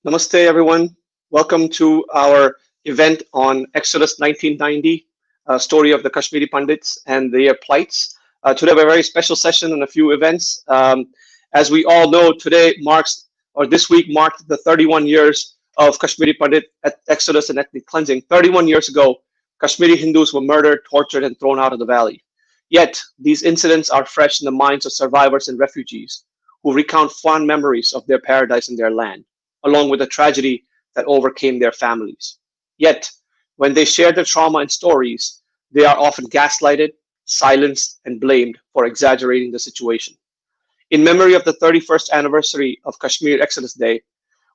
Namaste, everyone. Welcome to our event on Exodus 1990, story of the Kashmiri Pandits and their plights. Today, we have a very special session and a few events. As we all know, this week marked the 31 years of Kashmiri Pandit Exodus and ethnic cleansing. 31 years ago, Kashmiri Hindus were murdered, tortured, and thrown out of the valley. Yet, these incidents are fresh in the minds of survivors and refugees who recount fond memories of their paradise and their land, along with the tragedy that overcame their families. Yet, when they share their trauma and stories, they are often gaslighted, silenced, and blamed for exaggerating the situation. In memory of the 31st anniversary of Kashmir Exodus Day,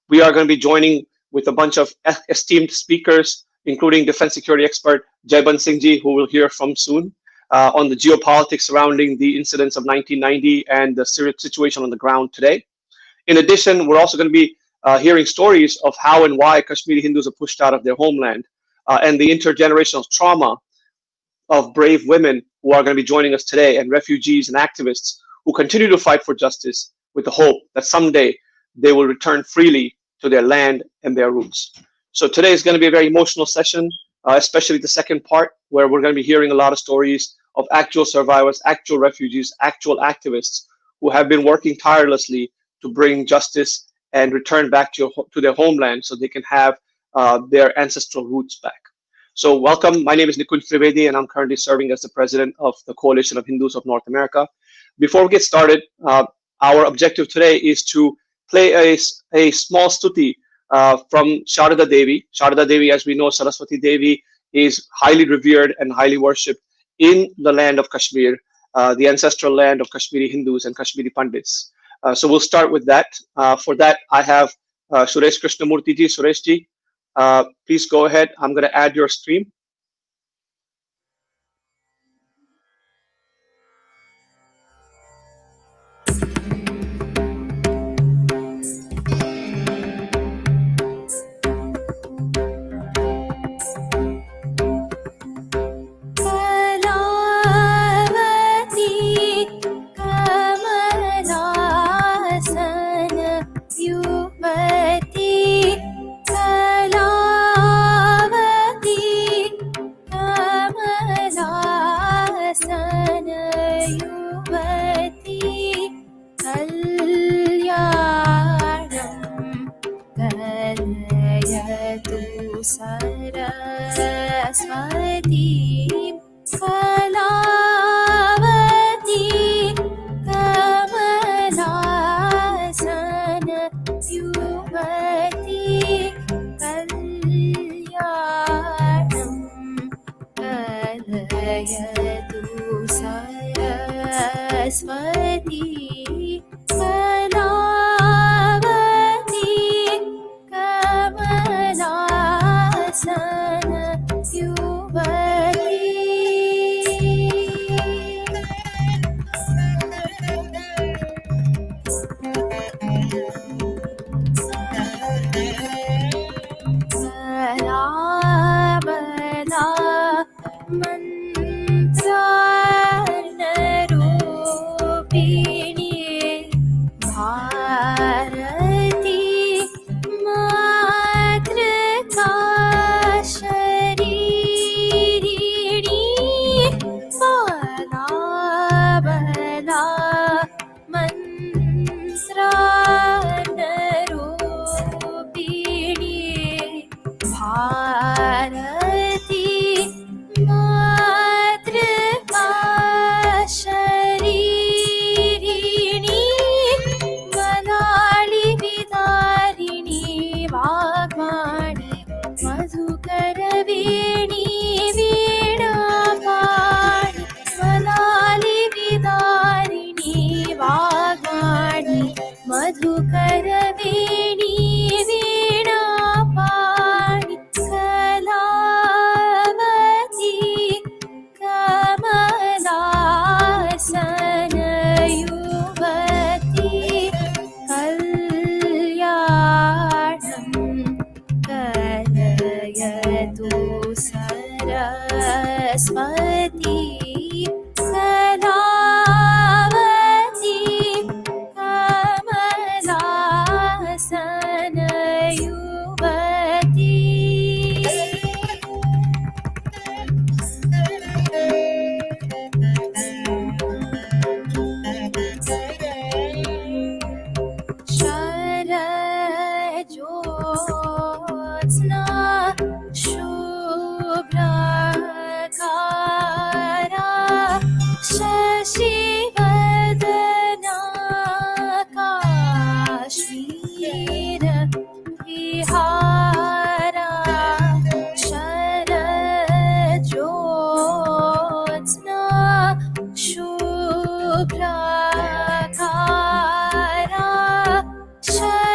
we are going to be joining with a bunch of esteemed speakers, including defense security expert Jaibans Singh, who we'll hear from soon, on the geopolitics surrounding the incidents of 1990 and the situation on the ground today. In addition, we're also going to be hearing stories of how and why Kashmiri Hindus are pushed out of their homeland and the intergenerational trauma of brave women who are going to be joining us today, and refugees and activists who continue to fight for justice with the hope that someday they will return freely to their land and their roots. So today is going to be a very emotional session, especially the second part, where we're going to be hearing a lot of stories of actual survivors, actual refugees, actual activists who have been working tirelessly to bring justice and return back to their homeland so they can have their ancestral roots back. So welcome, my name is Nikunj Trivedi and I'm currently serving as the president of the Coalition of Hindus of North America. Before we get started, our objective today is to play a small stuti from Sharada Devi. Sharada Devi, as we know, Saraswati Devi, is highly revered and highly worshipped in the land of Kashmir, the ancestral land of Kashmiri Hindus and Kashmiri Pandits. So we'll start with that. For that, I have Suresh Krishnamurthy ji. Suresh ji, please go ahead. I'm going to add your stream.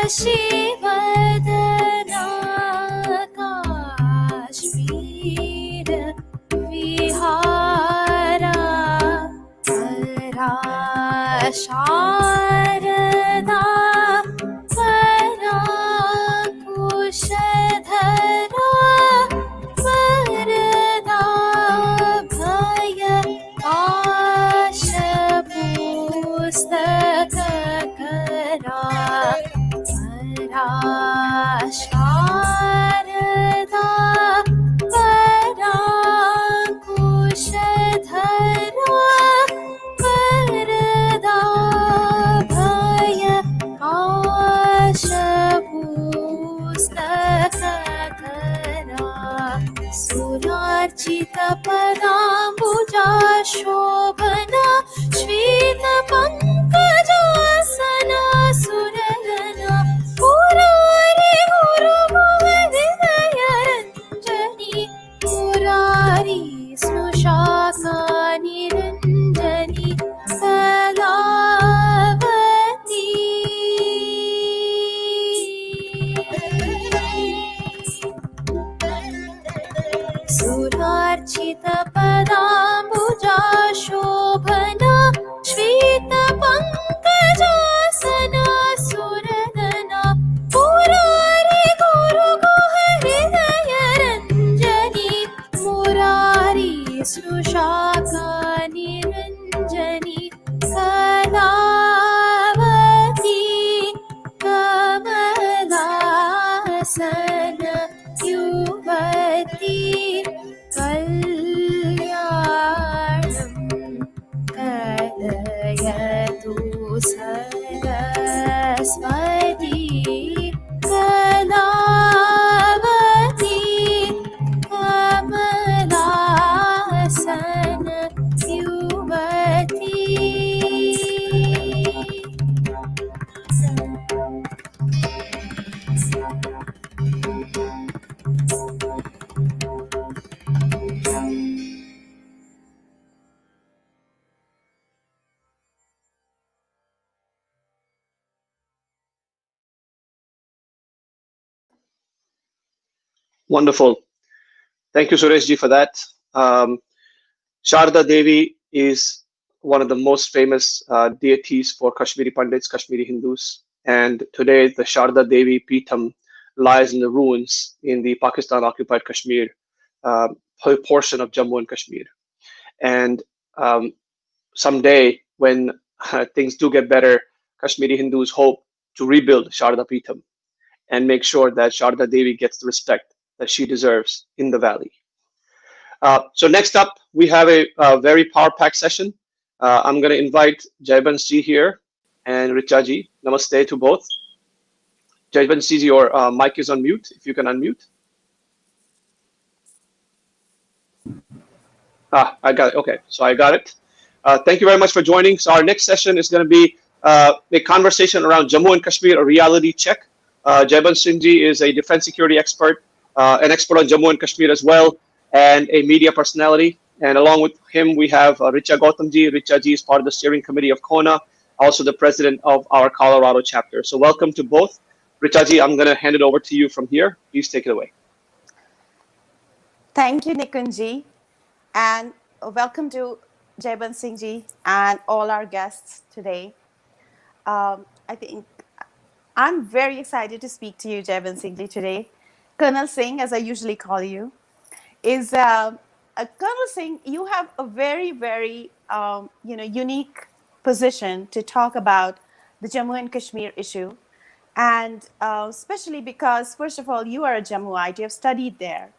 काशीवदना Kashmir vihara परा शारदा पराकुशधरा वरदा भय आशपुस्तककरा परा शारदा पराकुशधरा वरदा भय आशपुस्तककरा सुरार्चितपदाम्बुजा शोभना श्वेतपङ्कजासना सुरगना पुरारी गुरुमुखहृदयरञ्जनी पुरारी स्नुषाका निरञ्जनी कलावती सुरार्चितपदाम्बुजा शोभना श्वेतपङ्कजासना सुरगना पुरारी गुरुगुहृदयरञ्जनी मुरारी स्नुषाका निरञ्जनी कलावती कमलासन युवती कल्याणं कलयतु सरस्वती कलावती कमलासन युवती. Wonderful. Thank you, Sureshji, for that. Sharda Devi is one of the most famous deities for Kashmiri Pandits, Kashmiri Hindus. And today, the Sharda Devi Peetham lies in the ruins in the Pakistan-occupied Kashmir portion of Jammu and Kashmir. And someday, when things do get better, Kashmiri Hindus hope to rebuild Sharda Peetham and make sure that Sharda Devi gets the respect that she deserves in the valley. So next up, we have a very power-packed session. I'm going to invite Jaibans Singh here and Richa ji. Namaste to both. Jaibans Singh, your mic is on mute, if you can unmute. I got it. Okay, so I got it. Thank you very much for joining. So our next session is going to be a conversation around Jammu and Kashmir, a reality check. Jaibans Singh ji is a defense security expert, an expert on Jammu and Kashmir as well, and a media personality. And along with him, we have Richa Gautamji. Richa ji is part of the steering committee of CoHNA, also the president of our Colorado chapter. So welcome to both. Richa ji, I'm going to hand it over to you from here. Please take it away. Thank you, Nikunji. And welcome to Jaibans Singh ji and all our guests today. I think I'm very excited to speak to you, Jaibans Singh ji, today. Colonel Singh, as I usually call you, is Colonel Singh. You have a very, very unique position to talk about the Jammu and Kashmir issue, and especially because, first of all, you are a Jammuite. You have studied there.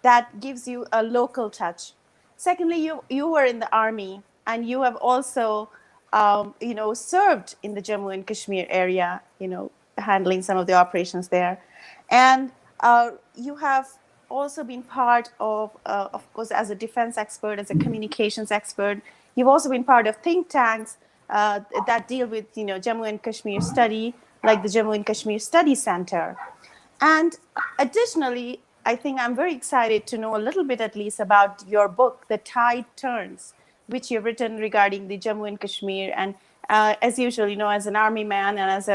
That gives you a local touch. Secondly, you were in the army, and you have also served in the Jammu and Kashmir area, handling some of the operations there. And you have also been part of course, as a defense expert, as a communications expert. You've also been part of think tanks that deal with, Jammu and Kashmir study, like the Jammu and Kashmir Study Center. And additionally, I think I'm very excited to know a little bit, at least, about your book, The Tide Turns, which you've written regarding the Jammu and Kashmir. And as usual, as an army man and as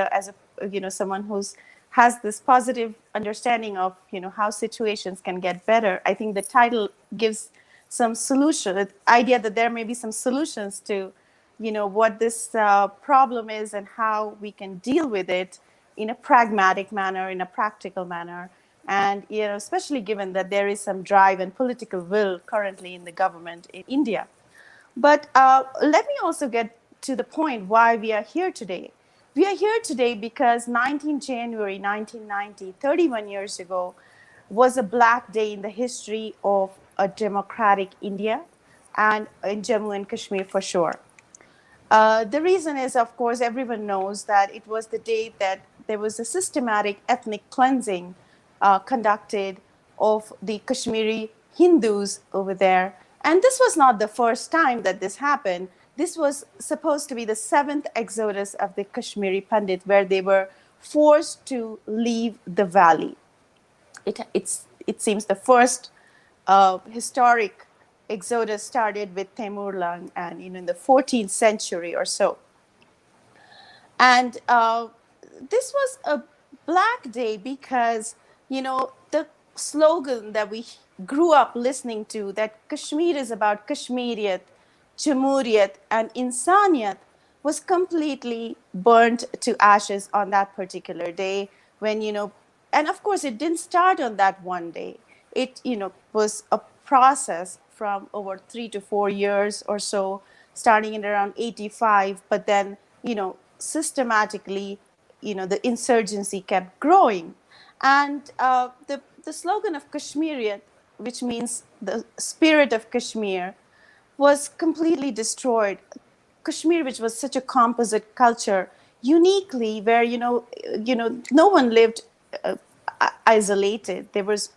someone who's has this positive understanding of how situations can get better, I think the title gives some solution idea that there may be some solutions to what this problem is and how we can deal with it in a pragmatic manner, in a practical manner. And especially given that there is some drive and political will currently in the government in India. But let me also get to the point why we are here today. We are here today because 19 January 1990, 31 years ago, was a black day in the history of a democratic India and in Jammu and Kashmir for sure. The reason is, of course, everyone knows that it was the day that there was a systematic ethnic cleansing conducted of the Kashmiri Hindus over there. And this was not the first time that this happened. This was supposed to be the seventh exodus of the Kashmiri Pandit, where they were forced to leave the valley. It seems the first historic exodus started with Temurlang and in the 14th century or so. And this was a black day because the slogan that we grew up listening to, that Kashmir is about Kashmiriyat, Jamhuriyat, and Insaniyat, was completely burnt to ashes on that particular day. When and of course it didn't start on that one day. It was a process from over 3 to 4 years or so, starting in around 85, but then systematically the insurgency kept growing. And the slogan of Kashmiriyat, which means the spirit of Kashmir, was completely destroyed. Kashmir, which was such a composite culture, uniquely where no one lived isolated. There was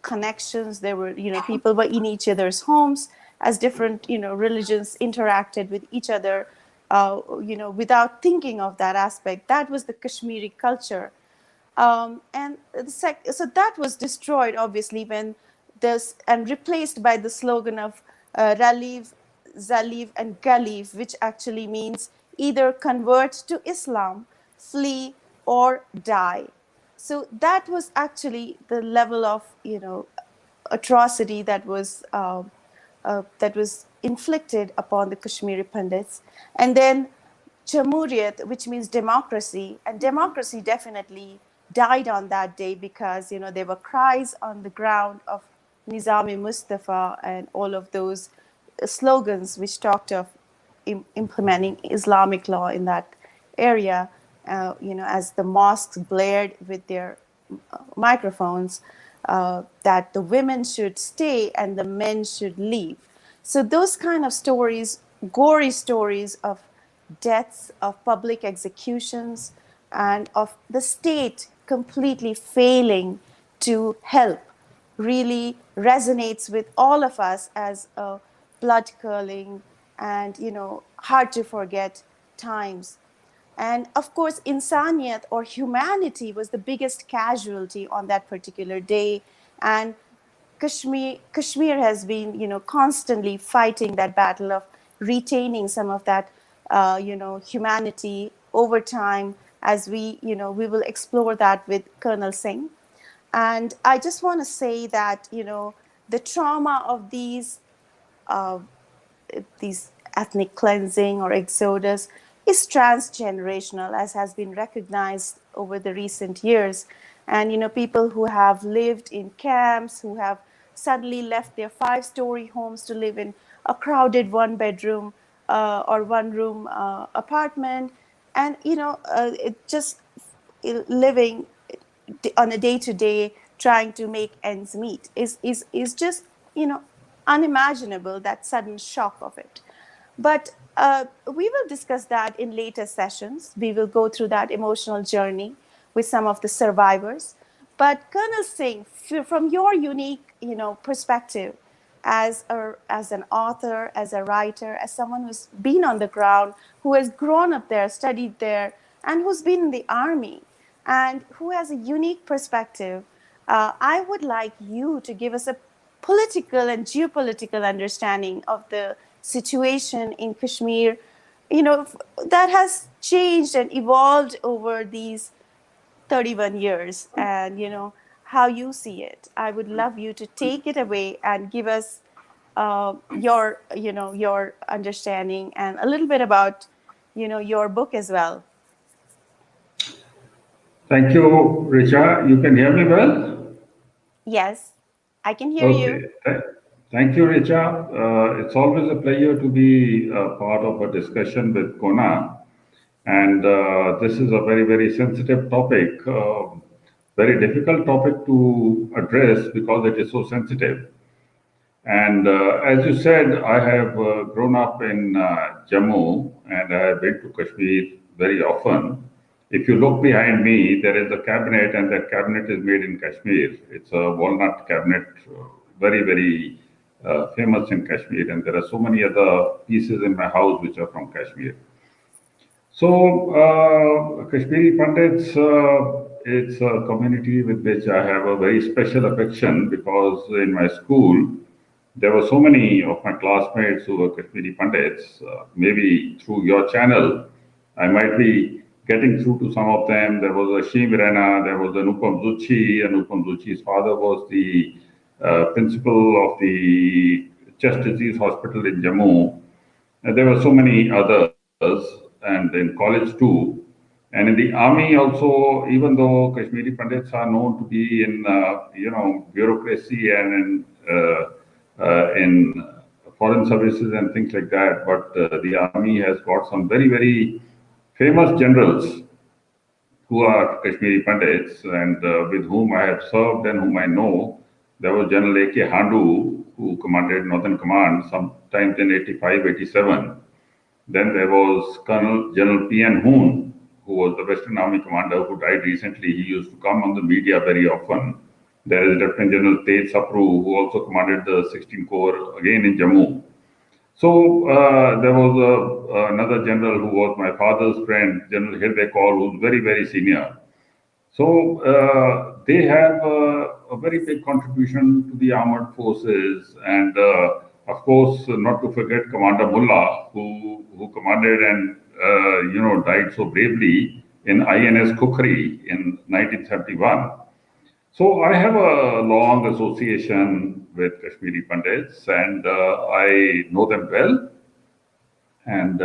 connections. There were people were in each other's homes as different religions interacted with each other. Without thinking of that aspect, that was the Kashmiri culture. And so that was destroyed, obviously, when this and replaced by the slogan of Raliv, Zaliv, and Galiv, which actually means either convert to Islam, flee, or die. So that was actually the level of atrocity that was inflicted upon the Kashmiri Pandits. And then Jamhuriyat, which means democracy, and democracy definitely died on that day because there were cries on the ground of Nizami Mustafa and all of those slogans which talked of implementing Islamic law in that area. As the mosques blared with their microphones, that the women should stay and the men should leave. So those kind of stories, gory stories of deaths, of public executions, and of the state completely failing to help, really resonates with all of us as a blood curdling and hard to forget times. And of course, insaniyat or humanity was the biggest casualty on that particular day. And Kashmir has been, constantly fighting that battle of retaining some of that, humanity over time. As we will explore that with Colonel Singh. And I just want to say that, the trauma of these ethnic cleansing or exodus is transgenerational, as has been recognized over the recent years. And people who have lived in camps, who have suddenly left their 5-story homes to live in a crowded 1-bedroom or 1-room apartment, and it just living on a day-to-day trying to make ends meet is just unimaginable, that sudden shock of it. But we will discuss that in later sessions. We will go through that emotional journey with some of the survivors. But Colonel Singh, from your unique perspective as an author, as a writer, as someone who's been on the ground, who has grown up there, studied there, and who's been in the army, and who has a unique perspective, I would like you to give us a political and geopolitical understanding of the situation in Kashmir, that has changed and evolved over these 31 years, and how you see it. I would love you to take it away and give us your understanding and a little bit about your book as well. Thank you, Richa. You can hear me well? Yes, I can hear Okay. you. Thank you, Richa. It's always a pleasure to be part of a discussion with CoHNA. And this is a very, very sensitive topic, very difficult topic to address because it is so sensitive. And as you said, I have grown up in Jammu and I have been to Kashmir very often. If you look behind me, there is a cabinet, and that cabinet is made in Kashmir. It's a walnut cabinet, very, very famous in Kashmir. And there are so many other pieces in my house which are from Kashmir. So, Kashmiri Pandits, it's a community with which I have a very special affection because in my school, there were so many of my classmates who were Kashmiri Pandits. Maybe through your channel, I might be getting through to some of them. There was Ashim Rana, there was Anupam Zuchi. Anupam Zuchi's father was the principal of the Chest Disease Hospital in Jammu. And there were so many others, and in college too. And in the army also, even though Kashmiri Pandits are known to be in, bureaucracy and in foreign services and things like that, but the army has got some very, very famous generals who are Kashmiri Pandits and with whom I have served and whom I know. There was General A.K. Handu, who commanded Northern Command sometimes in 85, 87. Then there was Colonel General P.N. Hoon, who was the Western Army commander who died recently. He used to come on the media very often. There is Lieutenant General Tej Sapru, who also commanded the 16th Corps again in Jammu. So there was another general who was my father's friend, General Hirde Kaul, who's very, very senior. So they have a very big contribution to the armored forces, and of course, not to forget Commander Mullah, who commanded and died so bravely in INS Kukhri in 1971. So I have a long association with Kashmiri Pandits, and I know them well. And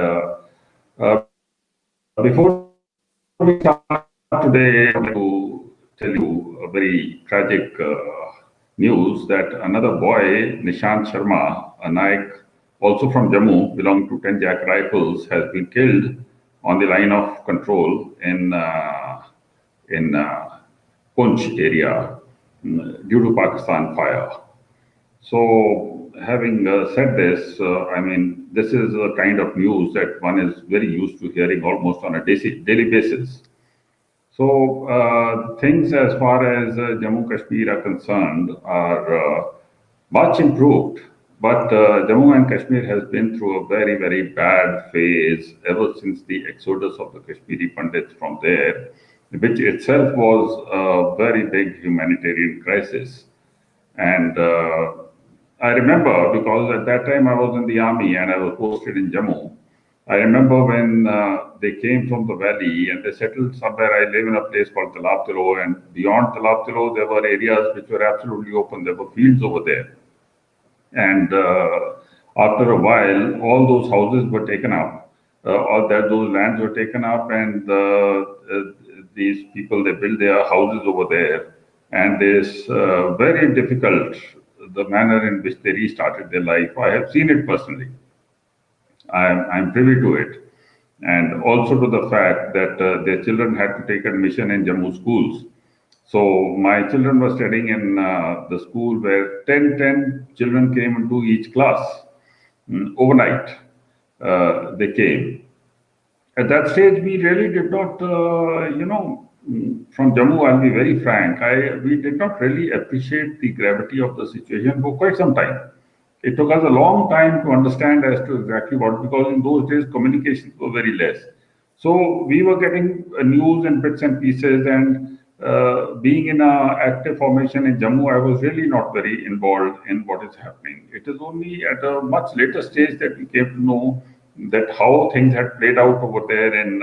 before we start today, I would like to tell you a very tragic news that another boy, Nishant Sharma, a Naik, also from Jammu, belonging to 10 Jack Rifles, has been killed on the line of control in Punch area due to Pakistan fire. So, having said this, this is a kind of news that one is very used to hearing almost on a daily basis. So, things as far as Jammu Kashmir are concerned are much improved, but Jammu and Kashmir has been through a very, very bad phase ever since the exodus of the Kashmiri Pandits from there, which itself was a very big humanitarian crisis. And I remember, because at that time I was in the army and I was posted in Jammu. I remember when they came from the valley and they settled somewhere. I live in a place called Talab Tilo, and beyond Talab Tilo, there were areas which were absolutely open. There were fields over there. And after a while, all those houses were taken up, those lands were taken up, and these people, they built their houses over there. And it's very difficult, the manner in which they restarted their life. I have seen it personally. I'm privy to it. And also to the fact that their children had to take admission in Jammu schools. So my children were studying in the school where 10 children came into each class. Overnight, they came. At that stage, we really did not, from Jammu, I'll be very frank, we did not really appreciate the gravity of the situation for quite some time. It took us a long time to understand as to exactly what, because in those days, communications were very less. So we were getting news in bits and pieces, and being in an active formation in Jammu, I was really not very involved in what is happening. It is only at a much later stage that we came to know that how things had played out over there in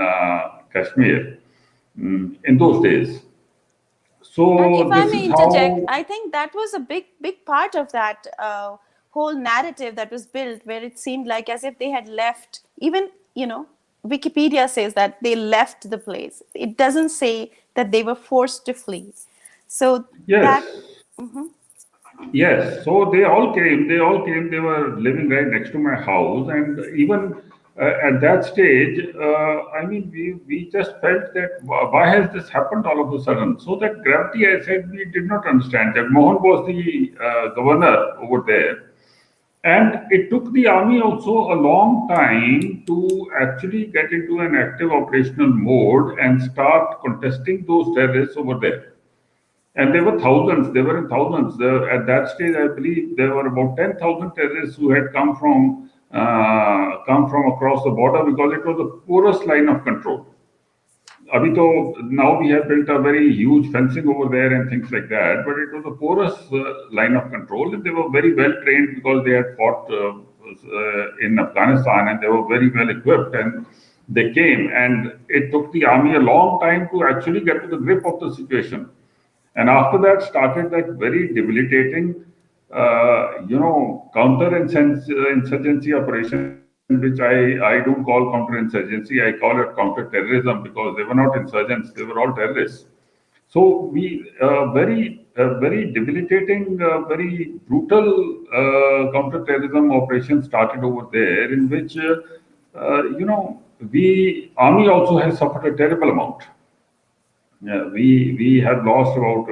Kashmir in those days. And if So I this may is interject, how. I think that was a big part of that whole narrative that was built, where it seemed like as if they had left. Even Wikipedia says that they left the place. It doesn't say that they were forced to flee. So Yes. that. Mhm. Yes, so they all came. They all came. They were living right next to my house, and even at that stage, I mean, we just felt that why has this happened all of a sudden? So that gravity, I said, we did not understand. That Mohan was the governor over there, and it took the army also a long time to actually get into an active operational mode and start contesting those terrorists over there. And there were thousands, they were in thousands. At that stage, I believe there were about 10,000 terrorists who had come from across the border because it was the poorest line of control. Abhi now we have built a very huge fencing over there and things like that, but it was the poorest line of control. And they were very well trained because they had fought in Afghanistan, and they were very well equipped. And they came, and it took the army a long time to actually get to the grip of the situation. And after that started that very debilitating, counter-insurgency operation, which I don't call counter-insurgency, I call it counter-terrorism because they were not insurgents, they were all terrorists. So very debilitating, very brutal counter-terrorism operation started over there, in which we army also has suffered a terrible amount. Yeah, we have lost about,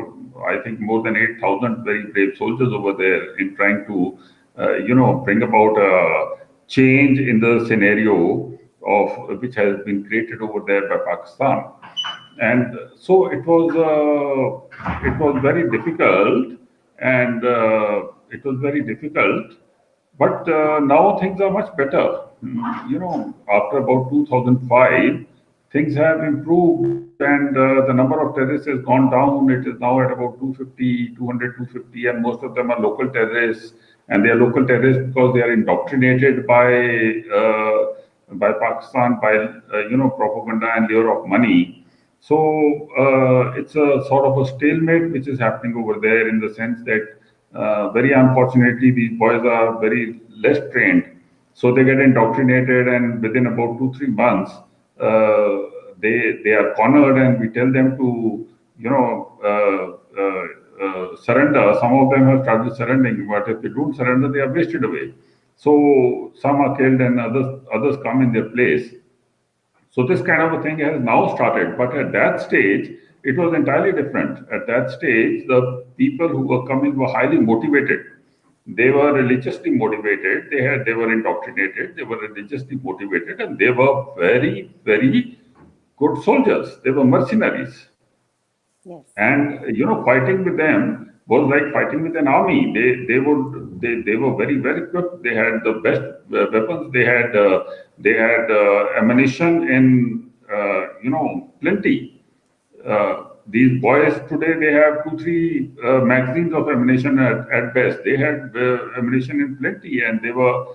I think, more than 8,000 very brave soldiers over there in trying to, bring about a change in the scenario of which has been created over there by Pakistan. And so it was very difficult, and it was very difficult. But now things are much better. After about 2005, things have improved, and the number of terrorists has gone down. It is now at about 250, 200, 250, and most of them are local terrorists. And they are local terrorists because they are indoctrinated by Pakistan, by propaganda and lure of money. So it's a sort of a stalemate which is happening over there, in the sense that very unfortunately these boys are very less trained. So they get indoctrinated, and within about 2 3 months, they are cornered, and we tell them to surrender. Some of them have started surrendering, but if they don't surrender, they are wasted away. So some are killed, and others come in their place. So this kind of a thing has now started, but at that stage, it was entirely different. At that stage, the people who were coming were highly motivated. They were religiously motivated. They were indoctrinated. They were religiously motivated, and they were very very good soldiers. They were mercenaries. Yes. And fighting with them was like fighting with an army. They were very well equipped. They had the best weapons. They had ammunition in plenty. These boys today, they have 2 3 magazines of ammunition at best. They had ammunition in plenty, and they were.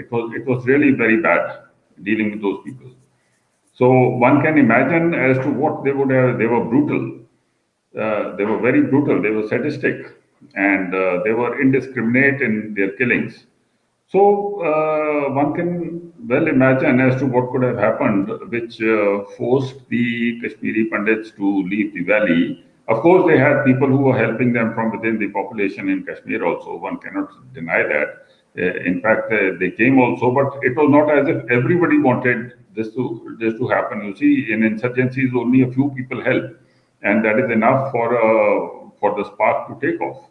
It was really very bad dealing with those people. So one can imagine as to what they would have. They were brutal. They were very brutal. They were sadistic, and they were indiscriminate in their killings. So one can well imagine as to what could have happened, which forced the Kashmiri Pandits to leave the valley. Of course, they had people who were helping them from within the population in Kashmir also. One cannot deny that. In fact, they came also, but it was not as if everybody wanted this to happen. You see, in insurgencies, only a few people help, and that is enough for the spark to take off.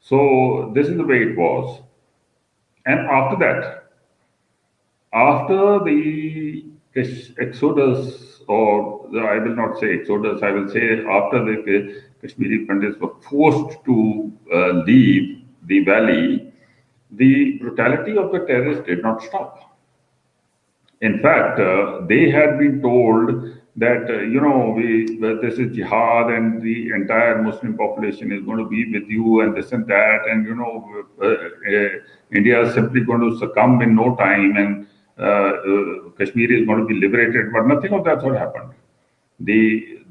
So this is the way it was. And after that, after the exodus, I will not say exodus, I will say after the Kashmiri Pandits were forced to leave the valley, the brutality of the terrorists did not stop. In fact, they had been told that this is jihad, and the entire Muslim population is going to be with you, and this and that, and India is simply going to succumb in no time, and Kashmir is going to be liberated. But nothing of that sort happened.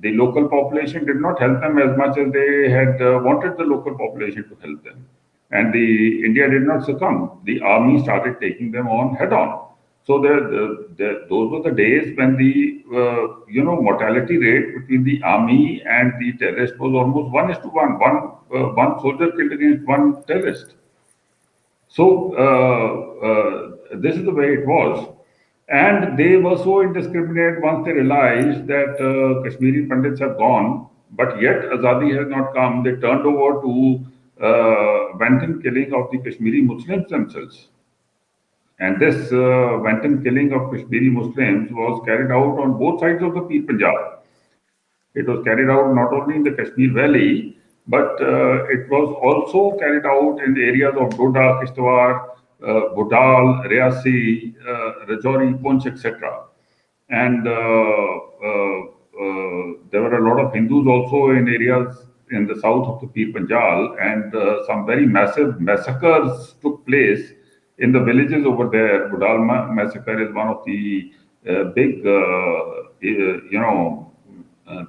the local population did not help them as much as they had wanted the local population to help them. And the India did not succumb. The army started taking them on head on. So those were the days when the mortality rate between the army and the terrorist was almost 1:1. One soldier killed against one terrorist. So this is the way it was. And they were so indiscriminate once they realized that Kashmiri Pandits have gone, but yet Azadi has not come. They turned over to wanton killing of the Kashmiri Muslims themselves. And this wanton killing of Kashmiri Muslims was carried out on both sides of the Pir Punjab. It was carried out not only in the Kashmir Valley, but it was also carried out in the areas of Doda, Kishtwar, Budal, Riasi, Rajouri, Poonch, etc. And there were a lot of Hindus also in areas in the south of the Pir Panjal, and some very massive massacres took place in the villages over there. Budal massacre is one of the big,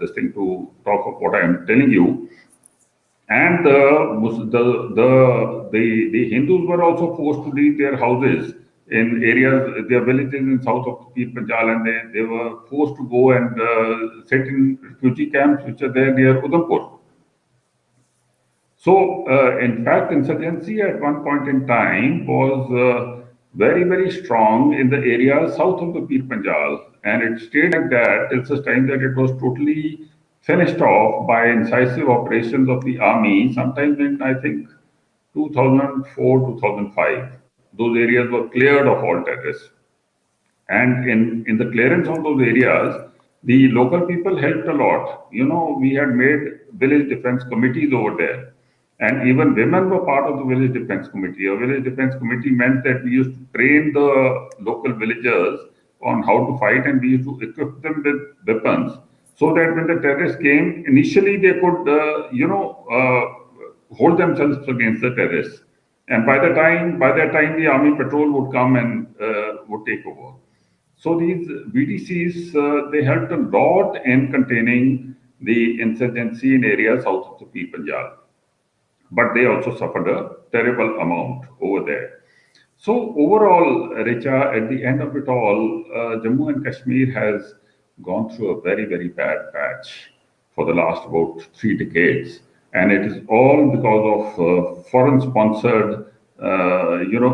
this thing to talk of what I am telling you. And the Hindus were also forced to leave their houses in areas, their villages in south of Pir Panjal, and they were forced to go and sit in refugee camps which are there near Udhampur. So, in fact, insurgency at one point in time was very, very strong in the area south of the Pir Panjal, and it stayed like that till such time that it was totally finished off by incisive operations of the army sometime in, I think, 2004, 2005. Those areas were cleared of all terrorists. And in the clearance of those areas, the local people helped a lot. We had made village defense committees over there. And even women were part of the village defense committee. A village defense committee meant that we used to train the local villagers on how to fight, and we used to equip them with weapons so that when the terrorists came, initially they could, hold themselves against the terrorists. And by that time, the army patrol would come and would take over. So these VDCs, they helped a lot in containing the insurgency in areas south of the Pir Panjal. But they also suffered a terrible amount over there. So overall, Richa, at the end of it all, Jammu and Kashmir has gone through a very, very bad patch for the last about 3 decades. And it is all because of foreign-sponsored,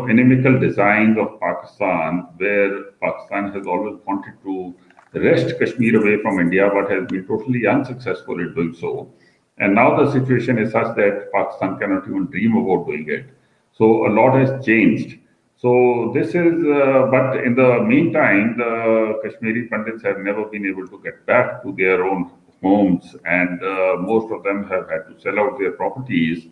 inimical designs of Pakistan, where Pakistan has always wanted to wrest Kashmir away from India, but has been totally unsuccessful in doing so. And now the situation is such that Pakistan cannot even dream about doing it. So a lot has changed. So this is, but in the meantime, the Kashmiri Pandits have never been able to get back to their own homes, and most of them have had to sell out their properties.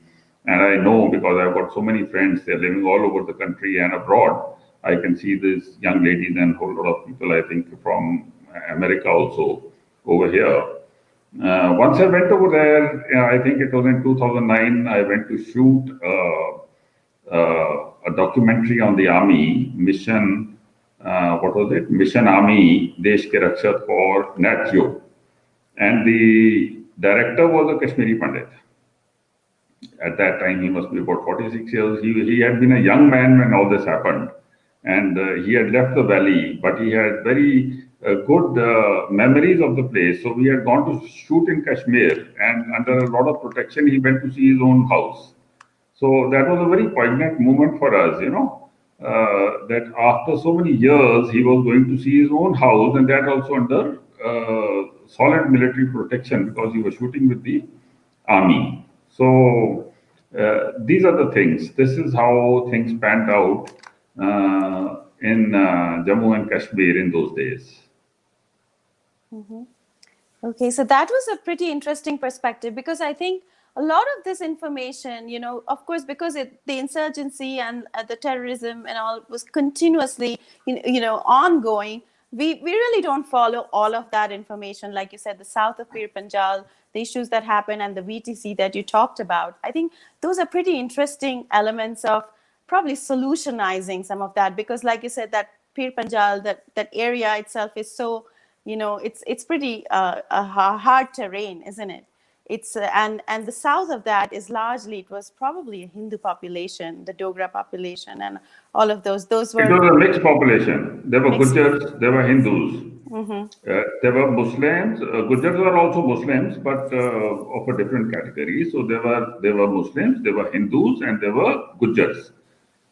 And I know, because I've got so many friends, they're living all over the country and abroad. I can see these young ladies and a whole lot of people, I think, from America also over here. Once I went over there, I think it was in 2009, I went to shoot a documentary on the army, Mission, what was it? Mission Army, Desh Ke Rakshak for Nat Geo. And the director was a Kashmiri Pandit. At that time, he must be about 46 years. He had been a young man when all this happened. And he had left the valley, but he had very good memories of the place. So we had gone to shoot in Kashmir, and under a lot of protection, he went to see his own house. So that was a very poignant moment for us, that after so many years, he was going to see his own house, and that also under solid military protection, because he was shooting with the army. So these are the things. This is how things panned out in Jammu and Kashmir in those days. Mm-hmm. Okay, so that was a pretty interesting perspective, because I think a lot of this information, of course, because the insurgency and the terrorism and all was continuously, ongoing, we really don't follow all of that information. Like you said, the south of Pir Panjal, the issues that happen, and the VTC that you talked about. I think those are pretty interesting elements of probably solutionizing some of that, because like you said, that Pir Panjal, that area itself is so it's pretty hard terrain, isn't it? It's and the south of that is largely, it was probably a Hindu population, the Dogra population, and all of those. Those It were was a mixed population. There were mixed. Gujars, there were Hindus, there were Muslims. Gujars were also Muslims, but of a different category. So there were Muslims, there were Hindus, and there were Gujars.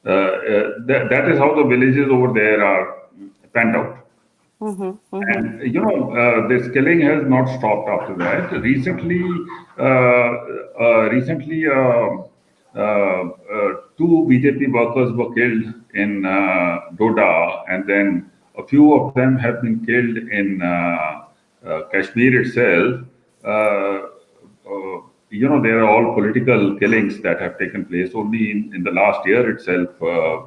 That is how the villages over there are panned out. And this killing has not stopped after that. Two BJP workers were killed in Doda, and then a few of them have been killed in Kashmir itself. There are all political killings that have taken place. Only in the last year itself,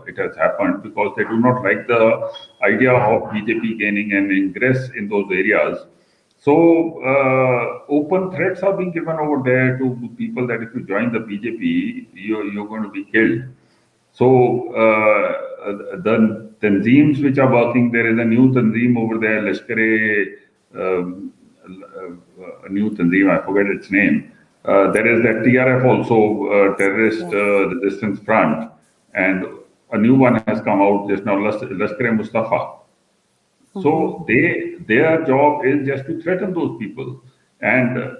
it has happened because they do not like the idea of BJP gaining an ingress in those areas. So open threats are being given over there to people that if you join the BJP, you're going to be killed. So the tanzeems which are working, there is a new tanzeem over there, a new tanzeem, I forget its name. There is that TRF also, Terrorist Resistance Front, and a new one has come out just now, Mustafa. So their job is just to threaten those people, and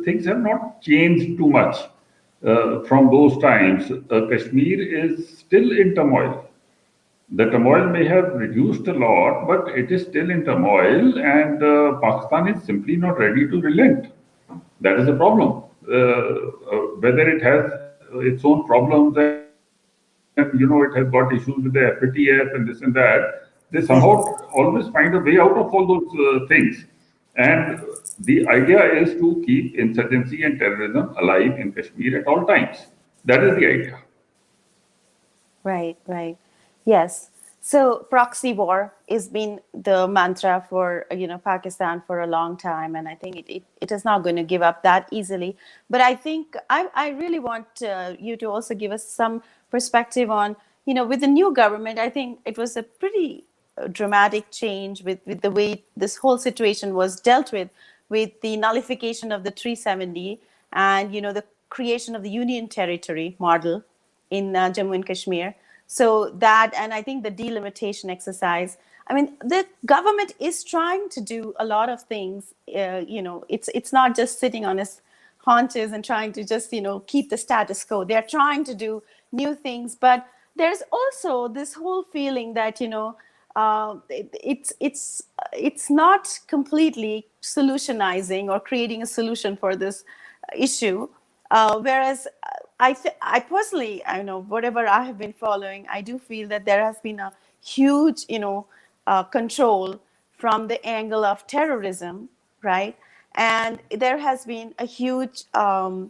things have not changed too much from those times. Kashmir is still in turmoil. The turmoil may have reduced a lot, but it is still in turmoil, and Pakistan is simply not ready to relent. That is the problem. Whether it has its own problems, and it has got issues with the FATF and this and that, they somehow always find a way out of all those things. And the idea is to keep insurgency and terrorism alive in Kashmir at all times. That is the idea. Right, right. Yes. So proxy war has been the mantra for Pakistan for a long time, and I think it is not going to give up that easily. But I think I really want you to also give us some perspective on with the new government. I think it was a pretty dramatic change with the way this whole situation was dealt with the nullification of the 370 and the creation of the Union Territory model in Jammu and Kashmir. So that, and I think the delimitation exercise. I mean, the government is trying to do a lot of things. It's not just sitting on its haunches and trying to just keep the status quo. They're trying to do new things, but there's also this whole feeling that it's not completely solutionizing or creating a solution for this issue. Whereas I personally, I know whatever I have been following, I do feel that there has been a huge, control from the angle of terrorism, right? And there has been a huge, I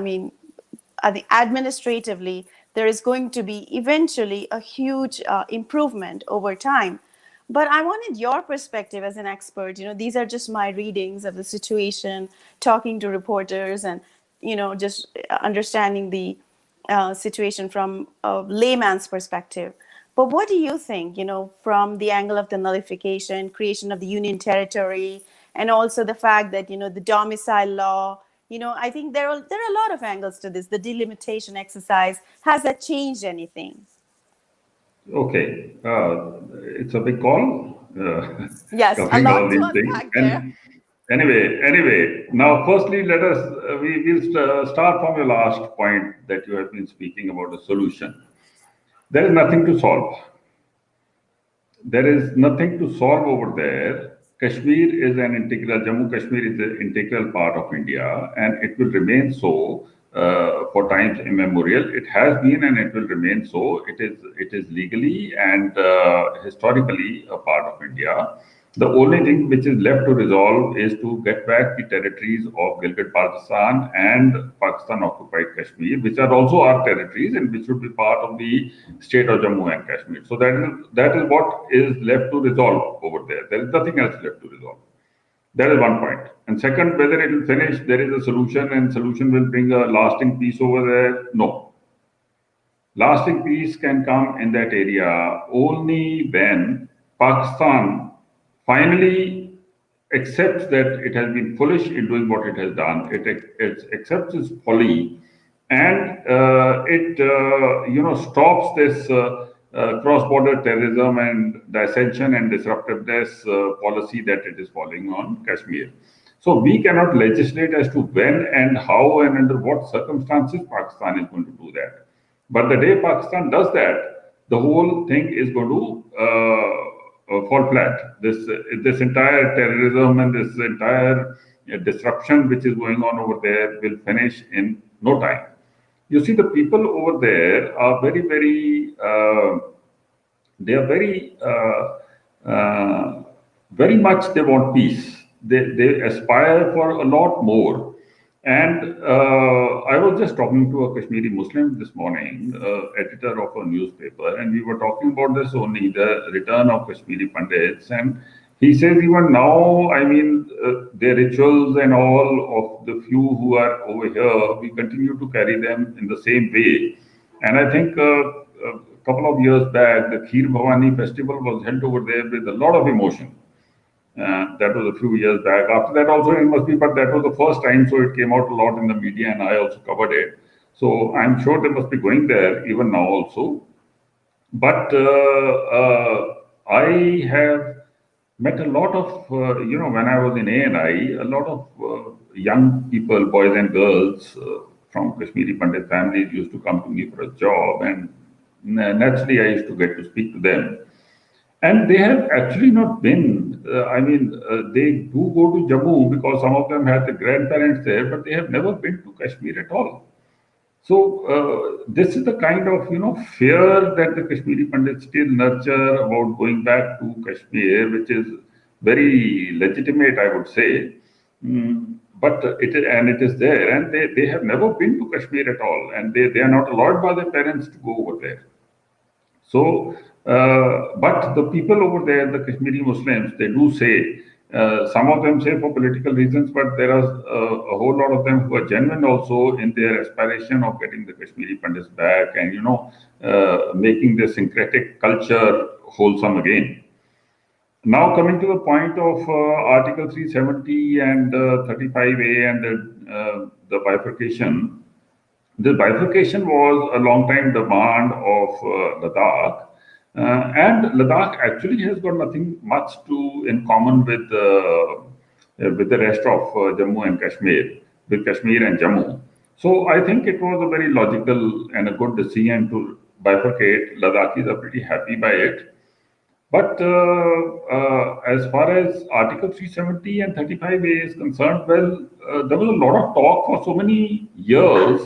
think administratively, there is going to be eventually a huge improvement over time. But I wanted your perspective as an expert. These are just my readings of the situation, talking to reporters, and just understanding the situation from a layman's perspective. But what do you think? From the angle of the nullification, creation of the Union Territory, and also the fact that the domicile law. I think there are a lot of angles to this. The delimitation exercise, has that changed anything? Okay, it's a big call, Yes, a covering lot all to these things. unpack there. And anyway, now firstly, let us we'll start from your last point that you have been speaking about the solution. There is nothing to solve. There is nothing to solve over there. Kashmir is an integral, Jammu Kashmir is an integral part of India, and it will remain so for times immemorial. It has been and it will remain so. It is legally and historically a part of India. The only thing which is left to resolve is to get back the territories of Gilgit-Baltistan and Pakistan-occupied Kashmir, which are also our territories and which should be part of the state of Jammu and Kashmir. So that is what is left to resolve over there. There is nothing else left to resolve. That is one point. And second, whether it will finish, there is a solution and solution will bring a lasting peace over there. No. Lasting peace can come in that area only when Pakistan finally accepts that it has been foolish in doing what it has done. It accepts its folly, and it stops this cross-border terrorism and dissension and disruptiveness policy that it is following on Kashmir. So we cannot legislate as to when and how and under what circumstances Pakistan is going to do that. But the day Pakistan does that, the whole thing is going to fall flat. This entire terrorism and this entire disruption which is going on over there will finish in no time. You see, the people over there are they are very much they want peace. They aspire for a lot more. And I was just talking to a Kashmiri Muslim this morning, editor of a newspaper, and we were talking about this only, the return of Kashmiri Pandits. And he says even now, I mean, their rituals and all of the few who are over here, we continue to carry them in the same way. And I think a couple of years back, the Kheer Bhavani festival was held over there with a lot of emotion. That was a few years back. After that also it must be, but that was the first time, so it came out a lot in the media and I also covered it. So I'm sure they must be going there even now also. But I have met a lot of, when I was in ANI, a lot of young people, boys and girls from Kashmiri Pandit families used to come to me for a job, and naturally I used to get to speak to them. And they have actually not been, they do go to Jammu because some of them have the grandparents there, but they have never been to Kashmir at all. So this is the kind of, fear that the Kashmiri Pandits still nurture about going back to Kashmir, which is very legitimate, I would say. But it is there, and they have never been to Kashmir at all, and they are not allowed by their parents to go over there. So, but the people over there, the Kashmiri Muslims, they do say, some of them say for political reasons, but there are a whole lot of them who are genuine also in their aspiration of getting the Kashmiri Pandits back and, making the syncretic culture wholesome again. Now coming to the point of Article 370 and 35A and the bifurcation. The bifurcation was a long time demand of Ladakh, and Ladakh actually has got nothing much in common with the rest of Jammu and Kashmir, with Kashmir and Jammu. So I think it was a very logical and a good decision to bifurcate. Ladakhis are pretty happy by it. But as far as Article 370 and 35A is concerned, well, there was a lot of talk for so many years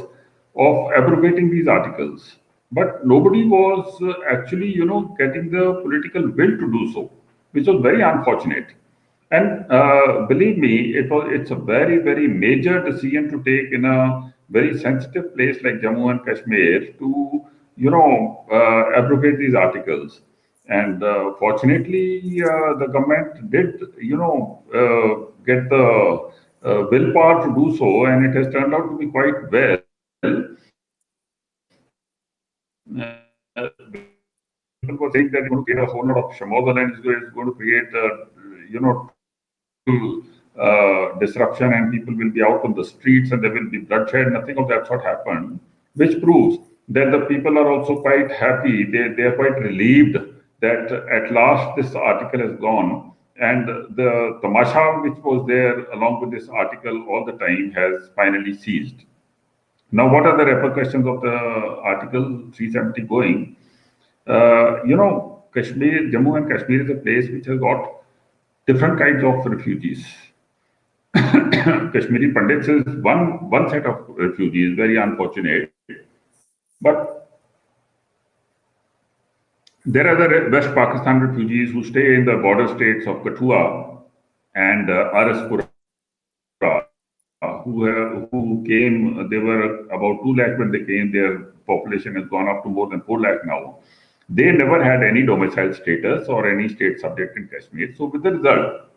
of abrogating these articles, but nobody was actually, getting the political will to do so, which was very unfortunate. And believe me, it's a very, very major decision to take in a very sensitive place like Jammu and Kashmir to, abrogate these articles. And fortunately, the government did, get the willpower to do so, and it has turned out to be quite well. People were saying that it's going to create a whole lot of shamodal and it's going to create, disruption, and people will be out on the streets and there will be bloodshed. Nothing of that sort happened, which proves that the people are also quite happy. They are quite relieved that at last this article has gone, and the tamasha which was there along with this article all the time has finally ceased. Now, what are the repercussions of the Article 370 going? Kashmir, Jammu and Kashmir is a place which has got different kinds of refugees. Kashmiri Pandits is one set of refugees, very unfortunate. But there are the West Pakistan refugees who stay in the border states of Kathua and Araspura, who came. They were about 2 lakh when they came. Their population has gone up to more than 4 lakh now. They never had any domicile status or any state subject in Kashmir. So with the result,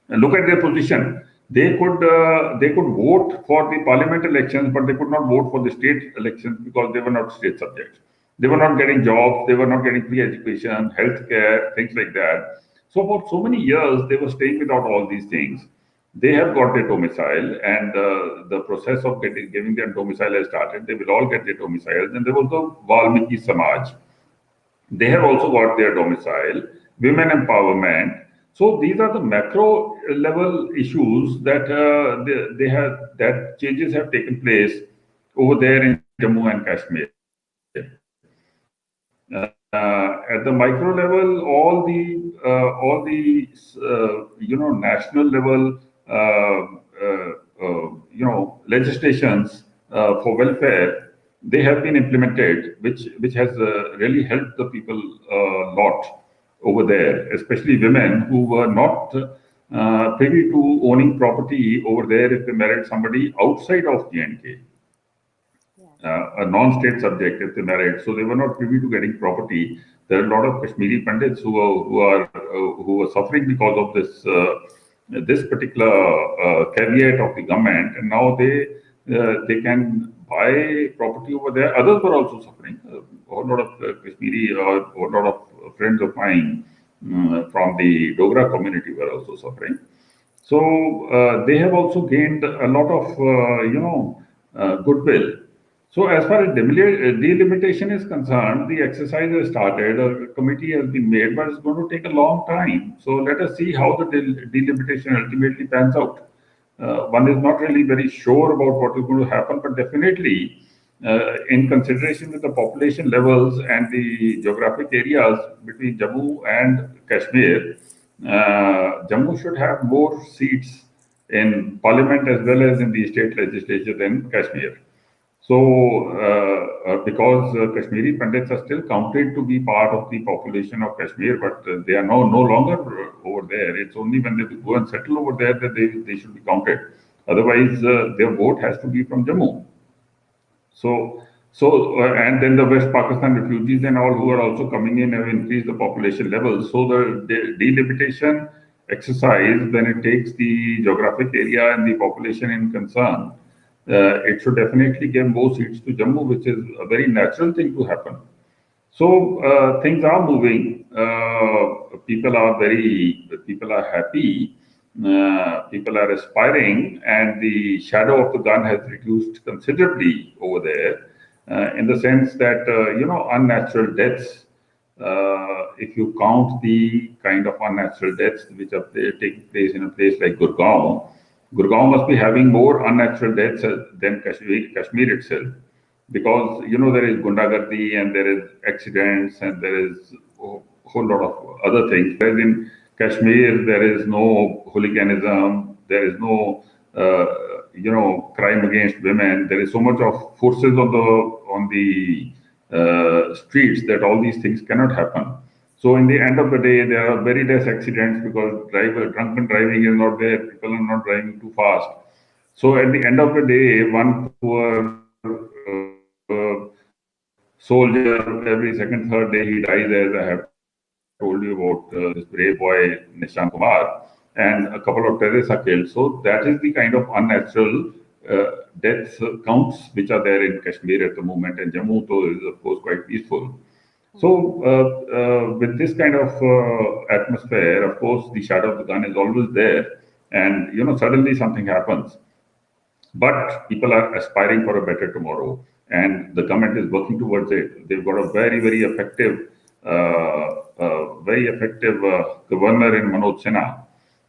look at their position. They could vote for the parliament elections, but they could not vote for the state elections because they were not state subjects. They were not getting jobs. They were not getting free education, healthcare, things like that. So for so many years, they were staying without all these things. They have got their domicile, and the process of giving their domicile has started. They will all get their domiciles. And there was the Valmiki Samaj. They have also got their domicile, women empowerment. So these are the macro level issues that they have, that changes have taken place over there in Jammu and Kashmir. At the micro level, national level, legislations for welfare, they have been implemented, which has really helped the people a lot over there, especially women who were not privy to owning property over there if they married somebody outside of J&K, a non-state subject if they married, so they were not privy to getting property. There are a lot of Kashmiri Pandits who are suffering because of this particular caveat of the government, and now they can buy property over there. Others were also suffering. A whole lot of Kashmiri, a whole lot of friends of mine from the Dogra community were also suffering. So they have also gained a lot of goodwill. So as far as delimitation is concerned, the exercise has started, a committee has been made, but it's going to take a long time. So let us see how the delimitation ultimately pans out. One is not really very sure about what is going to happen, but definitely in consideration with the population levels and the geographic areas between Jammu and Kashmir, Jammu should have more seats in parliament as well as in the state legislature than Kashmir. So, because Kashmiri Pandits are still counted to be part of the population of Kashmir, but they are no longer over there. It's only when they go and settle over there that they should be counted. Otherwise, their vote has to be from Jammu. And then the West Pakistan refugees and all who are also coming in have increased the population levels. So the delimitation exercise, when it takes the geographic area and the population in concern, it should definitely give more seats to Jammu, which is a very natural thing to happen. So things are moving. People are happy. People are aspiring, and the shadow of the gun has reduced considerably over there. In the sense that unnatural deaths. If you count the kind of unnatural deaths which are taking place in a place like Gurgaon, Gurgaon must be having more unnatural deaths than Kashmir itself, because there is gundagardi and there is accidents and there is a whole lot of other things. Whereas in Kashmir there is no hooliganism, there is no crime against women. There is so much of forces on the streets that all these things cannot happen. So in the end of the day, there are very less accidents because drunken driving is not there. People are not driving too fast. So at the end of the day, one poor soldier, every second, third day, he dies, as I have told you about this brave boy, Nishan Kumar, and a couple of terrorists are killed. So that is the kind of unnatural death counts which are there in Kashmir at the moment, and Jammu though is of course quite peaceful. So with this kind of atmosphere, of course, the shadow of the gun is always there, and suddenly something happens. But people are aspiring for a better tomorrow, and the government is working towards it. They've got a very, very effective governor in Manoj Sinha.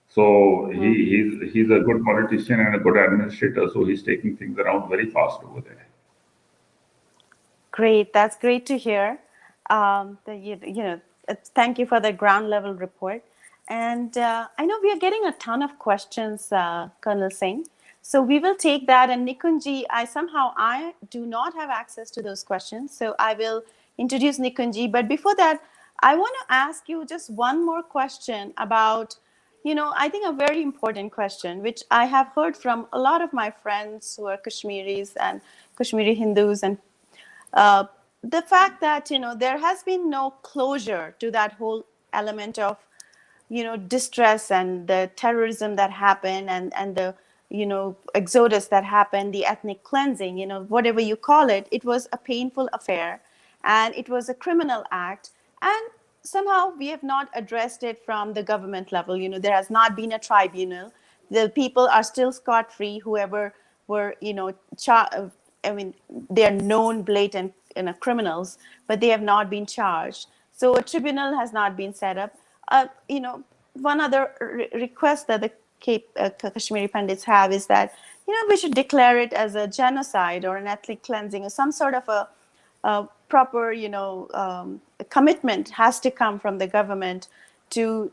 So he's a good politician and a good administrator. So he's taking things around very fast over there. Great, that's great to hear. Thank you for the ground level report. And I know we are getting a ton of questions, Colonel Singh. So we will take that. And Nikunji, I do not have access to those questions. So I will introduce Nikunji. But before that, I want to ask you just one more question about, I think a very important question, which I have heard from a lot of my friends who are Kashmiris and Kashmiri Hindus, and the fact that, there has been no closure to that whole element of, distress and the terrorism that happened and the, exodus that happened, the ethnic cleansing, whatever you call it. It was a painful affair and it was a criminal act. And somehow we have not addressed it from the government level. There has not been a tribunal. The people are still scot-free, whoever were, I mean, they are known blatant criminals, but they have not been charged. So a tribunal has not been set up. One other request that the Kashmiri Pandits have is that, we should declare it as a genocide or an ethnic cleansing, or some sort of a proper, commitment has to come from the government to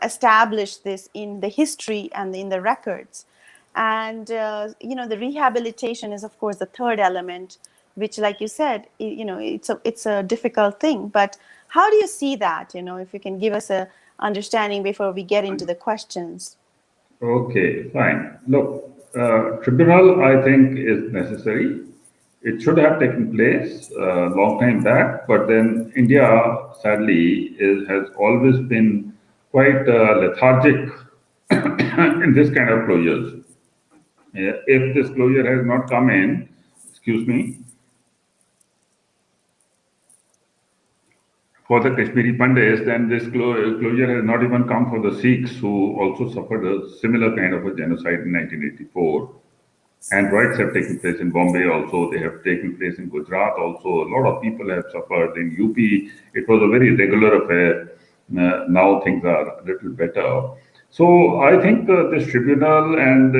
establish this in the history and in the records. And the rehabilitation is, of course, the third element, which, like you said, it's a difficult thing. But how do you see that? If you can give us a understanding before we get into the questions. Okay, fine. Look, tribunal, I think, is necessary. It should have taken place a long time back, but then India, sadly, has always been quite lethargic in this kind of closures. If this closure has not come in, excuse me, for the Kashmiri Pandits, then this closure has not even come for the Sikhs, who also suffered a similar kind of a genocide in 1984. And riots have taken place in Bombay also. They have taken place in Gujarat also. A lot of people have suffered. In UP, it was a very regular affair. Now things are a little better. So I think this tribunal and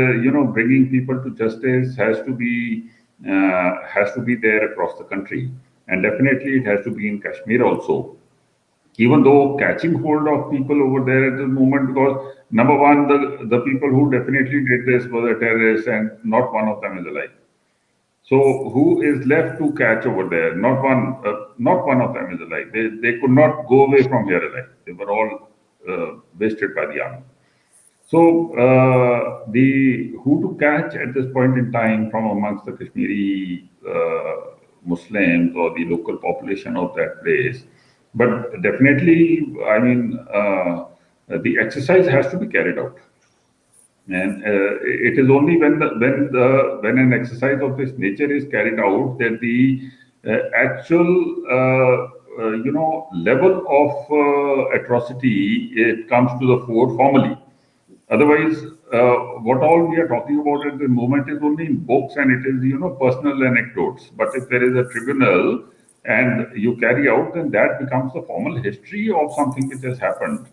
bringing people to justice has to be there across the country, and definitely it has to be in Kashmir also. Even though catching hold of people over there at the moment, because number one, the people who definitely did this were the terrorists, and not one of them is alive. So who is left to catch over there? Not one of them is alive. They could not go away from here alive. They were all wasted by the army. So the who to catch at this point in time from amongst the Kashmiri Muslims or the local population of that place, but definitely, I mean, the exercise has to be carried out, and it is only when an exercise of this nature is carried out that the actual level of atrocity it comes to the fore formally. Otherwise, what all we are talking about at the moment is only in books, and it is personal anecdotes. But if there is a tribunal and you carry out, then that becomes the formal history of something which has happened.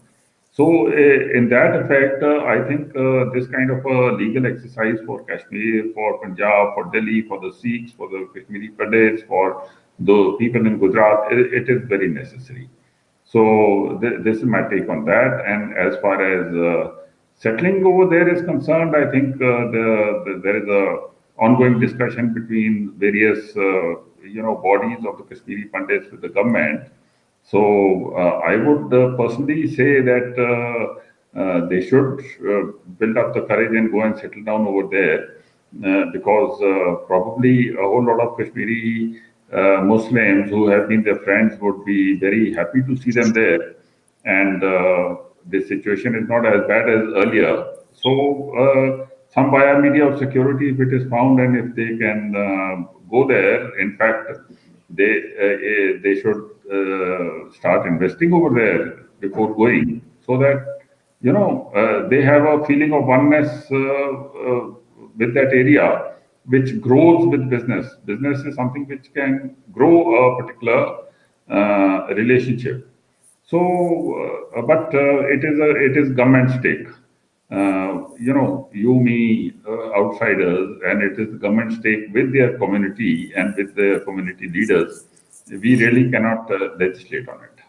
So, in that effect, I think this kind of a legal exercise for Kashmir, for Punjab, for Delhi, for the Sikhs, for the Kashmiri Pandits, for the people in Gujarat, it is very necessary. So, this is my take on that. And as far as settling over there is concerned, I think there is a ongoing discussion between various bodies of the Kashmiri Pandits with the government. So I would personally say that they should build up the courage and go and settle down over there, because probably a whole lot of Kashmiri Muslims who have been their friends would be very happy to see them there, and the situation is not as bad as earlier. So some via media of security, if it is found, and if they can go there, in fact, they should start investing over there before going, so that they have a feeling of oneness with that area, which grows with business. Business is something which can grow a particular relationship. So, but it is government stake. You, me, outsiders, and it is the government stake with their community and with their community leaders. We really cannot legislate on it.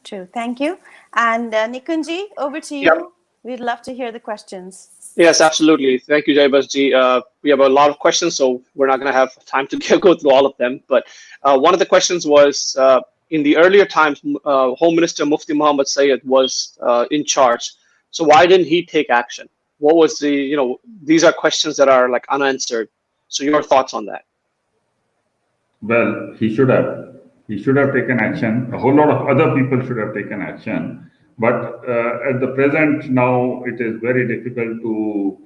True. Thank you. And Nikunji, over to Yep. you. We'd love to hear the questions. Yes, absolutely. Thank you, Jaibans ji. We have a lot of questions, so we're not going to have time to go through all of them. But one of the questions was, in the earlier times, Home Minister Mufti Muhammad Sayyid was in charge. So why didn't he take action? What was these are questions that are like unanswered. So your thoughts on that? Well, he should have. He should have taken action. A whole lot of other people should have taken action. But at the present now, it is very difficult to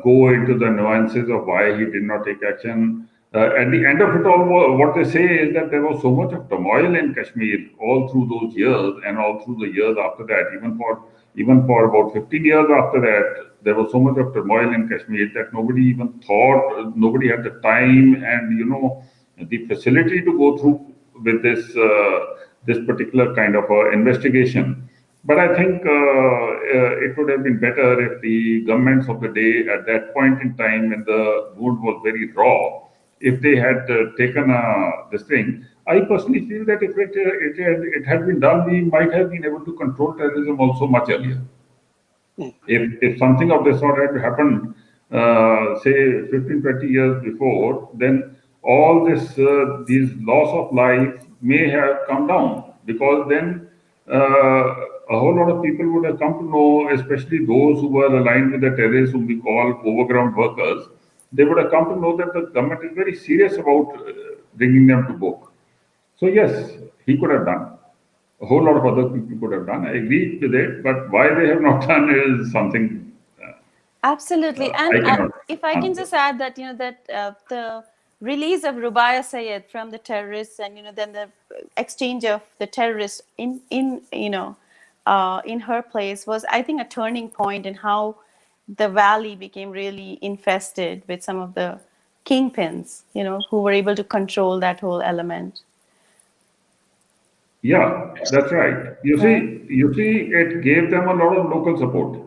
go into the nuances of why he did not take action. at the end of it all, what they say is that there was so much of turmoil in Kashmir all through those years and all through the years after that. Even for about 15 years after that, there was so much of turmoil in Kashmir that nobody even thought, nobody had the time and the facility to go through with this particular kind of investigation. But I think it would have been better if the governments of the day at that point in time, when the mood was very raw, if they had taken this thing. I personally feel that if it had been done, we might have been able to control terrorism also much earlier. If something of this sort had happened, say 15, 20 years before, then all these loss of life may have come down, because then a whole lot of people would have come to know, especially those who were aligned with the terrorists whom we call overground workers. They would have come to know that the government is very serious about bringing them to book. So yes, he could have done. A whole lot of other people could have done. I agree with it, but why they have not done is something Absolutely. I And cannot if I can answer. just add that, the release of Rubaya Sayed from the terrorists, and, then the exchange of the terrorists in her place was, I think, a turning point in how the valley became really infested with some of the kingpins, who were able to control that whole element. Yeah, that's right. You see, it gave them a lot of local support.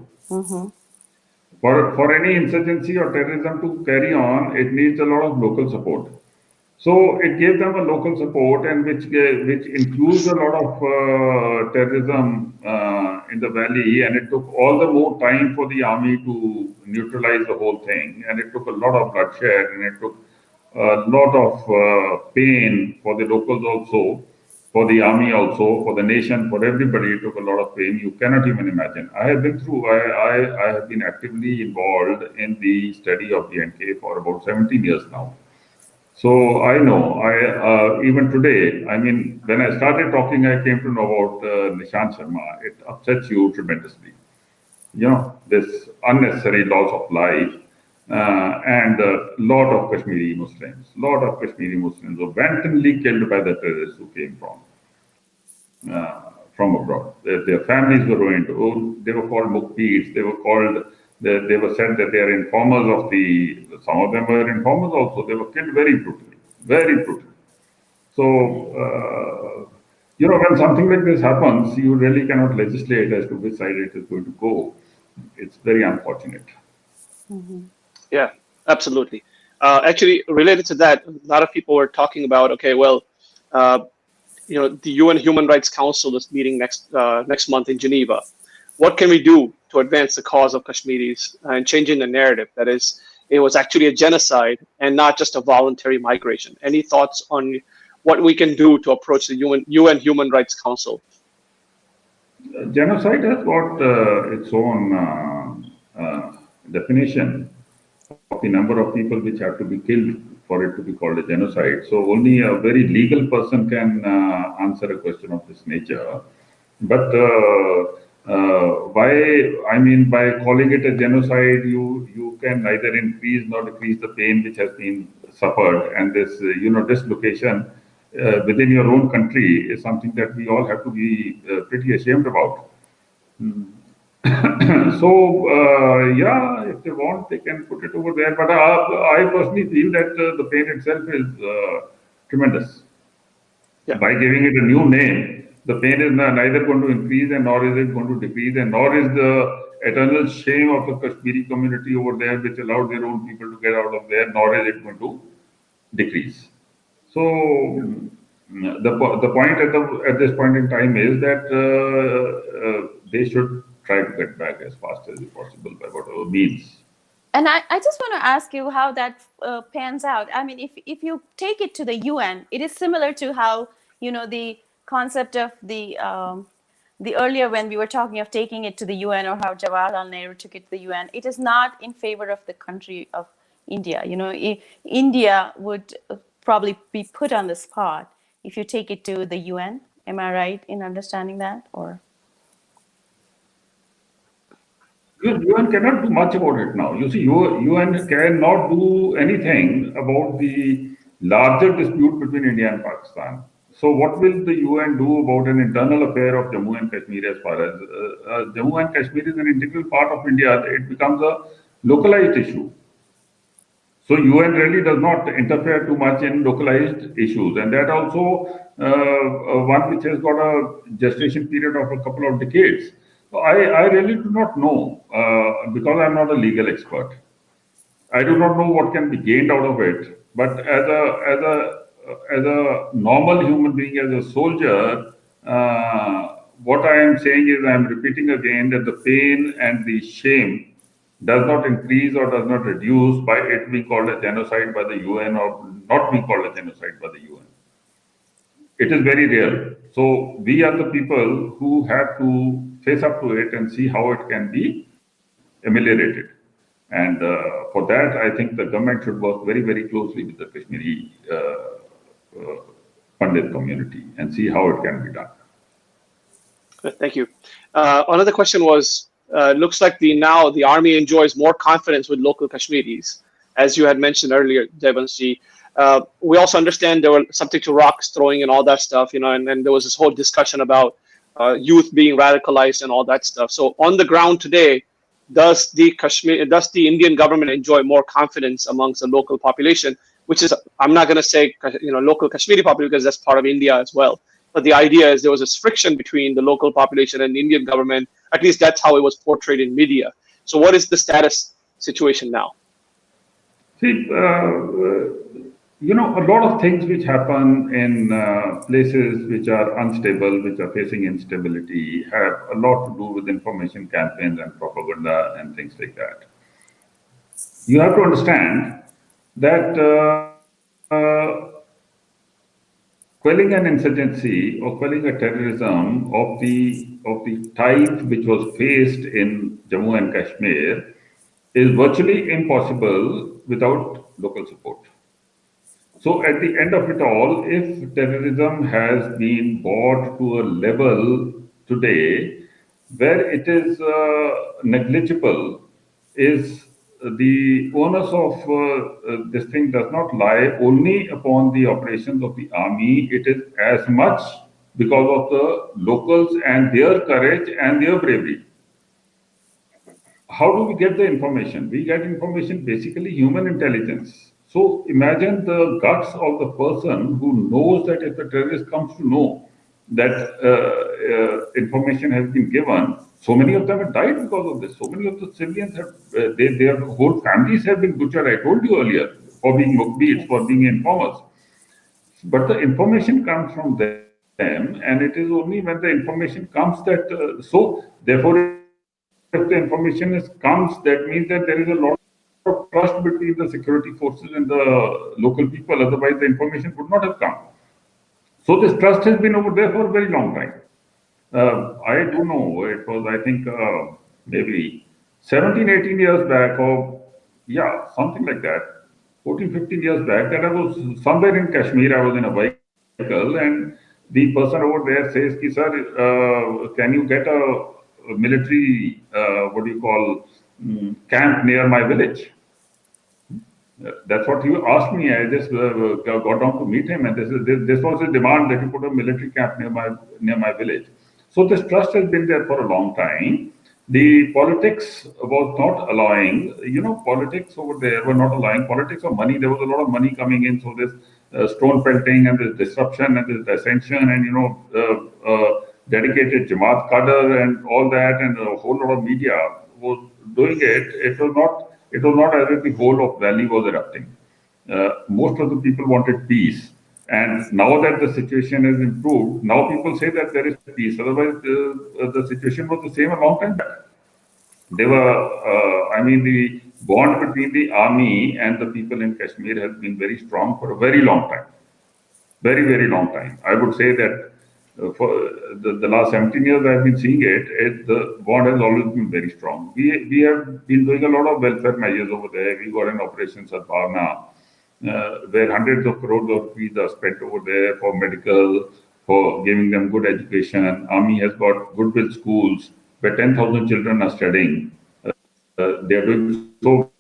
For any insurgency or terrorism to carry on, it needs a lot of local support. So it gave them a local support, and which includes a lot of terrorism in the valley, and it took all the more time for the army to neutralize the whole thing, and it took a lot of bloodshed, and it took a lot of pain for the locals also, for the army also, for the nation, for everybody. It took a lot of pain. You cannot even imagine. I have been through. I have been actively involved in the study of the NK for about 17 years now. So I know, even today, I mean, when I started talking, I came to know about Nishant Sharma. It upsets you tremendously. This unnecessary loss of life, and a lot of Kashmiri Muslims were wantonly killed by the terrorists who came from abroad. Their families were ruined. Oh, they were called muktis. They were said that they are informers of some of them were informers also. They were killed very brutally, very brutally. So, when something like this happens, you really cannot legislate as to which side it is going to go. It's very unfortunate. Yeah, absolutely. Actually, related to that, a lot of people were talking about, okay, well, the UN Human Rights Council is meeting next month in Geneva. What can we do to advance the cause of Kashmiris and changing the narrative that it was actually a genocide and not just a voluntary migration? Any thoughts on what we can do to approach the UN Human Rights Council? Genocide has got its own definition of the number of people which have to be killed for it to be called a genocide. So only a very legal person can answer a question of this nature. But by calling it a genocide, you can neither increase nor decrease the pain which has been suffered, and this dislocation within your own country is something that we all have to be pretty ashamed about. So yeah, if they want, they can put it over there. But I personally feel that the pain itself is tremendous. Yeah. By giving it a new name, the pain is neither going to increase and nor is it going to decrease, and nor is the eternal shame of the Kashmiri community over there, which allowed their own people to get out of there, nor is it going to decrease. So the point at this point in time is that they should try to get back as fast as possible by whatever means. And I just want to ask you how that pans out. I mean, if you take it to the UN, it is similar to how, the concept of the earlier when we were talking of taking it to the UN, or how Jawaharlal Nehru took it to the UN. It is not in favor of the country of India. India would probably be put on the spot if you take it to the UN. Am I right in understanding that, or? UN cannot do much about it now. You see, UN cannot do anything about the larger dispute between India and Pakistan. So, what will the UN do about an internal affair of Jammu and Kashmir? As far as Jammu and Kashmir is an integral part of India, it becomes a localized issue. So UN really does not interfere too much in localized issues, and that also one which has got a gestation period of a couple of decades. So I really do not know because I'm not a legal expert. I do not know what can be gained out of it. But as a normal human being, as a soldier, what I am saying is I am repeating again that the pain and the shame does not increase or does not reduce by it being called a genocide by the UN or not being called a genocide by the UN. It is very real. So we are the people who have to face up to it and see how it can be ameliorated. And for that, I think the government should work very, very closely with the Kashmiri Pandit community and see how it can be done. Thank you. Another question was, looks like now the army enjoys more confidence with local Kashmiris, as you had mentioned earlier, Jaibans Ji. We also understand there were something to rocks throwing and all that stuff, and there was this whole discussion about youth being radicalized and all that stuff. So on the ground today, does the Indian government enjoy more confidence amongst the local population, which is, I'm not going to say local Kashmiri population because that's part of India as well. But the idea is there was this friction between the local population and the Indian government. At least that's how it was portrayed in media. So what is the status situation now? See, a lot of things which happen in places which are unstable, which are facing instability, have a lot to do with information campaigns and propaganda and things like that. You have to understand that quelling an insurgency or quelling a terrorism of the type which was faced in Jammu and Kashmir is virtually impossible without local support. So at the end of it all, if terrorism has been brought to a level today where it is negligible, is the onus of this thing does not lie only upon the operations of the army. It is as much because of the locals and their courage and their bravery. How do we get the information? We get information basically human intelligence. So imagine the guts of the person who knows that if the terrorist comes to know that information has been given, so many of them have died because of this. So many of the civilians have, their whole families have been butchered. I told you earlier, for being mukbeeds, for being informers. But the information comes from them, and it is only when the information comes that, so therefore, if the information comes, that means that there is a lot of trust between the security forces and the local people. Otherwise, the information would not have come. So this trust has been over there for a very long time. I do know it was, I think, maybe 17, 18 years back, or yeah, something like that, 14, 15 years back, that I was somewhere in Kashmir. I was in a vehicle, and the person over there says, "Ki, sir, can you get a military, what do you call, camp near my village?" That's what he asked me. I just got down to meet him, and this was his demand, that you put a military camp near my village. So this trust has been there for a long time. The politics was not allowing, politics over there were not allowing, politics of money. There was a lot of money coming in. So this stone pelting and this disruption and this dissension and, dedicated Jamaat cadre and all that, and a whole lot of media was doing it. It was not as if the whole of Valley was erupting. Most of the people wanted peace. And now that the situation has improved, now people say that there is peace. Otherwise, the situation was the same a long time back. They were, the bond between the army and the people in Kashmir has been very strong for a very long time. Very, very long time. I would say that for the last 17 years I've been seeing it, the bond has always been very strong. We have been doing a lot of welfare measures over there. We got an operation Sadbhavna, where hundreds of crores of rupees are spent over there for medical, for giving them good education. Army has got goodwill schools where 10,000 children are studying. They are doing so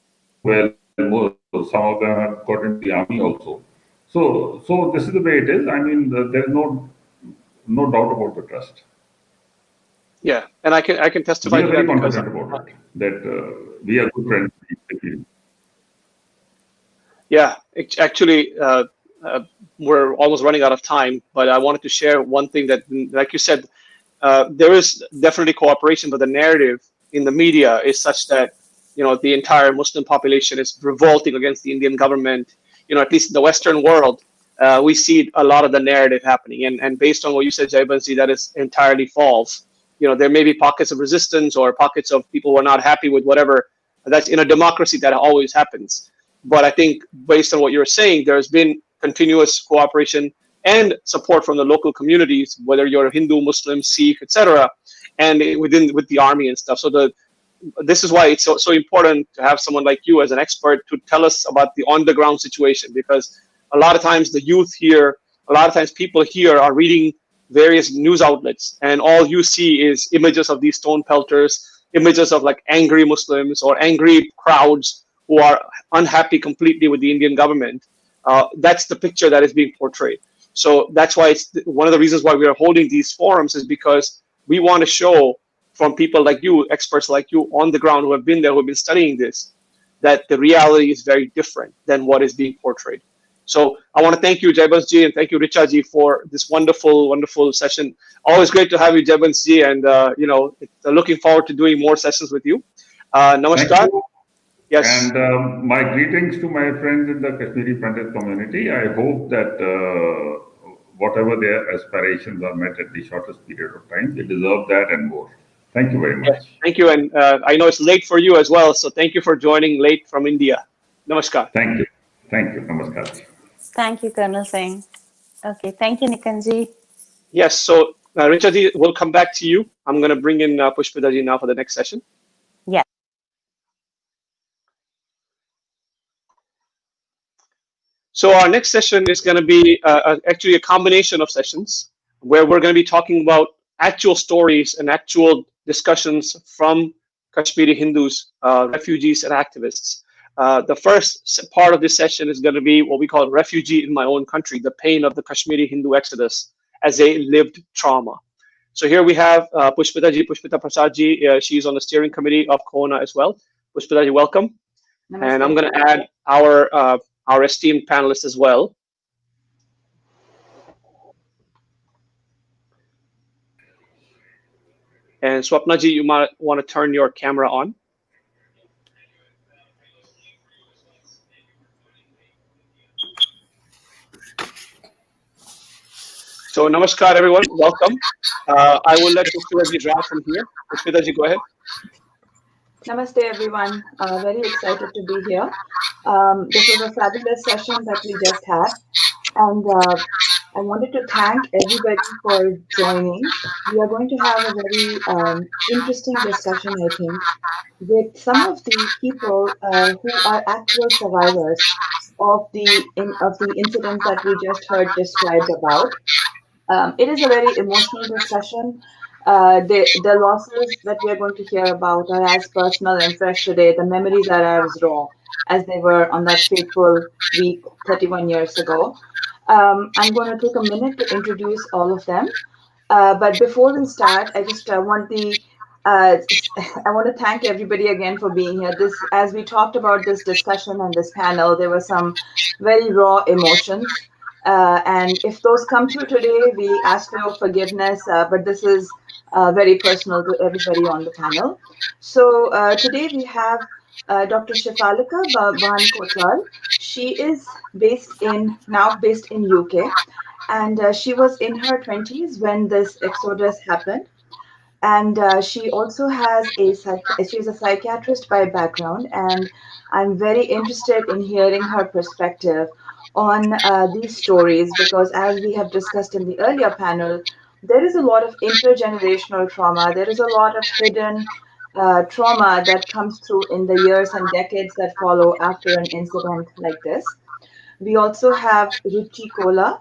well. Some of them have got into the army also. So this is the way it is. I mean, there is no doubt about the trust. Yeah, and I can testify We are to very that because confident about it that we are good friends with you. yeah, actually, we're almost running out of time, but I wanted to share one thing that, like you said, there is definitely cooperation, but the narrative in the media is such that the entire Muslim population is revolting against the Indian government. At least in the Western world, we see a lot of the narrative happening, and based on what you said, Jaibansi, that is entirely false. There may be pockets of resistance or pockets of people who are not happy with whatever. That's in a democracy that always happens. But I think based on what you're saying, there's been continuous cooperation and support from the local communities, whether you're Hindu, Muslim, Sikh, etc., and with the army and stuff. So this is why it's so important to have someone like you as an expert to tell us about the on the ground situation, because a lot of times the youth here, a lot of times people here are reading various news outlets, and all you see is images of these stone pelters, images of like angry Muslims or angry crowds who are unhappy completely with the Indian government. That's the picture that is being portrayed. So that's why it's one of the reasons why we are holding these forums, is because we want to show from people like you, experts like you on the ground who have been there, who have been studying this, that the reality is very different than what is being portrayed. So I want to thank you, Jaibans ji, and thank you, Richa ji, for this wonderful, wonderful session. Always great to have you, Jaibans ji, and looking forward to doing more sessions with you. Namaskar. Thank you. Yes. And my greetings to my friends in the Kashmiri Pandit community. I hope that whatever their aspirations are met at the shortest period of time, they deserve that and more. Thank you very much. Yes, thank you. And I know it's late for you as well, so thank you for joining late from India. Namaskar. Thank you. Thank you. Namaskar. Thank you, Colonel Singh. Okay, thank you, Nikanji. Yes, so Richa ji, we'll come back to you. I'm going to bring in Pushpita ji now for the next session. Yeah. So our next session is going to be actually a combination of sessions where we're going to be talking about actual stories and actual discussions from Kashmiri Hindus, refugees, and activists. The first part of this session is going to be what we call refugee in my own country, the pain of the Kashmiri Hindu exodus as a lived trauma. So here we have Pushpita Prasad ji. She's on the steering committee of CoHNA as well. Pushpita ji, welcome. Namaste. And I'm going to add our esteemed panelists as well. And Swapna ji, you might want to turn your camera on. So namaskar everyone, welcome. I will let Pushpita ji drive from here. Pushpita ji, go ahead. Namaste everyone, very excited to be here. This was a fabulous session that we just had, and I wanted to thank everybody for joining. We are going to have a very interesting discussion, I think, with some of the people who are actual survivors of the incidents that we just heard described about. It is a very emotional discussion. The losses that we are going to hear about are as personal and fresh today. The memories are as raw as they were on that fateful week 31 years ago. I'm going to take a minute to introduce all of them. But before we start, I just want to thank everybody again for being here. As we talked about this discussion and this panel, there were some very raw emotions. And if those come through today, we ask for your forgiveness, but this is very personal to everybody on the panel. So today we have Dr. Shefalika Ban Kotwal. She is now based in UK, and she was in her 20s when this exodus happened. And she also has she's a psychiatrist by background, and I'm very interested in hearing her perspective on these stories, because as we have discussed in the earlier panel, there is a lot of intergenerational trauma. There is a lot of hidden trauma that comes through in the years and decades that follow after an incident like this. We also have Ruchi Kola,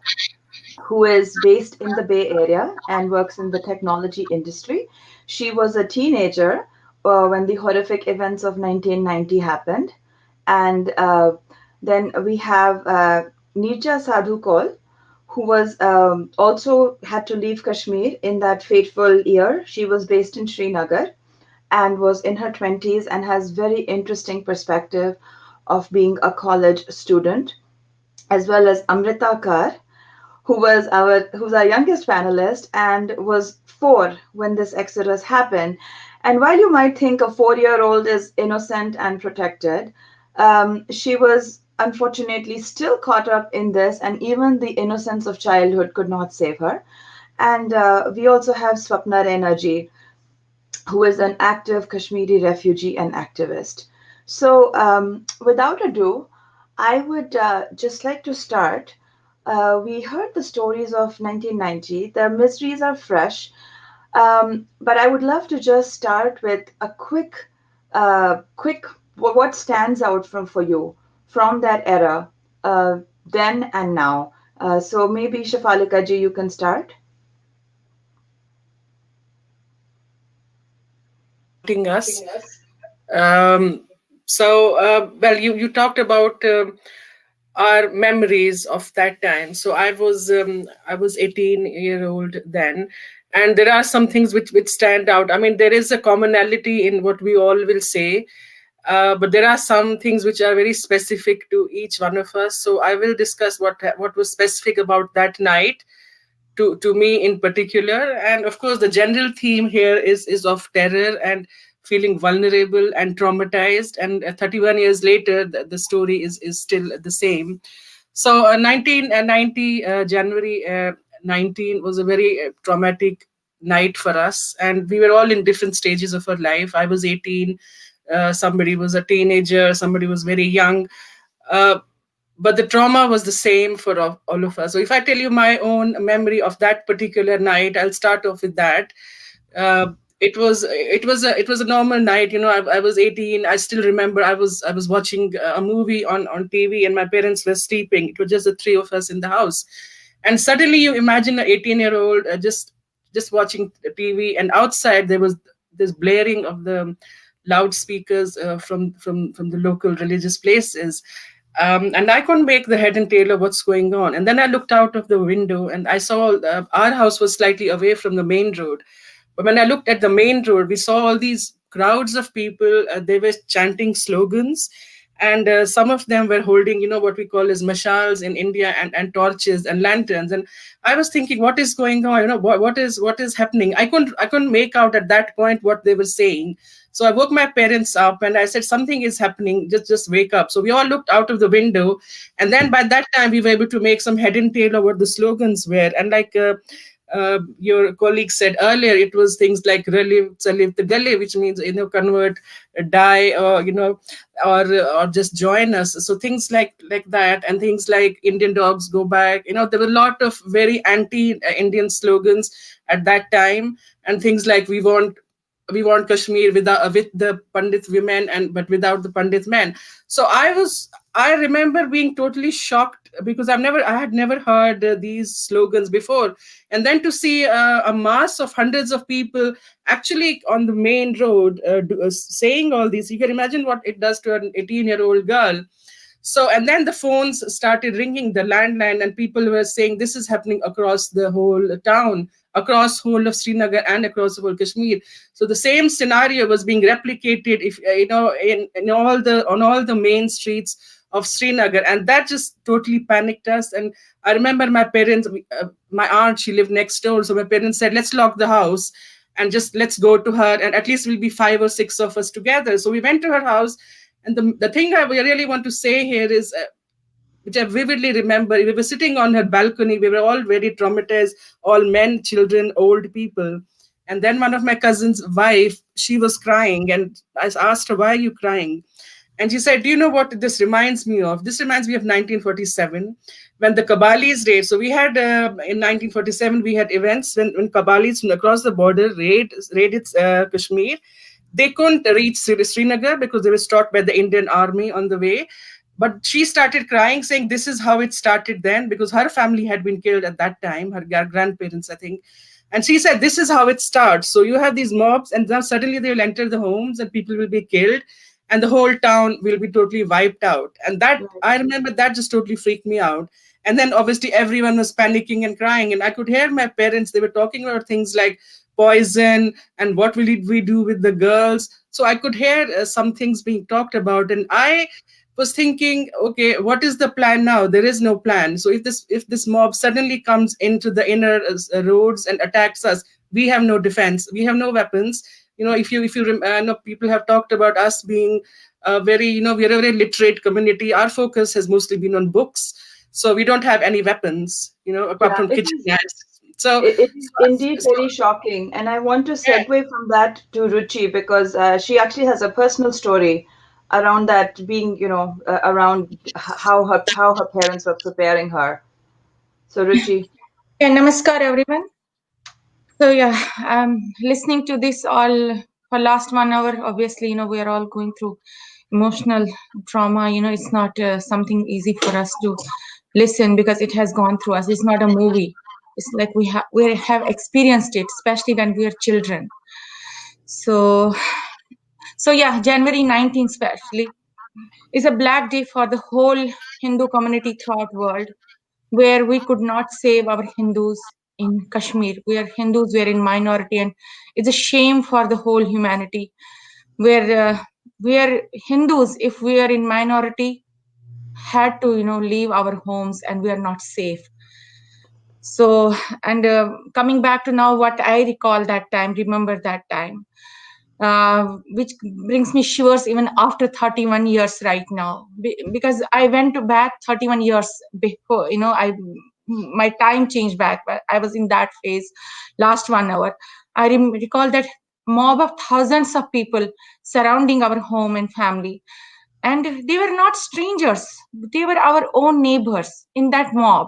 who is based in the Bay Area and works in the technology industry. She was a teenager when the horrific events of 1990 happened. And then we have Nirja Sadhu Kaul, who was also had to leave Kashmir in that fateful year. She was based in Srinagar and was in her 20s and has very interesting perspective of being a college student, as well as Amrita Kar, who's our youngest panelist and was 4 when this exodus happened. And while you might think a 4-year-old is innocent and protected, she was unfortunately still caught up in this, and even the innocence of childhood could not save her. And we also have Swapna Energy, who is an active Kashmiri refugee and activist. So, without ado, I would just like to start. We heard the stories of 1990. The mysteries are fresh, but I would love to just start with a quick what stands out from for you from that era, then and now. So maybe Shafalika ji, you can start. Inviting us. Um, well, you talked about our memories of that time. So I was 18-year-old then, and there are some things which stand out. I mean, there is a commonality in what we all will say, but there are some things which are very specific to each one of us. So I will discuss what was specific about that night to me in particular. And of course, the general theme here is of terror and feeling vulnerable and traumatized. And 31 years later, the story is still the same. So 1990, January 19 was a very traumatic night for us. And we were all in different stages of our life. I was 18, somebody was a teenager, somebody was very young. Uh, but the trauma was the same for all of us. So if I tell you my own memory of that particular night, I'll start off with that. Uh, it was a normal night. I was 18. I still remember I was watching a movie on TV, and my parents were sleeping. It was just the three of us in the house, and suddenly you imagine an 18-year-old just watching TV, and outside there was this blaring of the loudspeakers from the local religious places. And I couldn't make the head and tail of what's going on. And then I looked out of the window and I saw our house was slightly away from the main road. But when I looked at the main road, we saw all these crowds of people. They were chanting slogans. And some of them were holding, what we call as mashals in India, and torches and lanterns. And I was thinking, what is going on? What is happening? I couldn't make out at that point what they were saying. So I woke my parents up and I said, something is happening. Just wake up. So we all looked out of the window. And then by that time, we were able to make some head and tail of what the slogans were. And like your colleague said earlier, it was things like relive, saliv the gale, which means, convert, die, or, or just join us. So things like that, and things like Indian dogs go back. There were a lot of very anti-Indian slogans at that time, and things like we want Kashmir with the Pandit women but without the Pandit men. So I remember being totally shocked because I had never heard these slogans before, and then to see a mass of hundreds of people actually on the main road saying all these, you can imagine what it does to an 18-year-old girl. So, and then the phones started ringing, the landline, and people were saying this is happening across the whole town, across whole of Srinagar and across the whole Kashmir. So the same scenario was being replicated, if on all the main streets of Srinagar, and that just totally panicked us. And I remember my parents, my aunt, she lived next door, so my parents said, let's lock the house and just let's go to her, and at least we'll be 5 or 6 of us together. So we went to her house. And the thing I really want to say here is, which I vividly remember, we were sitting on her balcony. We were all very traumatized, all men, children, old people. And then one of my cousin's wife, she was crying. And I asked her, why are you crying? And she said, do you know what this reminds me of? This reminds me of 1947, when the Kabalis raid. So we had, in 1947, we had events when Kabalis from across the border raided Kashmir. They couldn't reach Srinagar because they were stopped by the Indian army on the way. But she started crying, saying this is how it started then, because her family had been killed at that time, her grandparents, I think. And she said, this is how it starts. So you have these mobs, and then suddenly they will enter the homes and people will be killed, and the whole town will be totally wiped out. And that, I remember that just totally freaked me out. And then obviously everyone was panicking and crying, and I could hear my parents, they were talking about things like poison and what will we do with the girls. So I could hear some things being talked about, and I was thinking, okay, what is the plan now? There is no plan. So if this mob suddenly comes into the inner roads and attacks us, we have no defense, we have no weapons. If you know, people have talked about us being very, we're a very literate community. Our focus has mostly been on books, so we don't have any weapons, apart Yeah, from it kitchen is. knives. So, It is indeed so very shocking, and I want to yeah. segue from that to Ruchi because she actually has a personal story around that being, around how her parents were preparing her. So, Ruchi. Yeah, namaskar everyone. So yeah, listening to this all for last 1 hour. Obviously, we are all going through emotional trauma. It's not something easy for us to listen because it has gone through us. It's not a movie. It's like we have experienced it, especially when we are children. So yeah, January 19th especially is a black day for the whole Hindu community throughout world, where we could not save our Hindus in Kashmir, where Hindus were in minority, and it's a shame for the whole humanity. Where Hindus, if we are in minority, had to leave our homes and we are not safe. So, and coming back to now, what I recall that time, remember that time, which brings me shivers even after 31 years right now, because I went to back 31 years before. My time changed back, but I was in that phase. Last 1 hour, I recall that mob of thousands of people surrounding our home and family, and they were not strangers. They were our own neighbors in that mob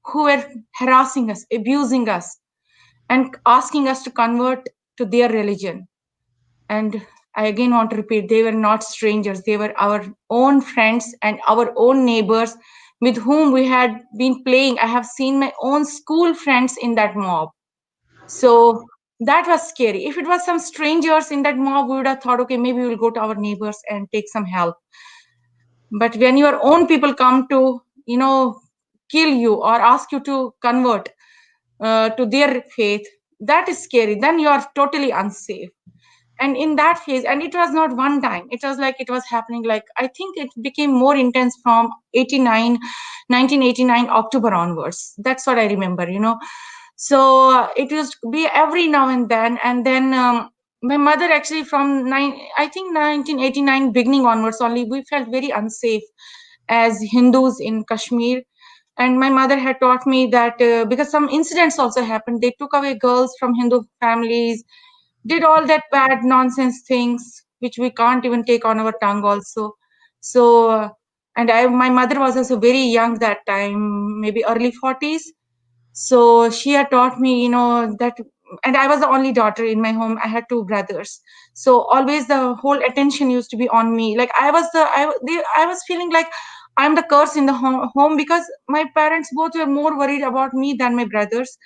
who were harassing us, abusing us, and asking us to convert to their religion. And I again want to repeat, they were not strangers. They were our own friends and our own neighbors with whom we had been playing. I have seen my own school friends in that mob. So that was scary. If it was some strangers in that mob, we would have thought, okay, maybe we'll go to our neighbors and take some help. But when your own people come to, kill you or ask you to convert to their faith, that is scary. Then you are totally unsafe. And in that phase, and it was not one time, it was like it was happening, like I think it became more intense from 1989 October onwards. That's what I remember. So it used to be every now and then my mother actually from I think 1989 beginning onwards only, we felt very unsafe as Hindus in Kashmir. And my mother had taught me that because some incidents also happened, they took away girls from Hindu families, did all that bad nonsense things which we can't even take on our tongue also. So and my mother was also very young that time, maybe early 40s. So she had taught me, that, and I was the only daughter in my home. I had two brothers, so always the whole attention used to be on me. Like I was feeling like I'm the curse in the home, because my parents both were more worried about me than my brothers.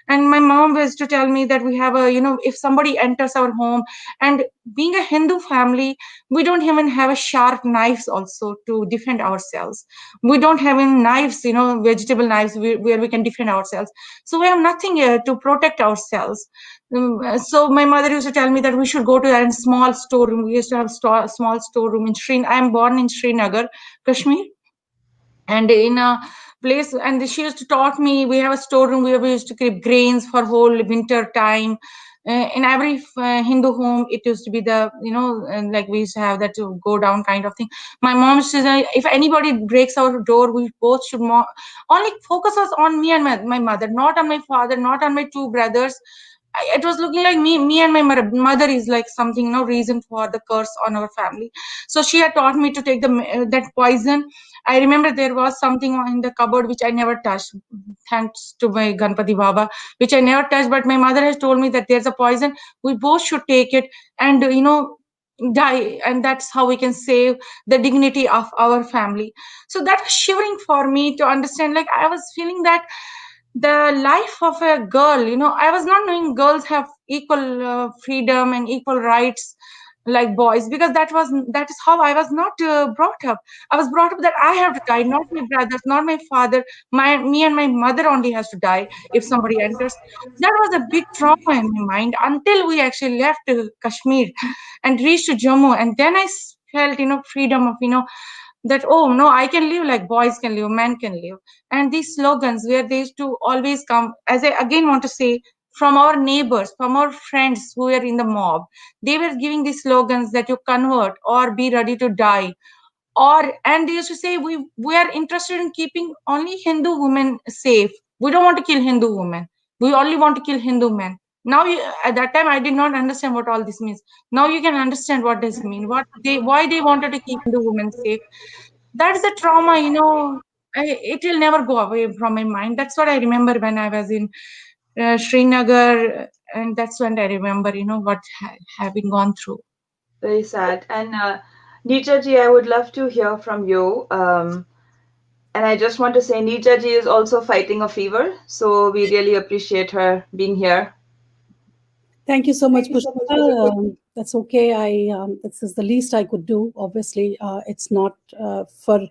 And my mom was to tell me that we have a, if somebody enters our home, and being a Hindu family, we don't even have a sharp knives also to defend ourselves. We don't have any knives, vegetable knives where we can defend ourselves. So we have nothing to protect ourselves. So my mother used to tell me that we should go to a small storeroom. We used to have small storeroom in I am born in Srinagar, Kashmir, and in a place, and she used to taught me, we have a storeroom where we used to keep grains for whole winter time. In every Hindu home, it used to be the, like we used to have that to go down kind of thing. My mom says, if anybody breaks our door, we both should only focus us on me and my mother, not on my father, not on my two brothers. It was looking like me and my mother is like something, no reason for the curse on our family. So she had taught me to take that poison. I remember there was something in the cupboard which I never touched, thanks to my Ganpati Baba, which I never touched. But my mother has told me that there's a poison. We both should take it and, die. And that's how we can save the dignity of our family. So that was shivering for me to understand. Like I was feeling that the life of a girl, I was not knowing girls have equal freedom and equal rights like boys, because that is how I was not brought up. I was brought up that I have to die, not my brothers, not my father. Me and my mother only has to die if somebody enters. That was a big trauma in my mind until we actually left Kashmir and reached to Jammu, and then I felt, freedom of, that, oh no, I can live like boys can live, men can live. And these slogans where they used to always come, as I again want to say, from our neighbors, from our friends who were in the mob, they were giving these slogans that you convert or be ready to die. And they used to say, we are interested in keeping only Hindu women safe. We don't want to kill Hindu women. We only want to kill Hindu men. Now, at that time, I did not understand what all this means. Now you can understand what this means. Why they wanted to keep Hindu women safe. That's the trauma, it will never go away from my mind. That's what I remember when I was in Srinagar, and that's when I remember, what having gone through. Very sad. And Neeta ji, I would love to hear from you. And I just want to say, Neeta ji is also fighting a fever, so we really appreciate her being here. Thank you so much, Pushpa. That's okay. This is the least I could do. Obviously, it's not for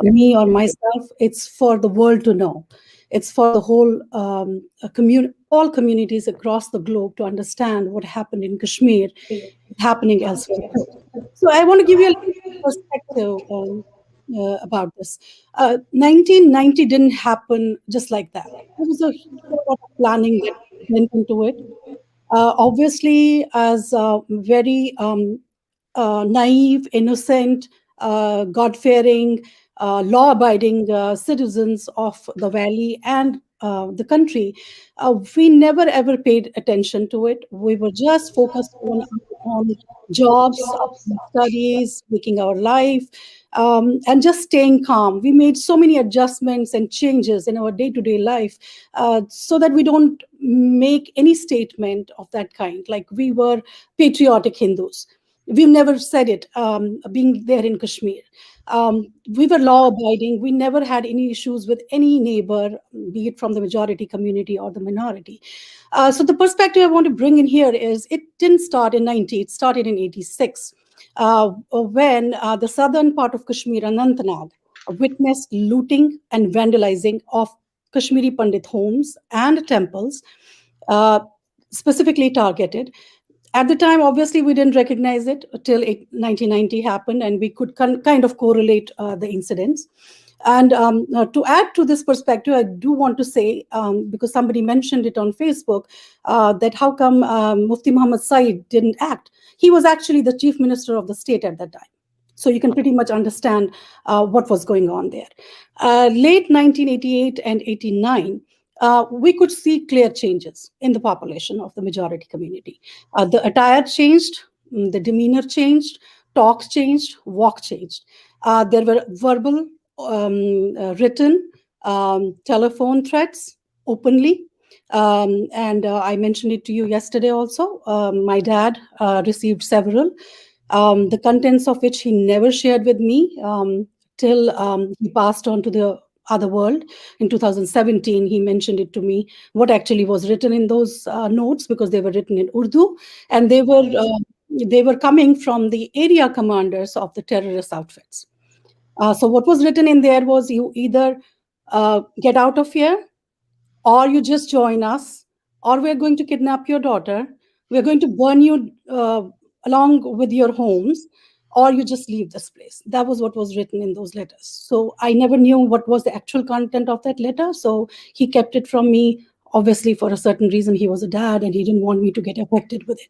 me or myself. It's for the world to know. It's for the whole all communities across the globe to understand what happened in Kashmir is happening elsewhere. So I want to give you a little perspective about this. 1990 didn't happen just like that. There was a lot of planning that went into it. Obviously, as very naive, innocent, God-fearing, law-abiding citizens of the valley and the country, we never ever paid attention to it. We were just focused on jobs, studies, making our life, and just staying calm. We made so many adjustments and changes in our day-to-day life so that we don't make any statement of that kind, like we were patriotic Hindus. We've never said it, being there in Kashmir. We were law abiding. We never had any issues with any neighbor, be it from the majority community or the minority. So the perspective I want to bring in here is it didn't start in 90, it started in 86, when the southern part of Kashmir, Anantnag, witnessed looting and vandalizing of Kashmiri Pandit homes and temples, specifically targeted. At the time, obviously, we didn't recognize it till 1990 happened, and we could kind of correlate the incidents. And to add to this perspective, I do want to say, because somebody mentioned it on Facebook, that how come Mufti Muhammad Said didn't act? He was actually the chief minister of the state at that time. So you can pretty much understand what was going on there. Late 1988 and 89, we could see clear changes in the population of the majority community. The attire changed, the demeanor changed, talk changed, walk changed. There were verbal, written, telephone threats openly. And I mentioned it to you yesterday also. My dad received several, the contents of which he never shared with me till he passed on to the other world. In 2017, he mentioned it to me, what actually was written in those notes, because they were written in Urdu, and they were coming from the area commanders of the terrorist outfits. So what was written in there was, you either get out of here, or you just join us, or we're going to kidnap your daughter, we're going to burn you along with your homes, or you just leave this place. That was what was written in those letters. So I never knew what was the actual content of that letter. So he kept it from me, obviously for a certain reason. He was a dad and he didn't want me to get affected with it.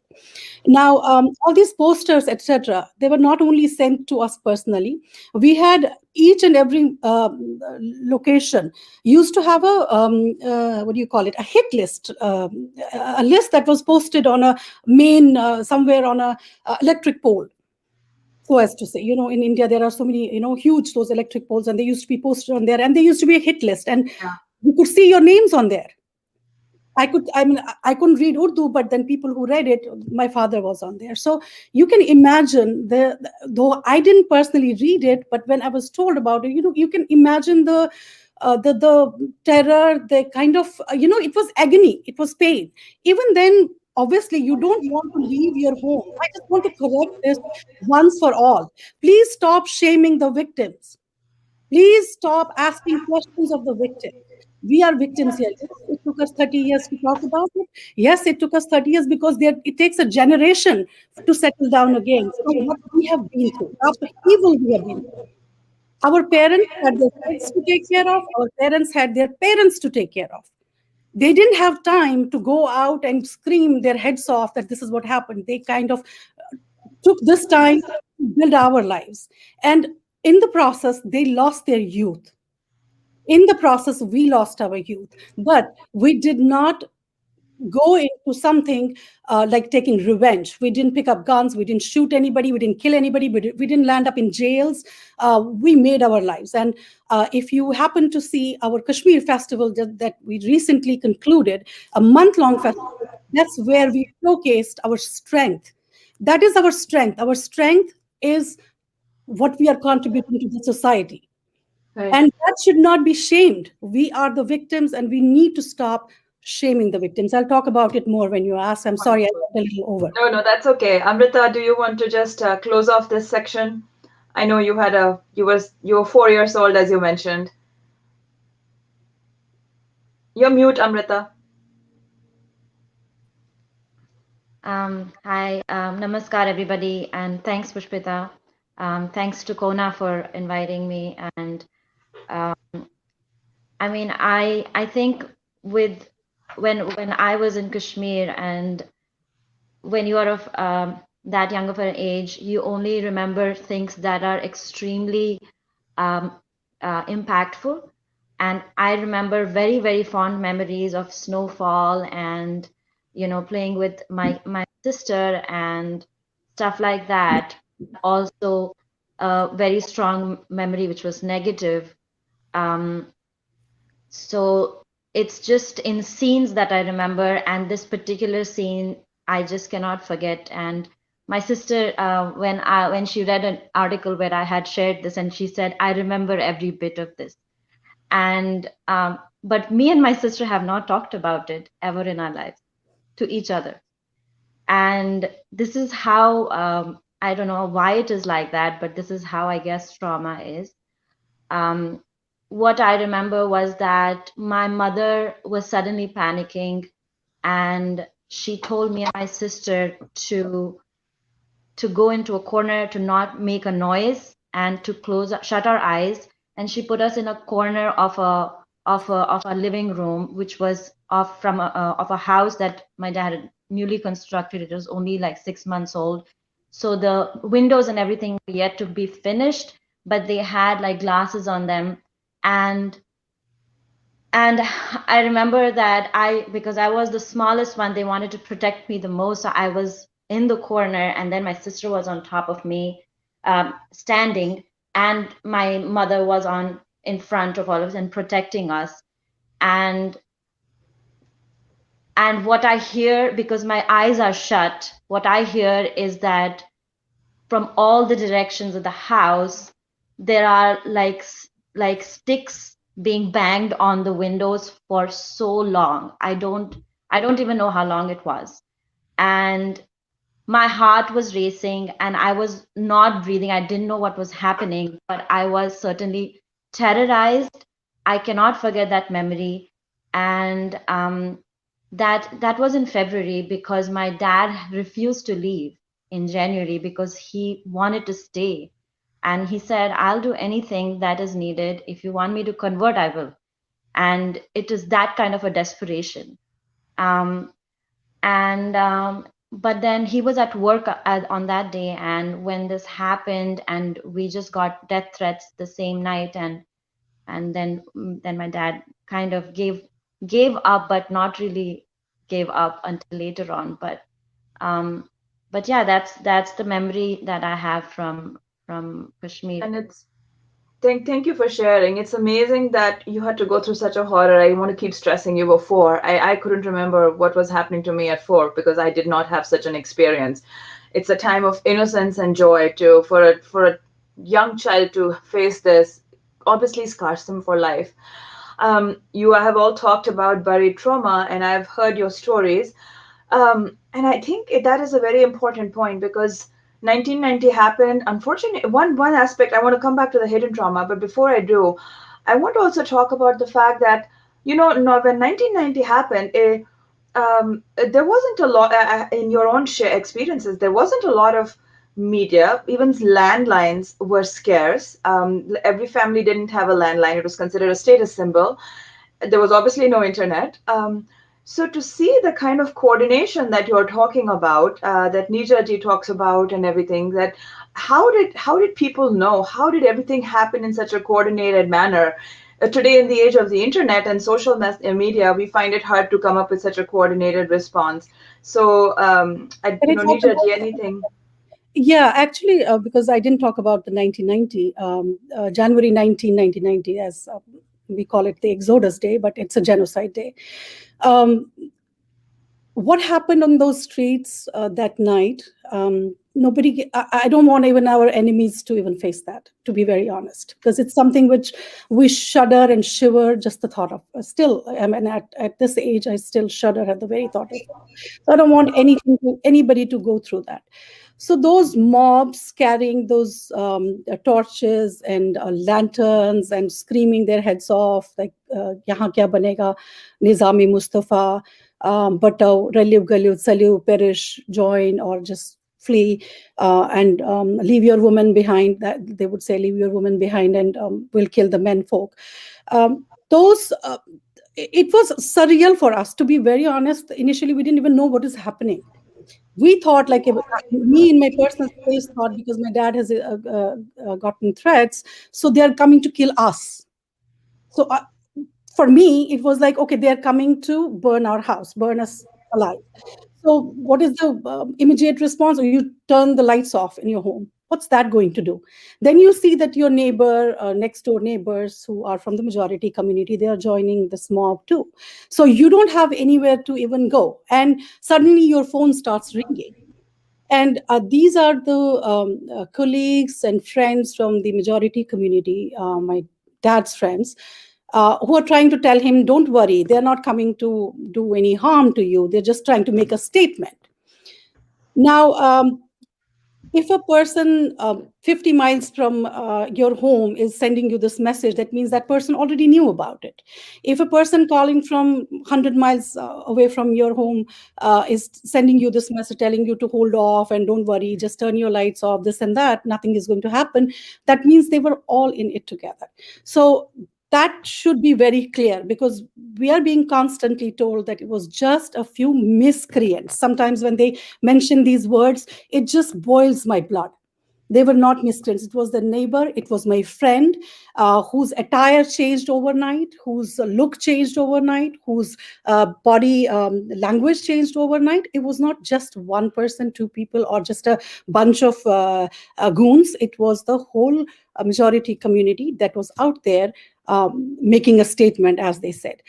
Now, all these posters, etc., they were not only sent to us personally. We had each and every location used to have a, what do you call it, a hit list, a list that was posted on a main, somewhere on a electric pole. So as to say, in India, there are so many, huge, those electric poles, and they used to be posted on there, and they used to be a hit list, and you could see your names on there. I couldn't read Urdu, but then people who read it, my father was on there. So you can imagine, though I didn't personally read it, but when I was told about it, you can imagine the terror, the kind of, it was agony, it was pain. Even then, obviously you don't want to leave your home. I just want to correct this once for all. Please stop shaming the victims. Please stop asking questions of the victim. We are victims here. Yes, it took us 30 years to talk about it. Yes, it took us 30 years because it takes a generation to settle down again from what we have been through, after evil we have been through. Our parents had their kids to take care of, our parents had their parents to take care of. They didn't have time to go out and scream their heads off that this is what happened. They kind of took this time to build our lives. And in the process, they lost their youth. In the process, we lost our youth. But we did not go into something like taking revenge. We didn't pick up guns. We didn't shoot anybody. We didn't kill anybody. We didn't land up in jails. We made our lives. And if you happen to see our Kashmir festival that we recently concluded, a month-long festival, that's where we showcased our strength. That is our strength. Our strength is what we are contributing to the society. Right. And that should not be shamed. We are the victims and we need to stop shaming the victims. I'll talk about it more when you ask. I'm sorry, I went a little over. No, that's okay. Amrita, do you want to just close off this section? I know you were 4 years old, as you mentioned. You're mute, Amrita. Hi, namaskar everybody, and thanks Pushpita. Thanks to CoHNA for inviting me. And I mean, I think with when I was in Kashmir, and when you are of that young of an age, you only remember things that are extremely impactful. And I remember very, very fond memories of snowfall and, playing with my sister and stuff like that. Also, a very strong memory, which was negative. So it's just in scenes that I remember, and this particular scene I just cannot forget. And my sister, when she read an article where I had shared this, and she said, "I remember every bit of this." And but me and my sister have not talked about it ever in our lives to each other. And this is how I don't know why it is like that, but this is how I guess trauma is. What I remember was that my mother was suddenly panicking, and she told me and my sister to go into a corner, to not make a noise, and to shut our eyes. And she put us in a corner of a living room, which was of a house that my dad had newly constructed. It was only like 6 months old, so the windows and everything were yet to be finished, but they had like glasses on them. And I remember that because I was the smallest one, they wanted to protect me the most. So I was in the corner, and then my sister was on top of me, standing, and my mother was in front of all of us and protecting us. And what I hear, because my eyes are shut, what I hear is that from all the directions of the house, there are like sticks being banged on the windows for so long. I don't even know how long it was. And my heart was racing, and I was not breathing. I didn't know what was happening, but I was certainly terrorized. I cannot forget that memory. And that was in February, because my dad refused to leave in January because he wanted to stay. And he said, "I'll do anything that is needed. If you want me to convert, I will." And it is that kind of a desperation. But then he was at work on that day, and when this happened, and we just got death threats the same night, and then my dad kind of gave up, but not really gave up until later on. But yeah, that's the memory that I have from Kashmir. And thank you for sharing. It's amazing that you had to go through such a horror. I want to keep stressing you were 4. I couldn't remember what was happening to me at 4 because I did not have such an experience. It's a time of innocence and joy for a young child to face this. Obviously scars them for life. You have all talked about buried trauma, and I've heard your stories. And I think that is a very important point because 1990 happened. Unfortunately, one aspect I want to come back to the hidden trauma, but before I do, I want to also talk about the fact that when 1990 happened, there wasn't a lot in your own share experiences. There wasn't a lot of media. Even landlines were scarce. Every family didn't have a landline. It was considered a status symbol. There was obviously no internet. So to see the kind of coordination that you're talking about, that Nijaji talks about, and everything, that how did people know? How did everything happen in such a coordinated manner? Today, in the age of the internet and social media, we find it hard to come up with such a coordinated response. So, Can I talk Nijaji, about? anything? Yeah, actually, because I didn't talk about the 1990, January 19, 1990, as we call it the Exodus Day, but it's a genocide day. Um, what happened on those streets that night? I don't want even our enemies to even face that, to be very honest, because it's something which we shudder and shiver just the thought of. Still, I mean, at this age, I still shudder at the very thought of it. So I don't want anybody to go through that. So those mobs carrying those torches and lanterns and screaming their heads off, like "Yahan kya banega, Nizami Mustafa," but relive, galiv, salute, perish, join, or just flee, and leave your woman behind. That they would say, leave your woman behind, and we'll kill the men folk. Those. It was surreal for us, to be very honest. Initially, we didn't even know what is happening. We thought, like, me in my personal space thought, because my dad has gotten threats, so they are coming to kill us. So for me, it was like, okay, they are coming to burn our house, burn us alive. So what is the immediate response? You turn the lights off in your home. What's that going to do? Then you see that your neighbor, next door neighbors who are from the majority community, they are joining this mob too. So you don't have anywhere to even go. And suddenly your phone starts ringing. And these are the colleagues and friends from the majority community, my dad's friends, who are trying to tell him, don't worry, they're not coming to do any harm to you. They're just trying to make a statement. Now, if a person 50 miles from your home is sending you this message, that means that person already knew about it. If a person calling from 100 miles away from your home is sending you this message, telling you to hold off and don't worry, just turn your lights off, this and that, nothing is going to happen, that means they were all in it together. So that should be very clear, because we are being constantly told that it was just a few miscreants. Sometimes when they mention these words, it just boils my blood. They were not miscreants. It was the neighbor. It was my friend, whose attire changed overnight, whose look changed overnight, whose body language changed overnight. It was not just one person, two people, or just a bunch of goons. It was the whole majority community that was out there making a statement, as they said.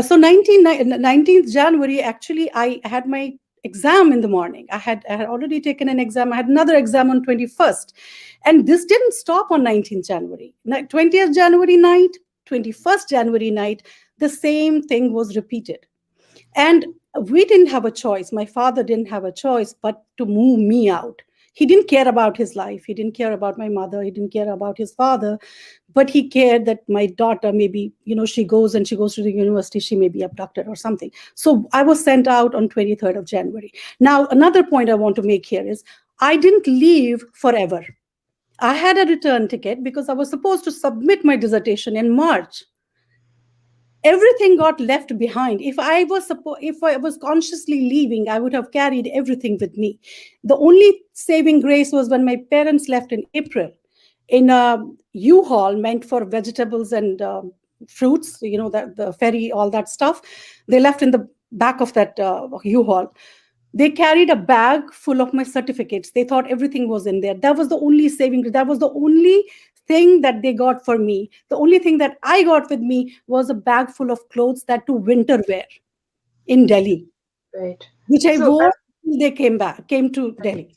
So 19th January, actually, I had my exam in the morning. I had already taken an exam. I had another exam on 21st. And this didn't stop on 19th January. 20th January night, 21st January night, the same thing was repeated. And we didn't have a choice. My father didn't have a choice but to move me out. He didn't care about his life. He didn't care about my mother. He didn't care about his father. But he cared that my daughter, maybe, she goes to the university, she may be abducted or something. So I was sent out on 23rd of January. Now, another point I want to make here is I didn't leave forever. I had a return ticket because I was supposed to submit my dissertation in March. Everything got left behind. If I was consciously leaving, I would have carried everything with me. The only saving grace was when my parents left in April in a U-Haul meant for vegetables and fruits, the ferry, all that stuff. They left in the back of that U-Haul. They carried a bag full of my certificates. They thought everything was in there. That was the only saving. That was the only thing that they got for me. The only thing that I got with me was a bag full of clothes that to winter wear in Delhi, Right. which I So, wore till they came to Delhi.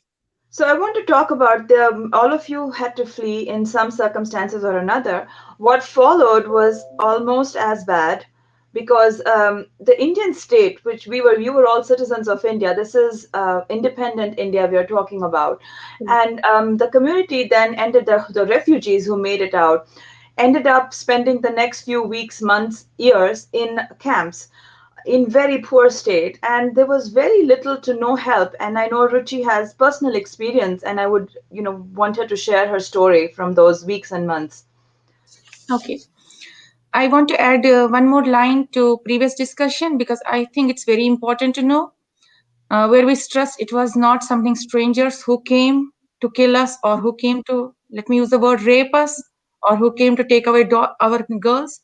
So I want to talk about all of you had to flee in some circumstances or another. What followed was almost as bad, because the Indian state, which you were all citizens of India. This is independent India we are talking about, and the community then ended the refugees who made it out ended up spending the next few weeks, months, years in camps in very poor state, and there was very little to no help. And I know Ruchi has personal experience, and I would want her to share her story from those weeks and months. Okay. I want to add one more line to previous discussion because I think it's very important to know where we stress it was not something strangers who came to kill us or who came to, let me use the word, rape us or who came to take away our girls.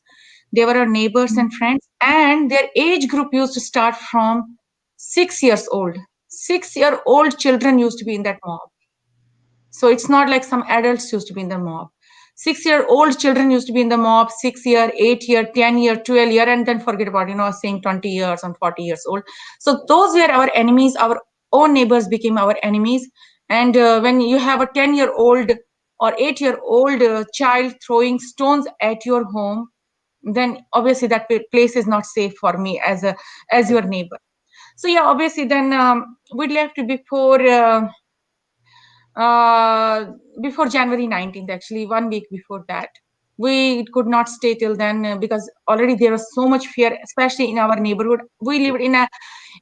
They were our neighbors and friends, and their age group used to start from 6 years old. 6-year-old children used to be in that mob. So it's not like some adults used to be in the mob. 6-year-old children used to be in the mob, 6 year, 8 year, 10 year, 12 year, and then forget about, saying 20 years and 40 years old. So those were our enemies. Our own neighbors became our enemies. And when you have a 10-year-old or 8-year-old child throwing stones at your home, then obviously that place is not safe for me as your neighbor. So yeah, obviously then we left before January 19th, actually, 1 week before that. We could not stay till then because already there was so much fear, especially in our neighborhood. We lived in an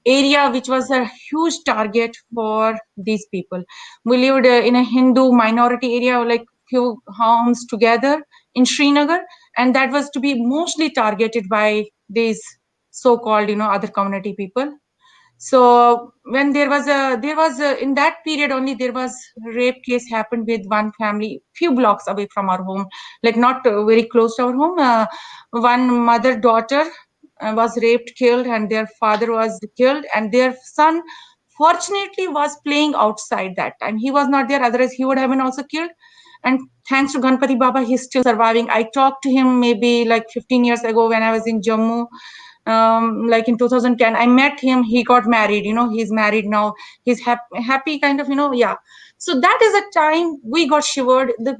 area which was a huge target for these people. We lived in a Hindu minority area, like few homes together in Srinagar, and that was to be mostly targeted by these so-called, other community people. So when there was in that period only there was rape case happened with one family few blocks away from our home, like not very close to our home. One mother daughter was raped, killed, and their father was killed, and their son fortunately was playing outside that time. He was not there, otherwise he would have been also killed. And thanks to Ganpati Baba, he's still surviving. I talked to him maybe like 15 years ago when I was in Jammu, like in 2010. I met him, he got married, he's married now, he's happy kind of, yeah. So that is a time we got shivered. The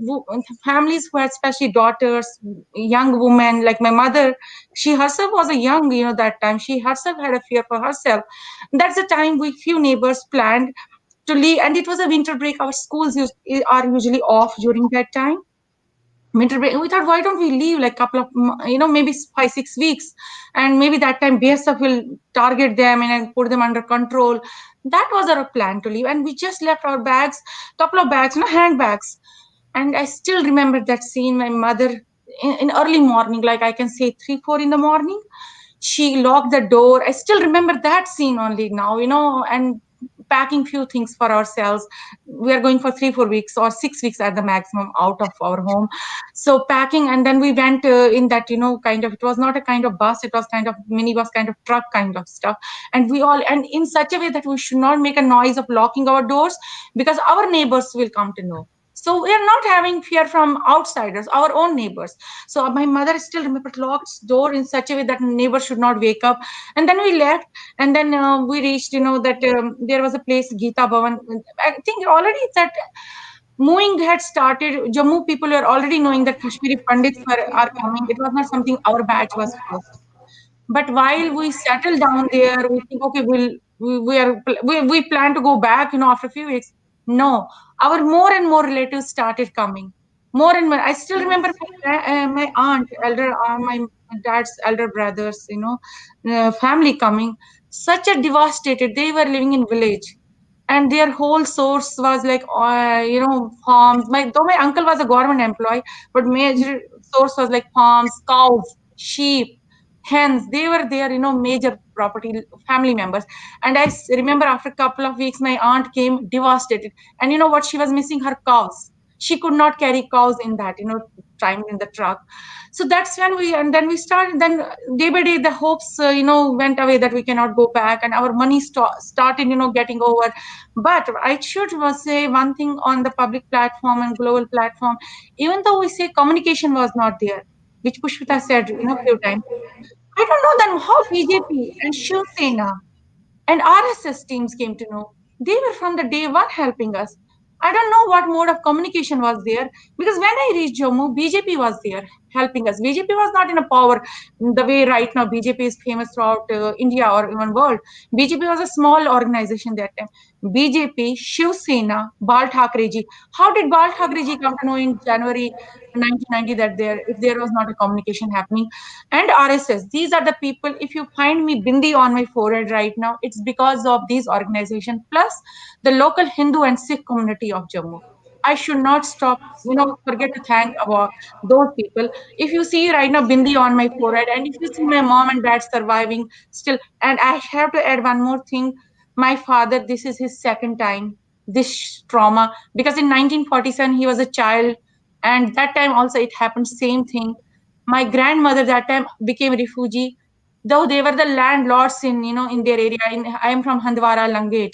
families who had, especially daughters, young women like my mother, she herself was a young, that time she herself had a fear for herself. That's the time we few neighbors planned to leave, and it was a winter break. Our schools are usually off during that time, winter break. We thought, why don't we leave like couple of maybe 5-6 weeks, and maybe that time BSF will target them and put them under control. That was our plan to leave, and we just left our bags, couple of bags, handbags. And I still remember that scene. My mother in early morning, like I can say 3-4 in the morning, she locked the door. I still remember that scene only now, and packing few things for ourselves. We are going for 3-4 weeks or 6 weeks at the maximum out of our home. So packing, and then we went in that, kind of, it was not a kind of bus, it was kind of minibus, kind of truck kind of stuff. And we all, and in such a way that we should not make a noise of locking our doors because our neighbors will come to know. So we are not having fear from outsiders, our own neighbors. So my mother still remembered locked door in such a way that neighbors should not wake up. And then we left, and then we reached, that there was a place, Geeta Bhavan. I think already that moving had started. Jammu people were already knowing that Kashmiri Pandits are coming. It was not something our batch was first. But while we settle down there, we think, okay, we plan to go back, after a few weeks. No, our more and more relatives started coming, more and more. I still remember my aunt, my dad's elder brothers, family coming. Such a devastated. They were living in village, and their whole source was like, farms. Though my uncle was a government employee, but major source was like farms, cows, sheep, hence they were their major property family members. And remember after a couple of weeks my aunt came devastated, and you know what, she was missing her cows. She could not carry cows in that time in the truck. So that's when we started. Then day by day the hopes went away that we cannot go back, and our money started getting over. But I should say one thing on the public platform and global platform. Even though we say communication was not there, which Pushpita said few times, I don't know then how BJP and Shiv Sena and RSS teams came to know. They were from the day one helping us. I don't know what mode of communication was there, because when I reached Jammu, BJP was there. helping us. BJP was not in a power the way right now BJP is famous throughout India or even world. BJP was a small organization that time. BJP, Shiv Sena, Bal Thackeray ji. How did Bal Thackeray ji come to know in January 1990 that there was not a communication happening? And RSS, these are the people. If you find me bindi on my forehead right now, it's because of these organizations plus the local Hindu and Sikh community of Jammu. I should not stop, forget to thank about those people. If you see right now bindi on my forehead, and if you see my mom and dad surviving still, and I have to add one more thing. My father, this is his second time this trauma, because in 1947 he was a child, and that time also it happened same thing. My grandmother that time became a refugee, though they were the landlords in their area. I am from Handwara Langet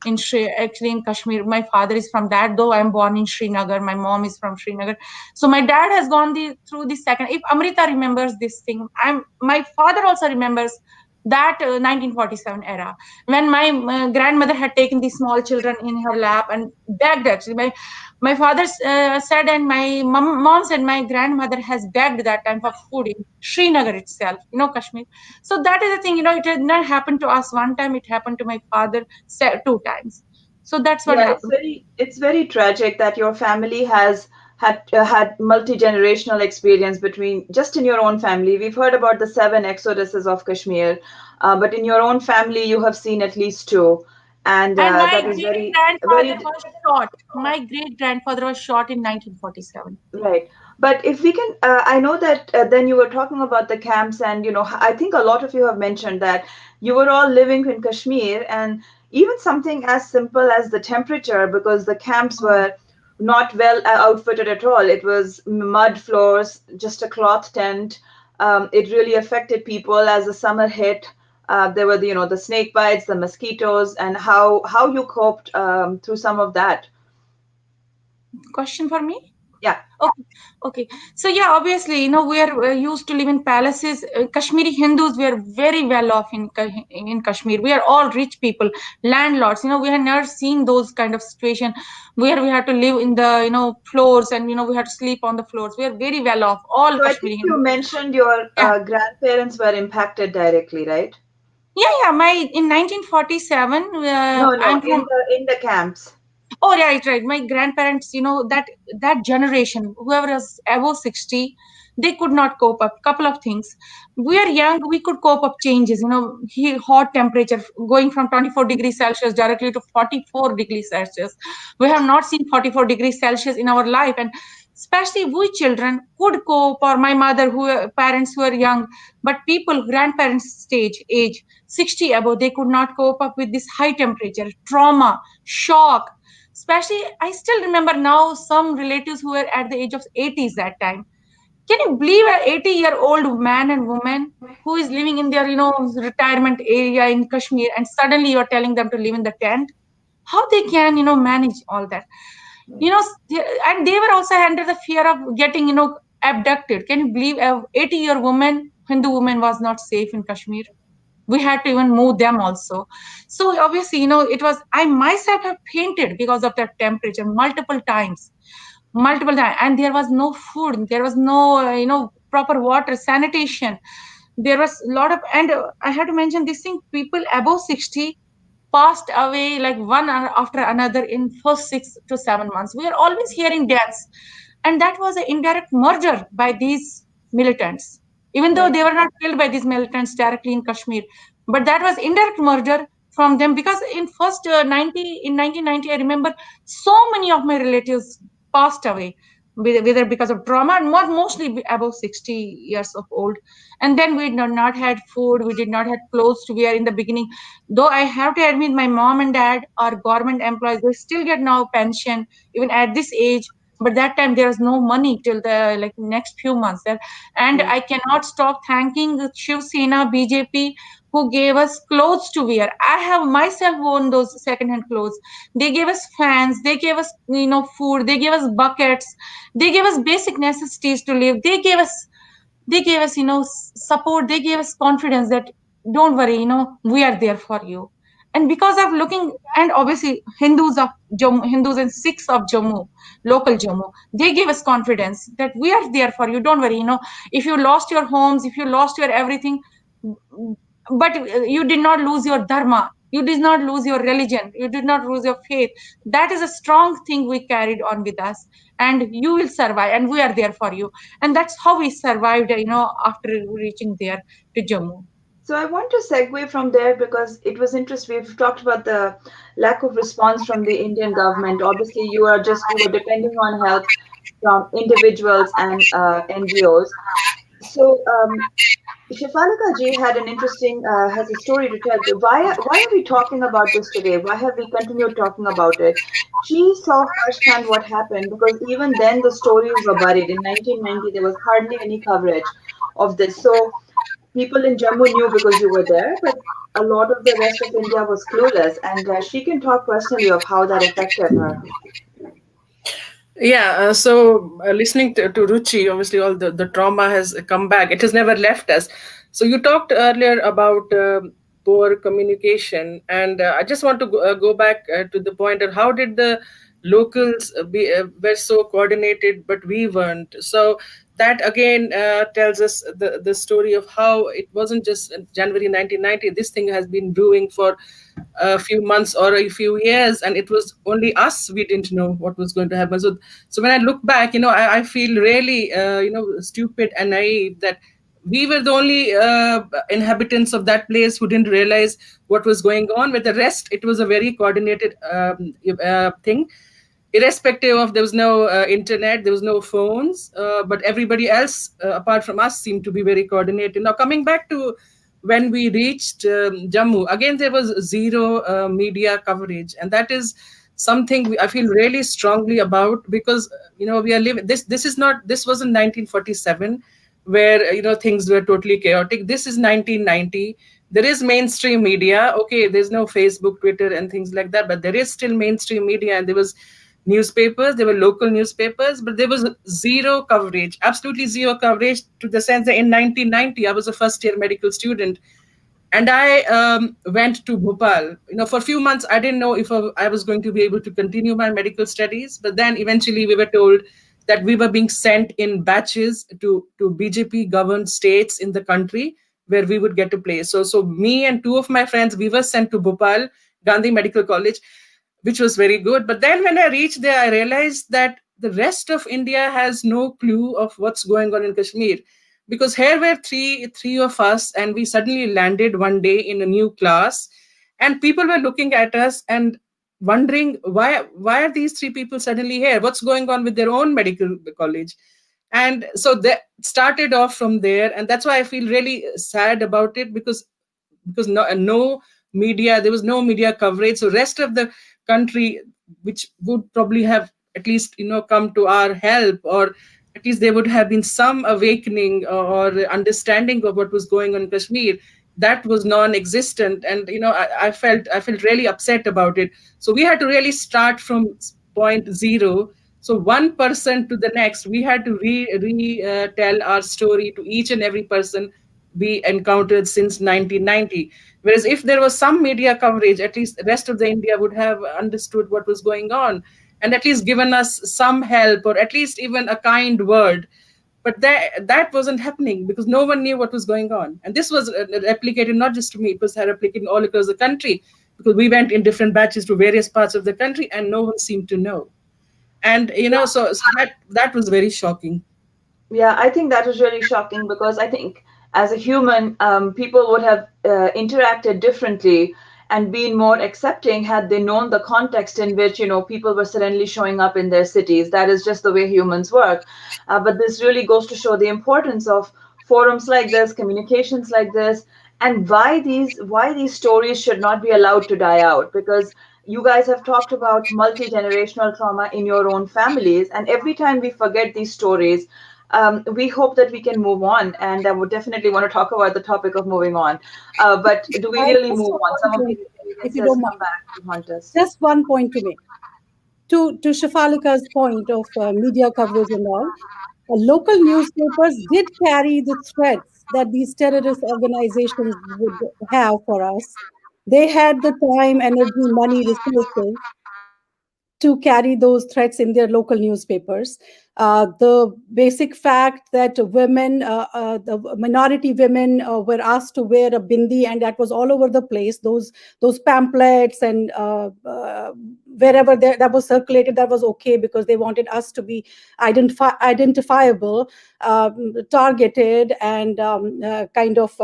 actually in Kashmir. My father is from that, though I am born in Srinagar. My mom is from Srinagar. So my dad has gone through the second. If Amrita remembers this thing, my father also remembers that 1947 era when my grandmother had taken the small children in her lap and begged. Actually, my father said, and my mom said, my grandmother has begged that time for food in Srinagar itself, Kashmir. So that is the thing, it did not happen to us one time, it happened to my father two times. So that's what Yeah, happened. it's very tragic that your family has had multi-generational experience between just in your own family. We've heard about the seven exoduses of Kashmir, but in your own family you have seen at least two, and And my that is great very grandfather very was shot. My great grandfather was shot in 1947. right. But if we can, I know that then you were talking about the camps, and I think a lot of you have mentioned that you were all living in Kashmir, and even something as simple as the temperature, because the camps were not well outfitted at all. It was mud floors, just a cloth tent. It really affected people as the summer hit. There were the snake bites, the mosquitoes, and how you coped through some of that. Question for me? Yeah. Okay, okay. So yeah, obviously, we are used to live in palaces. Kashmiri Hindus were very well off in Kashmir. We are all rich people, landlords. We have never seen those kind of situation where we have to live in the floors, and we have to sleep on the floors. We are very well off. All So I think Kashmiri you Hindus. mentioned your Yeah, grandparents were impacted directly, right? yeah, yeah. My in 1947, No, no, I'm from. in the camps. Oh, right, right. My grandparents, that generation, whoever was above 60, they could not cope up. Couple of things. We are young, we could cope up changes, hot temperature going from 24 degrees Celsius directly to 44 degrees Celsius. We have not seen 44 degrees Celsius in our life. And especially we children could cope, or my mother, parents who are young, but people, grandparents stage, age 60 above, they could not cope up with this high temperature, trauma, shock. Especially, I still remember now some relatives who were at the age of 80s that time. Can you believe an 80-year-old man and woman who is living in their, retirement area in Kashmir, and suddenly you're telling them to live in the tent? How they can, manage all that? And they were also under the fear of getting, abducted. Can you believe a 80-year woman, Hindu woman, was not safe in Kashmir? We had to even move them also. So obviously, it was, I myself have fainted because of that temperature multiple times, and there was no food, there was no proper water, sanitation. There was a lot of, and I had to mention this thing, people above 60 passed away like one after another in first 6 to 7 months. We are always hearing deaths, and that was an indirect murder by these militants, even though Right. they were not killed by these militants directly in Kashmir, but that was indirect murder from them. Because in first 1990, I remember so many of my relatives passed away, whether because of trauma, and mostly above 60 years of old. And then we did not had food, we did not have clothes to wear in the beginning. Though I have to admit, my mom and dad are government employees, they still get now pension even at this age. But that time there was no money till the like next few months there. And Mm. I cannot stop thanking Shiv Sena, BJP, who gave us clothes to wear. I have myself worn those second-hand clothes. They gave us fans, they gave us food, they gave us buckets, they gave us basic necessities to live. They gave us support, they gave us confidence that don't worry, we are there for you. And because of looking, and obviously Hindus of Jammu, Hindus and Sikhs of Jammu, local Jammu, they give us confidence that we are there for you. Don't worry. If you lost your homes, if you lost your everything, but you did not lose your dharma. You did not lose your religion. You did not lose your faith. That is a strong thing we carried on with us, and you will survive. And we are there for you. And that's how we survived. After reaching there to Jammu. So I want to segue from there because it was interesting. We've talked about the lack of response from the Indian government. Obviously, you were depending on help from individuals and NGOs. So Shifalika ji had an interesting has a story to tell. Why are we talking about this today? Why have we continued talking about it? She saw firsthand what happened because even then the stories were buried. In 1990, there was hardly any coverage of this. So people in Jammu knew because you were there, but a lot of the rest of India was clueless. And she can talk personally of how that affected her. Yeah, so listening to Ruchi, obviously all the trauma has come back. It has never left us. So you talked earlier about poor communication, and I just want to go back to the point of how did the locals were so coordinated, but we weren't. So that again tells us the story of how it wasn't just January 1990. This thing has been brewing for a few months or a few years, and it was only us, we didn't know what was going to happen. So when I look back, I feel really stupid and naive that we were the only inhabitants of that place who didn't realize what was going on. With the rest, it was a very coordinated thing, irrespective of, there was no internet, there was no phones, but everybody else apart from us seemed to be very coordinated. Now coming back to when we reached Jammu, again there was zero media coverage, and that is something I feel really strongly about, because we are living this is not, this was in 1947 where things were totally chaotic. This is 1990. There is mainstream media. Okay, there's no Facebook, Twitter and things like that, but there is still mainstream media, and there was newspapers, there were local newspapers, but there was zero coverage, absolutely zero coverage, to the sense that in 1990 I was a first year medical student, and I went to Bhopal. For a few months I didn't know if I was going to be able to continue my medical studies, but then eventually we were told that we were being sent in batches to BJP governed states in the country where we would get to play. So me and two of my friends, we were sent to Bhopal Gandhi Medical College, which was very good. But then when I reached there, I realized that the rest of India has no clue of what's going on in Kashmir, because here were three of us, and we suddenly landed one day in a new class, and people were looking at us and wondering why are these three people suddenly here? What's going on with their own medical college? And so that started off from there, and that's why I feel really sad about it, because no media, there was no media coverage. So rest of the country, which would probably have at least come to our help, or at least there would have been some awakening or understanding of what was going on in Kashmir, that was non-existent. And I felt really upset about it. So we had to really start from point zero. So one person to the next, we had to tell our story to each and every person we encountered since 1990. Whereas if there was some media coverage, at least the rest of the India would have understood what was going on, and at least given us some help, or at least even a kind word. But that wasn't happening, because no one knew what was going on. And this was replicated not just to me, it was replicated all across the country, because we went in different batches to various parts of the country, and no one seemed to know. And so that was very shocking. Yeah, I think that was really shocking because I think as a human, people would have interacted differently and been more accepting had they known the context in which people were suddenly showing up in their cities. That is just the way humans work. But this really goes to show the importance of forums like this, communications like this, and why these stories should not be allowed to die out. Because you guys have talked about multi-generational trauma in your own families, and every time we forget these stories, we hope that we can move on, and I would definitely want to talk about the topic of moving on. But do we I really just move on? Some of want these to, if you experiences don't come mind, back to haunt us. just one point to make. To Shafalika's point of media coverage and all, local newspapers did carry the threats that these terrorist organizations would have for us. They had the time, energy, money, resources to carry those threats in their local newspapers. The basic fact that women, the minority women, were asked to wear a bindi, and that was all over the place. Those pamphlets and wherever that was circulated, that was okay because they wanted us to be identifiable, targeted, and kind of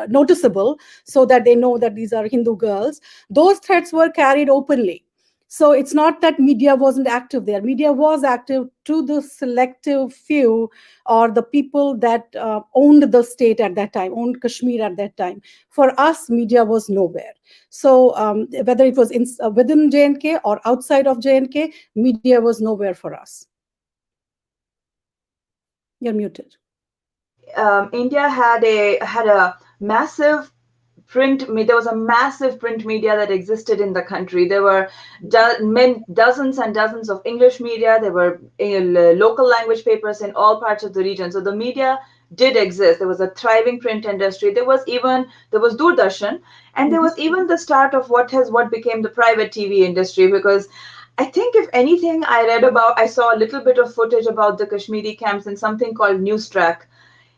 noticeable, so that they know that these are Hindu girls. Those threats were carried openly. So it's not that media wasn't active there. Media was active to the selective few, or the people that owned the state at that time, owned Kashmir at that time. For us, media was nowhere. So whether it was within J&K or outside of J&K, media was nowhere for us. You're muted. India had a massive there was a massive print media that existed in the country. There were dozens and dozens of English media. There were local language papers in all parts of the region. So the media did exist. There was a thriving print industry. There was Doordarshan, and there was even the start of what became the private TV industry, because I think, if anything, I saw a little bit of footage about the Kashmiri camps in something called News Track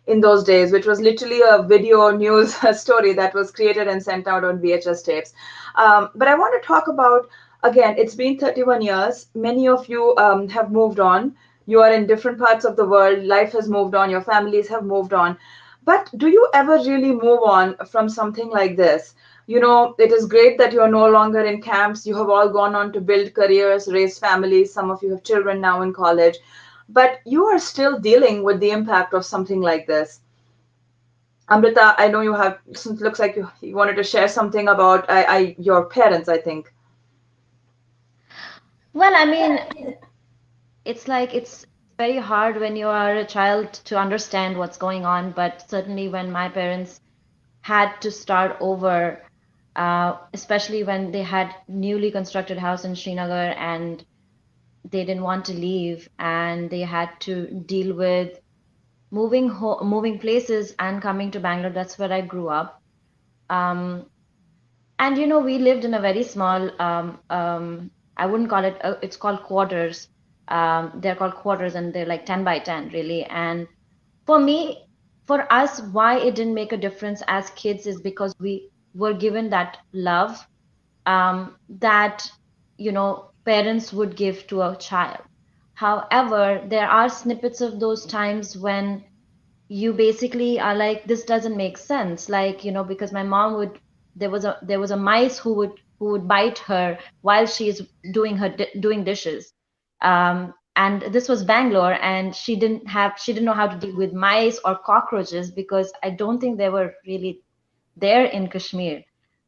in those days, which was literally a video news story that was created and sent out on VHS tapes. But I want to talk about, again, it's been 31 years. Many of you have moved on. You are in different parts of the world. Life has moved on. Your families have moved on. But do you ever really move on from something like this? It is great that you are no longer in camps. You have all gone on to build careers, raise families. Some of you have children now in college. But you are still dealing with the impact of something like this. Amrita, I know you have, looks like you wanted to share something about your parents, I think. Well, I mean, it's very hard when you are a child to understand what's going on, but certainly when my parents had to start over, especially when they had newly constructed house in Srinagar and they didn't want to leave, and they had to deal with moving places and coming to Bangalore. That's where I grew up. And we lived in a very small, I wouldn't call it, it's called quarters. They're called quarters, and they're like 10 by 10 really. And for us, why it didn't make a difference as kids is because we were given that love that parents would give to a child. However, there are snippets of those times when you basically are like, this doesn't make sense, like, because my mom would, there was a mice who would bite her while she's doing dishes. And this was Bangalore, and she didn't know how to deal with mice or cockroaches, because I don't think they were really there in Kashmir.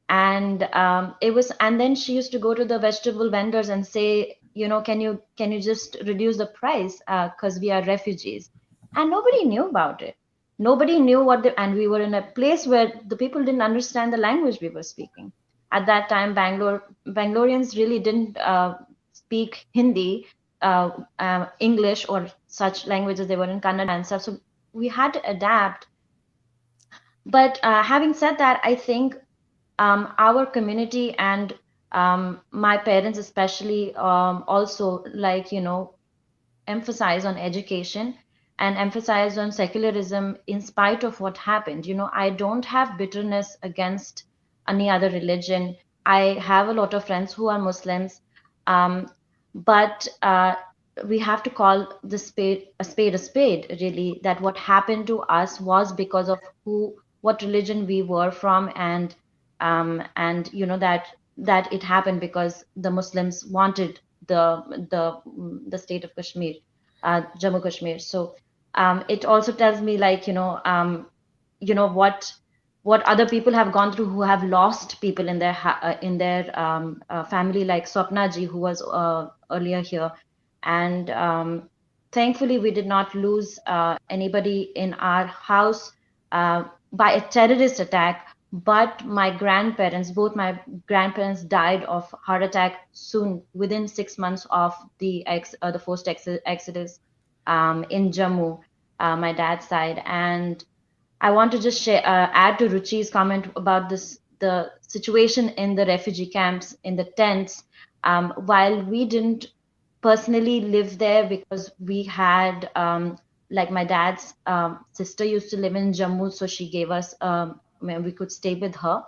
And and then she used to go to the vegetable vendors and say, can you just reduce the price, because we are refugees. And nobody knew about it. Nobody knew and we were in a place where the people didn't understand the language we were speaking. At that time, Bangaloreans really didn't speak Hindi, English, or such languages. They were in Kannada and stuff. So we had to adapt. But having said that, I think our community and my parents especially also, like, emphasize on education and emphasize on secularism in spite of what happened. I don't have bitterness against any other religion. I have a lot of friends who are Muslims, um, but we have to call the spade a spade, really, that what happened to us was because of what religion we were from, and that it happened because the Muslims wanted the state of Kashmir, Jammu Kashmir. So it also tells me, like, what other people have gone through, who have lost people in their family, like Swapna ji, who was earlier here. And thankfully we did not lose anybody in our house by a terrorist attack, but both my grandparents died of heart attack soon, within 6 months of the forced exodus in Jammu, my dad's side. And I want to just add to Ruchi's comment about the situation in the refugee camps, in the tents, while we didn't personally live there because we had like my dad's sister used to live in Jammu, so she gave us we could stay with her.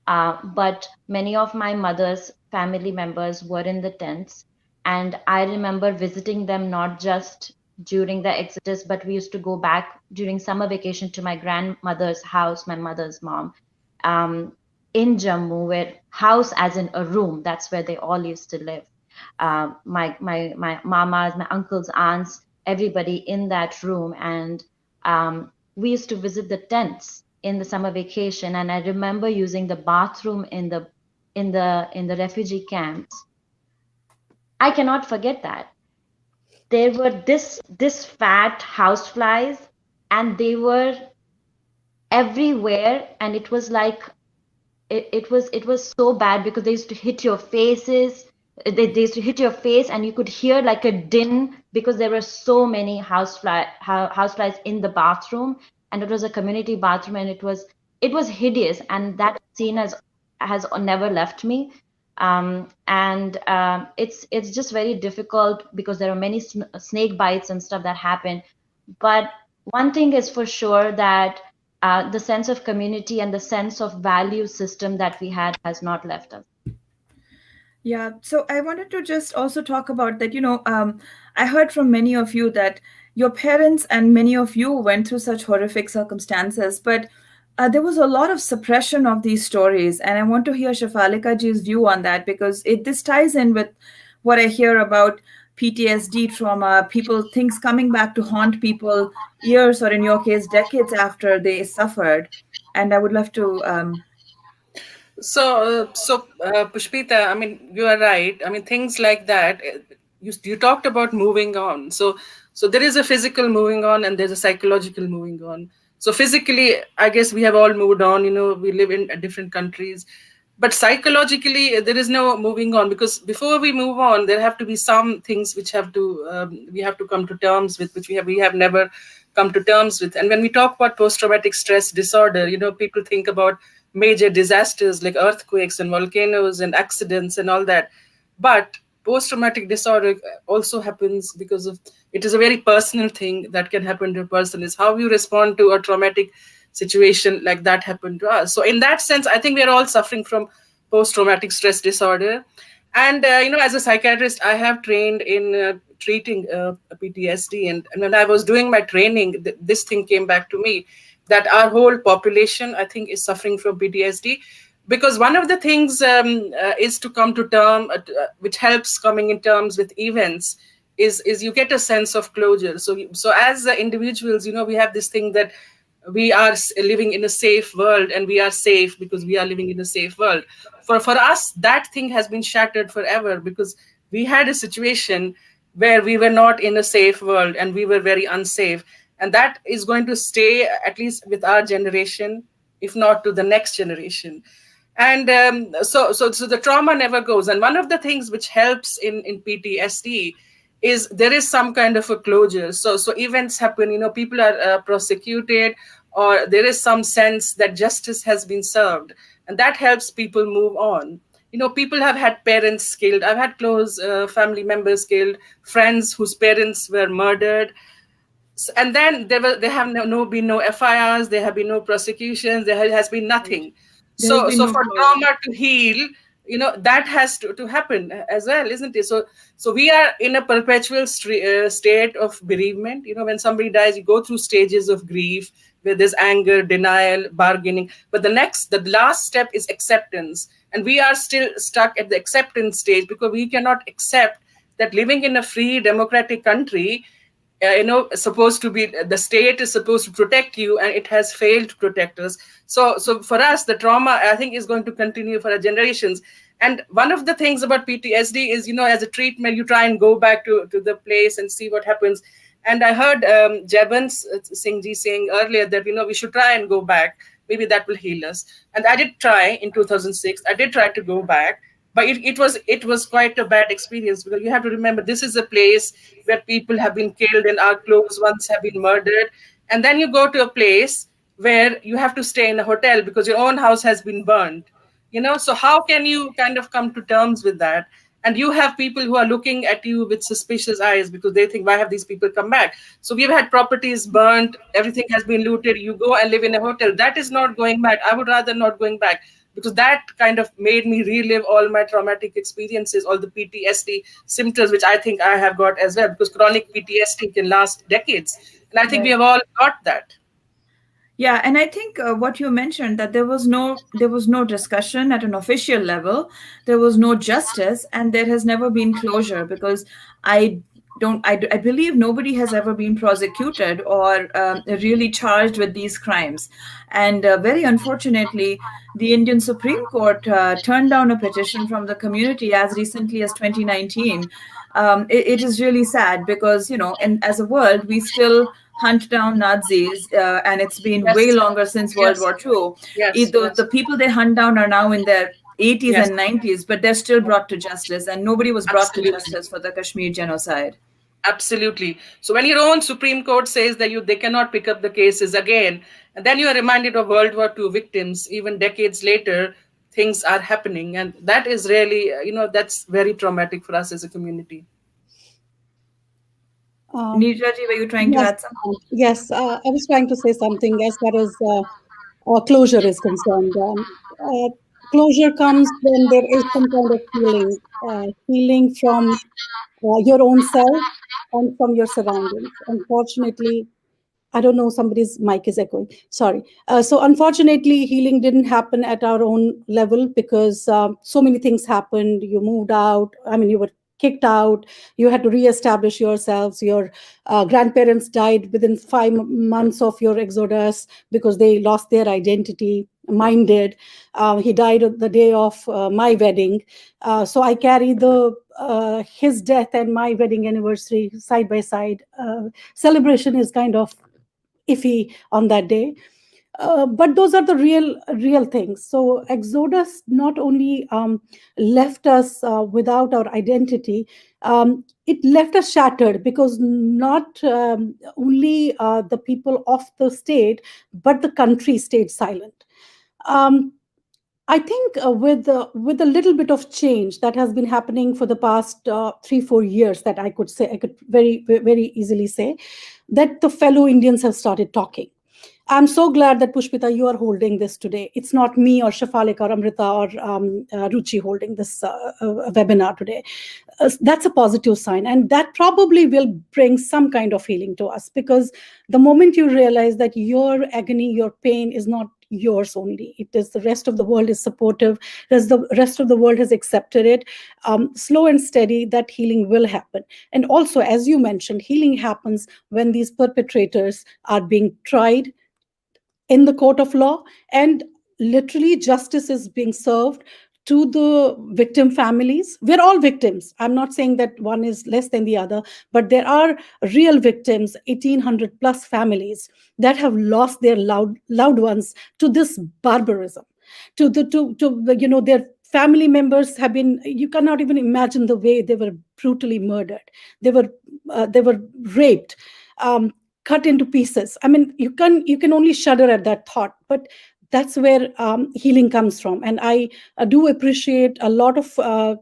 But many of my mother's family members were in the tents, and I remember visiting them not just during the Exodus, but we used to go back during summer vacation to my grandmother's house, my mother's mom, um, in Jammu, where house as in a room, that's where they all used to live. My mamas, my uncles, aunts, everybody in that room, and we used to visit the tents in the summer vacation. And I remember using the bathroom in the refugee camps. I cannot forget that. There were this fat houseflies, and they were everywhere, and it was like it was so bad because they used to hit your faces. They used to hit your face, and you could hear like a din because there were so many houseflies in the bathroom, and it was a community bathroom, and it was hideous, and that scene has never left me. It's just very difficult because there are many snake bites and stuff that happen. But one thing is for sure, that the sense of community and the sense of value system that we had has not left us. Yeah, so I wanted to just also talk about that. I heard from many of you that your parents and many of you went through such horrific circumstances, but there was a lot of suppression of these stories. And I want to hear Shafalika ji's view on that, because this ties in with what I hear about PTSD trauma, things coming back to haunt people years, or in your case, decades after they suffered. And I would love to. Pushpita, I mean, you are right. I mean, things like that. You talked about moving on. So there is a physical moving on, and there's a psychological moving on. So physically, I guess we have all moved on. We live in different countries, but psychologically, there is no moving on, because before we move on, there have to be some things which we have to come to terms with, which we have never come to terms with. And when we talk about post-traumatic stress disorder, people think about major disasters like earthquakes and volcanoes and accidents and all that. But post-traumatic disorder also happens because of, it is a very personal thing that can happen to a person, is how you respond to a traumatic situation like that happened to us. So in that sense, I think we are all suffering from post-traumatic stress disorder. And, as a psychiatrist, I have trained in treating PTSD. And when I was doing my training, this thing came back to me, that our whole population, I think, is suffering from PTSD. Because one of the things is to come to term, which helps coming in terms with events, is you get a sense of closure. So as individuals, we have this thing that we are living in a safe world, and we are safe because we are living in a safe world. For us, that thing has been shattered forever, because we had a situation where we were not in a safe world, and we were very unsafe. And that is going to stay, at least with our generation, if not to the next generation. And so the trauma never goes. And one of the things which helps in PTSD is there is some kind of a closure. So events happen, people are prosecuted, or there is some sense that justice has been served, and that helps people move on. People have had parents killed. I've had close family members killed, friends whose parents were murdered. And then there have been no FIRs, there have been no prosecutions, there has been nothing. So for trauma to heal, that has to happen as well, isn't it? So we are in a perpetual state of bereavement. When somebody dies, you go through stages of grief where there's anger, denial, bargaining. But the last step is acceptance. And we are still stuck at the acceptance stage, because we cannot accept that living in a free democratic country, supposed to be, the state is supposed to protect you, and it has failed to protect us. So for us, the trauma, I think, is going to continue for our generations. And one of the things about PTSD is, as a treatment, you try and go back to the place and see what happens. And I heard Jaibans Singh ji saying earlier that, we should try and go back. Maybe that will heal us. And I did try in 2006. I did try to go back. But it was quite a bad experience, because you have to remember, this is a place where people have been killed and our close ones have been murdered. And then you go to a place where you have to stay in a hotel because your own house has been burned. So how can you kind of come to terms with that? And you have people who are looking at you with suspicious eyes because they think, why have these people come back? So we've had properties burnt, everything has been looted, you go and live in a hotel. That is not going back. I would rather not going back, because that kind of made me relive all my traumatic experiences, all the PTSD symptoms, which I think I have got as well, because chronic PTSD can last decades. And I think we have all got that. Yeah, and I think what you mentioned, that there was no discussion at an official level, there was no justice, and there has never been closure, because I believe nobody has ever been prosecuted or really charged with these crimes. And very unfortunately, the Indian Supreme Court turned down a petition from the community as recently as 2019. It is really sad because, as a world, we still hunt down Nazis, and it's been way longer since World War II. The people they hunt down are now in their 80s and 90s, but they're still brought to justice, and nobody was brought to justice for the Kashmir genocide. Absolutely. So when your own Supreme Court says that they cannot pick up the cases again, and then you are reminded of World War II victims, even decades later, things are happening. And that is really, that's very traumatic for us as a community. Neeraji, were you trying to add something? Yes, I was trying to say something as far as closure is concerned. Closure comes when there is some kind of healing from your own self and from your surroundings. Unfortunately, I don't know, somebody's mic is echoing. Sorry. So unfortunately, healing didn't happen at our own level because so many things happened. You moved out. I mean, you were kicked out. You had to reestablish yourselves. Your grandparents died within 5 months of your exodus because they lost their identity. Mine did. He died on the day of my wedding. So I carry his death and my wedding anniversary side by side. Celebration is kind of iffy on that day. But those are the real things. So Exodus not only left us without our identity, it left us shattered because not only the people of the state, but the country stayed silent. I think with a little bit of change that has been happening for the past 3-4 years, that I could very, very easily say, that the fellow Indians have started talking. I'm so glad that Pushpita, you are holding this today. It's not me or Shafalik or Amrita or Ruchi holding this webinar today. That's a positive sign. And that probably will bring some kind of healing to us, because the moment you realize that your agony, your pain is not yours only, it is the rest of the world is supportive, as the rest of the world has accepted it, slow and steady, that healing will happen. And also, as you mentioned, healing happens when these perpetrators are being tried in the court of law, and literally justice is being served to the victim families. We're all victims. I'm not saying that one is less than the other, but there are real victims, 1,800 plus families that have lost their loved ones to this barbarism, to their family members have been, you cannot even imagine the way they were brutally murdered. They were raped, cut into pieces. I mean, you can only shudder at that thought, but that's where healing comes from. And I do appreciate a lot of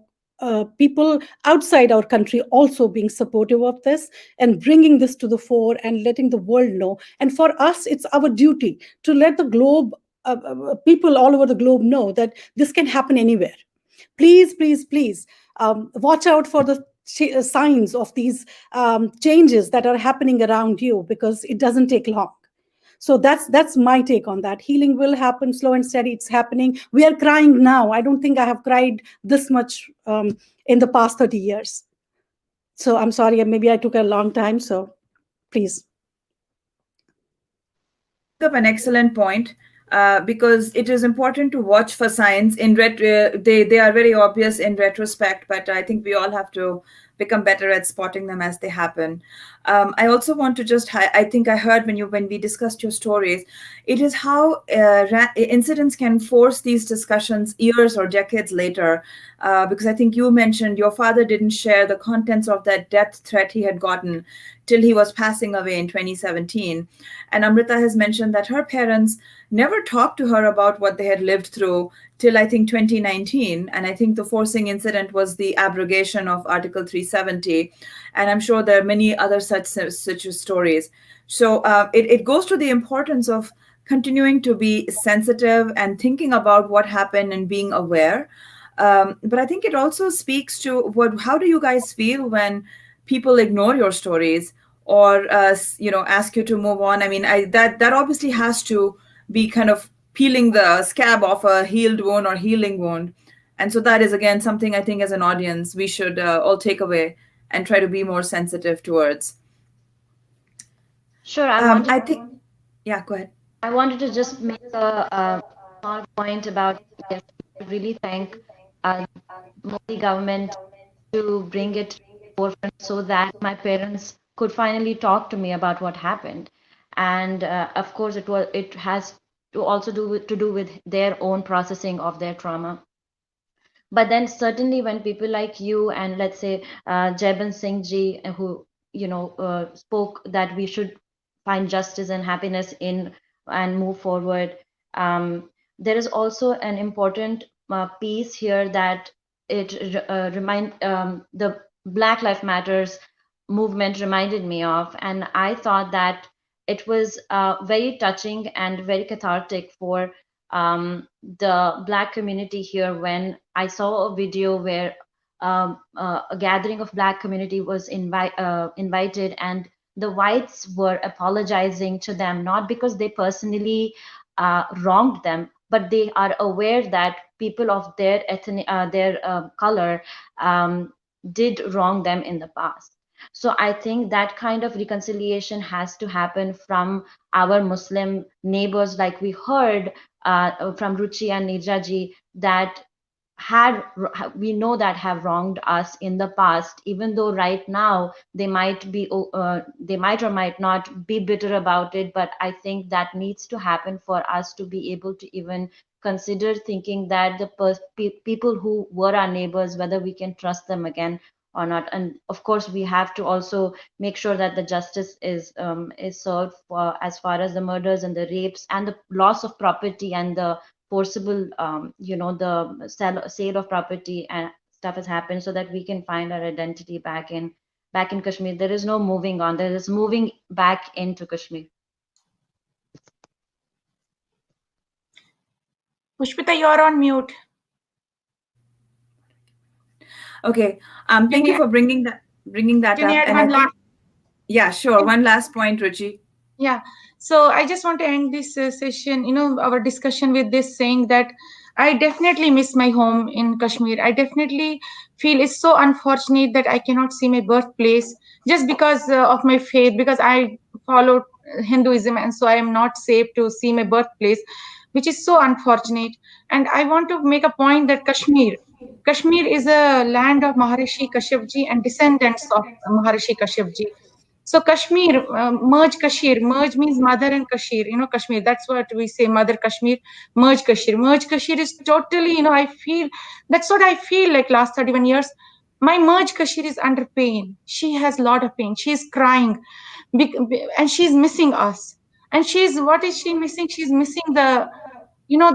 people outside our country also being supportive of this and bringing this to the fore and letting the world know. And for us, it's our duty to let the globe, people all over the globe know that this can happen anywhere. Please, please, please watch out for the signs of these changes that are happening around you, because it doesn't take long. So that's my take on that. Healing will happen slow and steady. It's happening. We are crying now. I don't think I have cried this much in the past 30 years. So I'm sorry, maybe I took a long time. So please. Up an excellent point. Because it is important to watch for signs. They are very obvious in retrospect, but I think we all have to become better at spotting them as they happen. I also want to just, I think I heard when we discussed your stories, it is how incidents can force these discussions years or decades later. Because I think you mentioned your father didn't share the contents of that death threat he had gotten till he was passing away in 2017. And Amrita has mentioned that her parents never talked to her about what they had lived through till I think 2019. And I think the forcing incident was the abrogation of Article 370. And I'm sure there are many other such stories. So it goes to the importance of continuing to be sensitive and thinking about what happened and being aware. But I think it also speaks to how do you guys feel when people ignore your stories or ask you to move on? I mean, that obviously has to be kind of peeling the scab off a healed wound or healing wound. And so that is again something I think as an audience we should all take away and try to be more sensitive towards. Sure, I think, yeah, go ahead. I wanted to just make a small point about, yes, I really thank Modi government to bring it to the forefront so that my parents could finally talk to me about what happened. And of course, it has to also do with their own processing of their trauma. But then certainly when people like you and let's say Jaibans Singh ji, who spoke that we should find justice and happiness in and move forward, there is also an important piece here that the Black Lives Matters movement reminded me of, and I thought that it was very touching and very cathartic for the Black community here when I saw a video where a gathering of Black community was invited, and the whites were apologizing to them, not because they personally wronged them, but they are aware that people of their color did wrong them in the past. So I think that kind of reconciliation has to happen from our Muslim neighbors, like we heard from Ruchi and Nirja ji, that we know that have wronged us in the past, even though right now they might or might not be bitter about it. But I think that needs to happen for us to be able to even consider thinking that the people who were our neighbors, whether we can trust them again or not. And of course, we have to also make sure that the justice is served for as far as the murders and the rapes and the loss of property and the forcible, the sale of property and stuff has happened, so that we can find our identity back in Kashmir. There is no moving on. There is moving back into Kashmir. Pushpita, you're on mute. Okay. Thank you for bringing that up. And I think, yeah, sure. One last point, Ruchi. Yeah. So I just want to end this session, our discussion with this saying that I definitely miss my home in Kashmir. I definitely feel it's so unfortunate that I cannot see my birthplace just because of my faith, because I follow Hinduism, and so I am not safe to see my birthplace, which is so unfortunate. And I want to make a point that Kashmir is a land of Maharishi Kashyap ji and descendants of Maharishi Kashyap ji. So Kashmir, merge means mother and Kashmir, Kashmir, that's what we say, mother Kashmir, merge Kashmir. Merge Kashmir is totally, that's what I feel like last 31 years. My merge Kashmir is under pain. She has a lot of pain. She's crying and she's missing us. And what is she missing? She's missing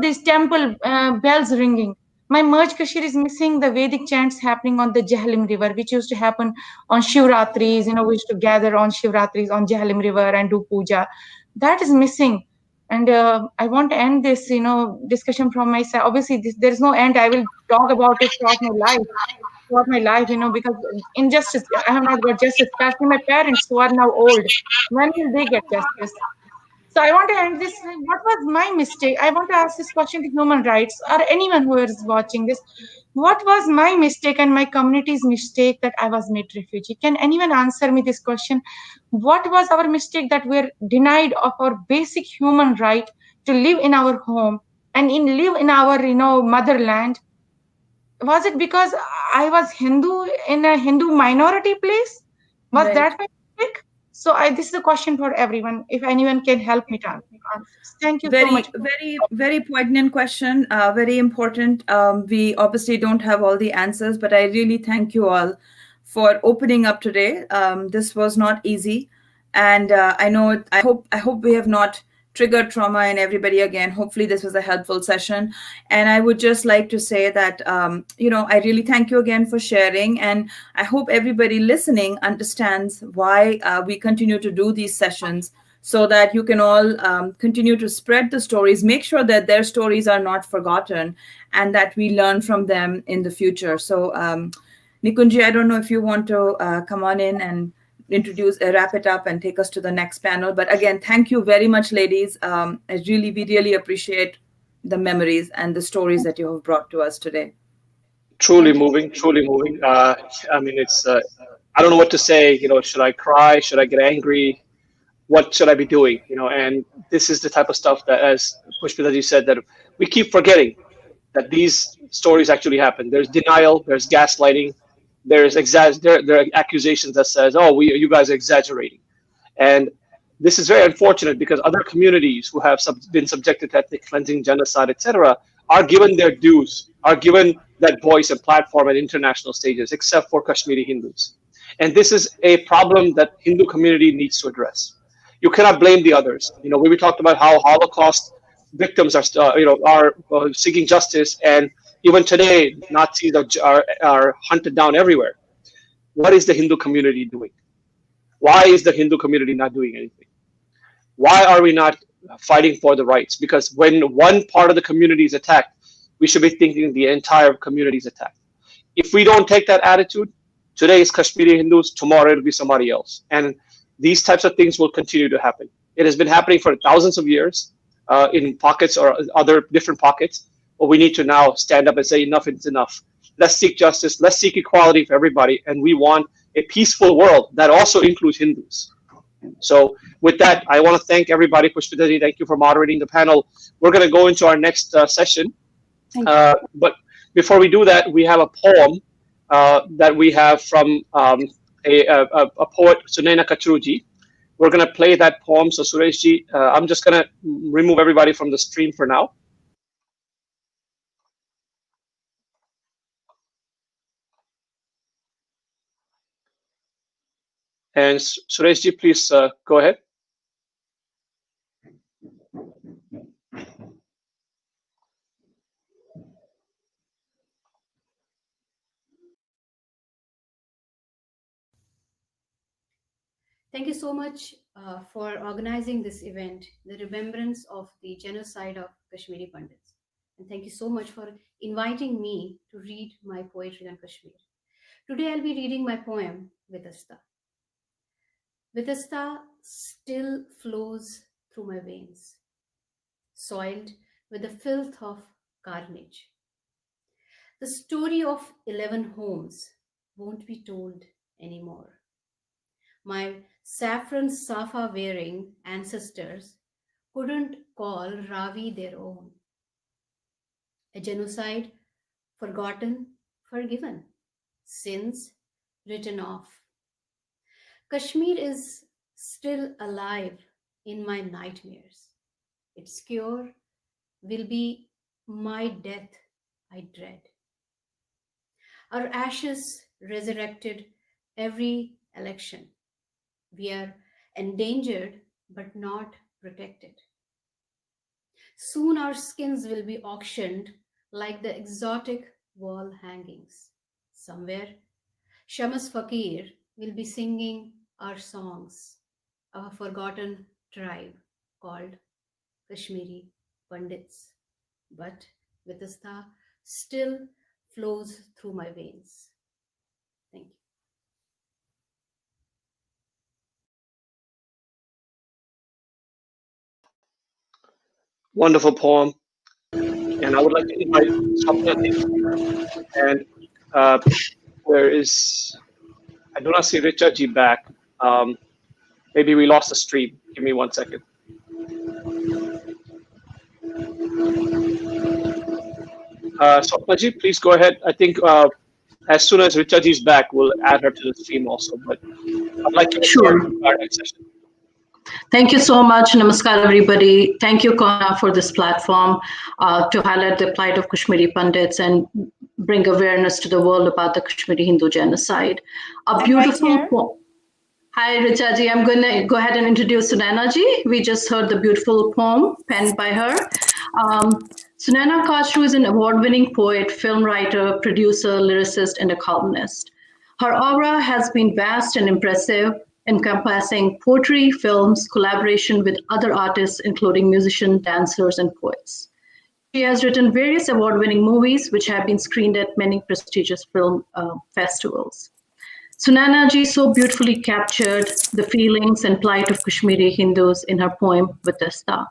these temple bells ringing. My merge Kashmir is missing the Vedic chants happening on the Jhelum River, which used to happen on Shivratris. We used to gather on Shivratris on Jhelum River and do puja. That is missing. And I want to end this, discussion from my side. Obviously, there is no end. I will talk about it throughout my life, because injustice, I have not got justice, especially my parents who are now old. When will they get justice? So I want to end this. What was my mistake? I want to ask this question to human rights or anyone who is watching this. What was my mistake and my community's mistake that I was made refugee? Can anyone answer me this question? What was our mistake that we're denied of our basic human right to live in our home and live in our, motherland? was it because I was Hindu in a Hindu minority place? Was Right. that my mistake? So this is a question for everyone. If anyone can help me to answer. Thank you so much. Very poignant question, very important. We obviously don't have all the answers, but I really thank you all for opening up today. This was not easy, and I hope we have not triggered trauma in everybody again. Hopefully this was a helpful session, and I would just like to say that I really thank you again for sharing, and I hope everybody listening understands why we continue to do these sessions, so that you can all continue to spread the stories, make sure that their stories are not forgotten, and that we learn from them in the future. So, Nikunji, I don't know if you want to come on in and wrap it up and take us to the next panel. But again, thank you very much, ladies. We really appreciate the memories and the stories that you have brought to us today. Truly moving, truly moving. I mean, it's, I don't know what to say. Should I cry? Should I get angry? What should I be doing? And this is the type of stuff that, as Pushpitaji said, that we keep forgetting that these stories actually happen. There's denial, there's gaslighting, there are accusations that says, oh, you guys are exaggerating. And this is very unfortunate because other communities who have been subjected to ethnic cleansing, genocide, etc., are given their dues, are given that voice and platform at international stages, except for Kashmiri Hindus. And this is a problem that Hindu community needs to address. You cannot blame the others. We talked about how Holocaust victims are seeking justice, and even today, Nazis are hunted down everywhere. What is the Hindu community doing? Why is the Hindu community not doing anything? Why are we not fighting for the rights? Because when one part of the community is attacked, we should be thinking the entire community is attacked. If we don't take that attitude, today is Kashmiri Hindus, tomorrow it'll be somebody else. And these types of things will continue to happen. It has been happening for thousands of years in pockets or other different pockets. But we need to now stand up and say enough is enough. Let's seek justice. Let's seek equality for everybody. And we want a peaceful world that also includes Hindus. So with that, I want to thank everybody. Pushpitaji, thank you for moderating the panel. We're going to go into our next session. But before we do that, we have a poem that we have from a poet, Sunaina Kachruji. We're going to play that poem. So Sureshji, I'm just going to remove everybody from the stream for now. And Sureshji, please go ahead. Thank you so much for organizing this event, the remembrance of the genocide of Kashmiri Pandits. And thank you so much for inviting me to read my poetry on Kashmir. Today I'll be reading my poem, Vitasta. Vitasta still flows through my veins, soiled with the filth of carnage. The story of 11 homes won't be told anymore. My saffron safa wearing ancestors couldn't call Ravi their own. A genocide forgotten, forgiven, sins written off. Kashmir is still alive in my nightmares. Its cure will be my death I dread. Our ashes resurrected every election. We are endangered but not protected. Soon our skins will be auctioned like the exotic wall hangings. Somewhere, Shamas Fakir will be singing our songs of a forgotten tribe called Kashmiri Pandits. But Vitasta still flows through my veins. Thank you. Wonderful poem. And I would like to invite Swapnati. And there is, I do not see Richard Ji back. Maybe we lost the stream. Give me 1 second. Swapnaji, please go ahead. I think as soon as Richa ji is back, we'll add her to the stream also. But I'd like you to start Sure. our next session. Thank you so much. Namaskar, everybody. Thank you, CoHNA, for this platform to highlight the plight of Kashmiri Pandits and bring awareness to the world about the Kashmiri Hindu genocide. A I'm beautiful right here. poem. Hi, Richa ji. I'm going to go ahead and introduce Sunaina ji. We just heard the beautiful poem penned by her. Sunaina Kashru is an award-winning poet, film writer, producer, lyricist, and a columnist. Her aura has been vast and impressive, encompassing poetry, films, collaboration with other artists, including musicians, dancers, and poets. She has written various award-winning movies, which have been screened at many prestigious film festivals. Sunaina ji so beautifully captured the feelings and plight of Kashmiri Hindus in her poem Vitasta.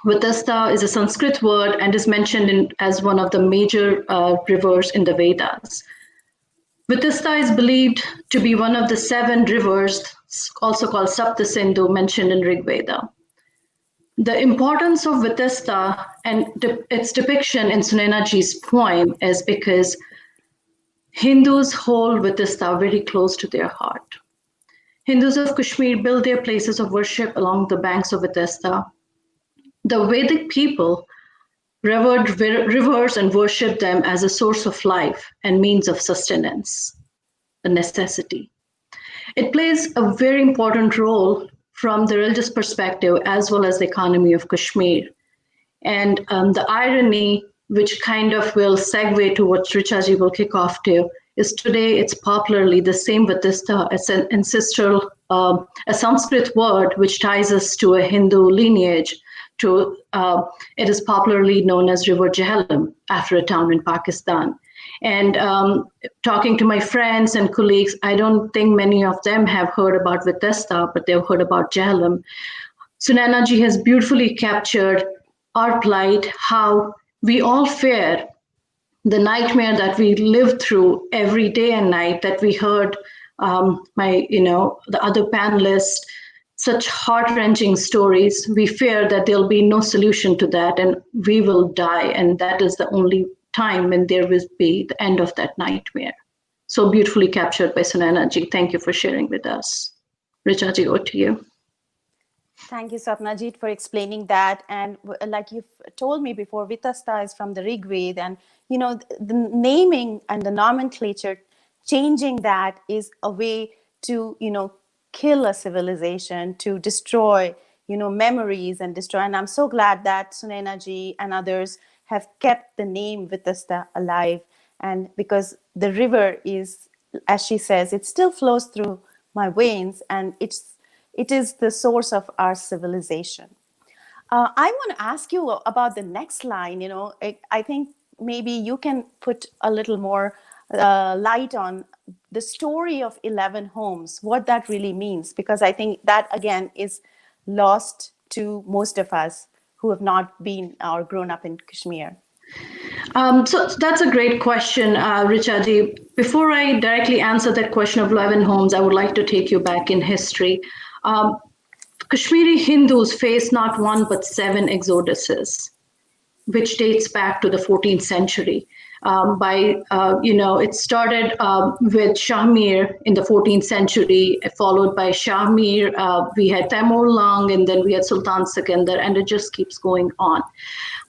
Vitasta is a Sanskrit word and is mentioned as one of the major rivers in the Vedas. Vitasta is believed to be one of the 7 rivers, also called Sapta Sindhu, mentioned in Rig Veda. The importance of Vitasta and its depiction in Sunaina ji's poem is because Hindus hold Vitasta very close to their heart. Hindus of Kashmir build their places of worship along the banks of Vitasta. The Vedic people revered rivers and worshipped them as a source of life and means of sustenance, a necessity. It plays a very important role from the religious perspective as well as the economy of Kashmir. And the irony, which kind of will segue to what Richaji will kick off to, is today it's popularly the same Vitasta as an ancestral, a Sanskrit word which ties us to a Hindu lineage. It is popularly known as River Jhelum, after a town in Pakistan. And talking to my friends and colleagues, I don't think many of them have heard about Vitasta, but they've heard about Jhelum. Sunaina ji has beautifully captured our plight, how we all fear the nightmare that we live through every day and night, that we heard the other panelists, such heart-wrenching stories. We fear that there'll be no solution to that and we will die. And that is the only time when there will be the end of that nightmare. So beautifully captured by Sunaina ji. Thank you for sharing with us. Richa ji, over to you. Thank you, Swapnajit, for explaining that. And like you've told me before, Vitasta is from the Rig Veda, and the naming and the nomenclature, changing that is a way to kill a civilization, to destroy memories and destroy. And I'm so glad that Sunaina ji and others have kept the name Vitasta alive, and because the river is, as she says, it still flows through my veins, and it is the source of our civilization. I want to ask you about the next line. I think maybe you can put a little more light on the story of 11 homes, what that really means, because I think that, again, is lost to most of us who have not been or grown up in Kashmir. So that's a great question, Richa ji. Before I directly answer that question of 11 homes, I would like to take you back in history. Kashmiri Hindus faced not one but 7 exoduses, which dates back to the 14th century. It started with Shahmir in the 14th century, followed by Shahmir. We had Taimur Lang, and then we had Sultan Sikandar, and it just keeps going on.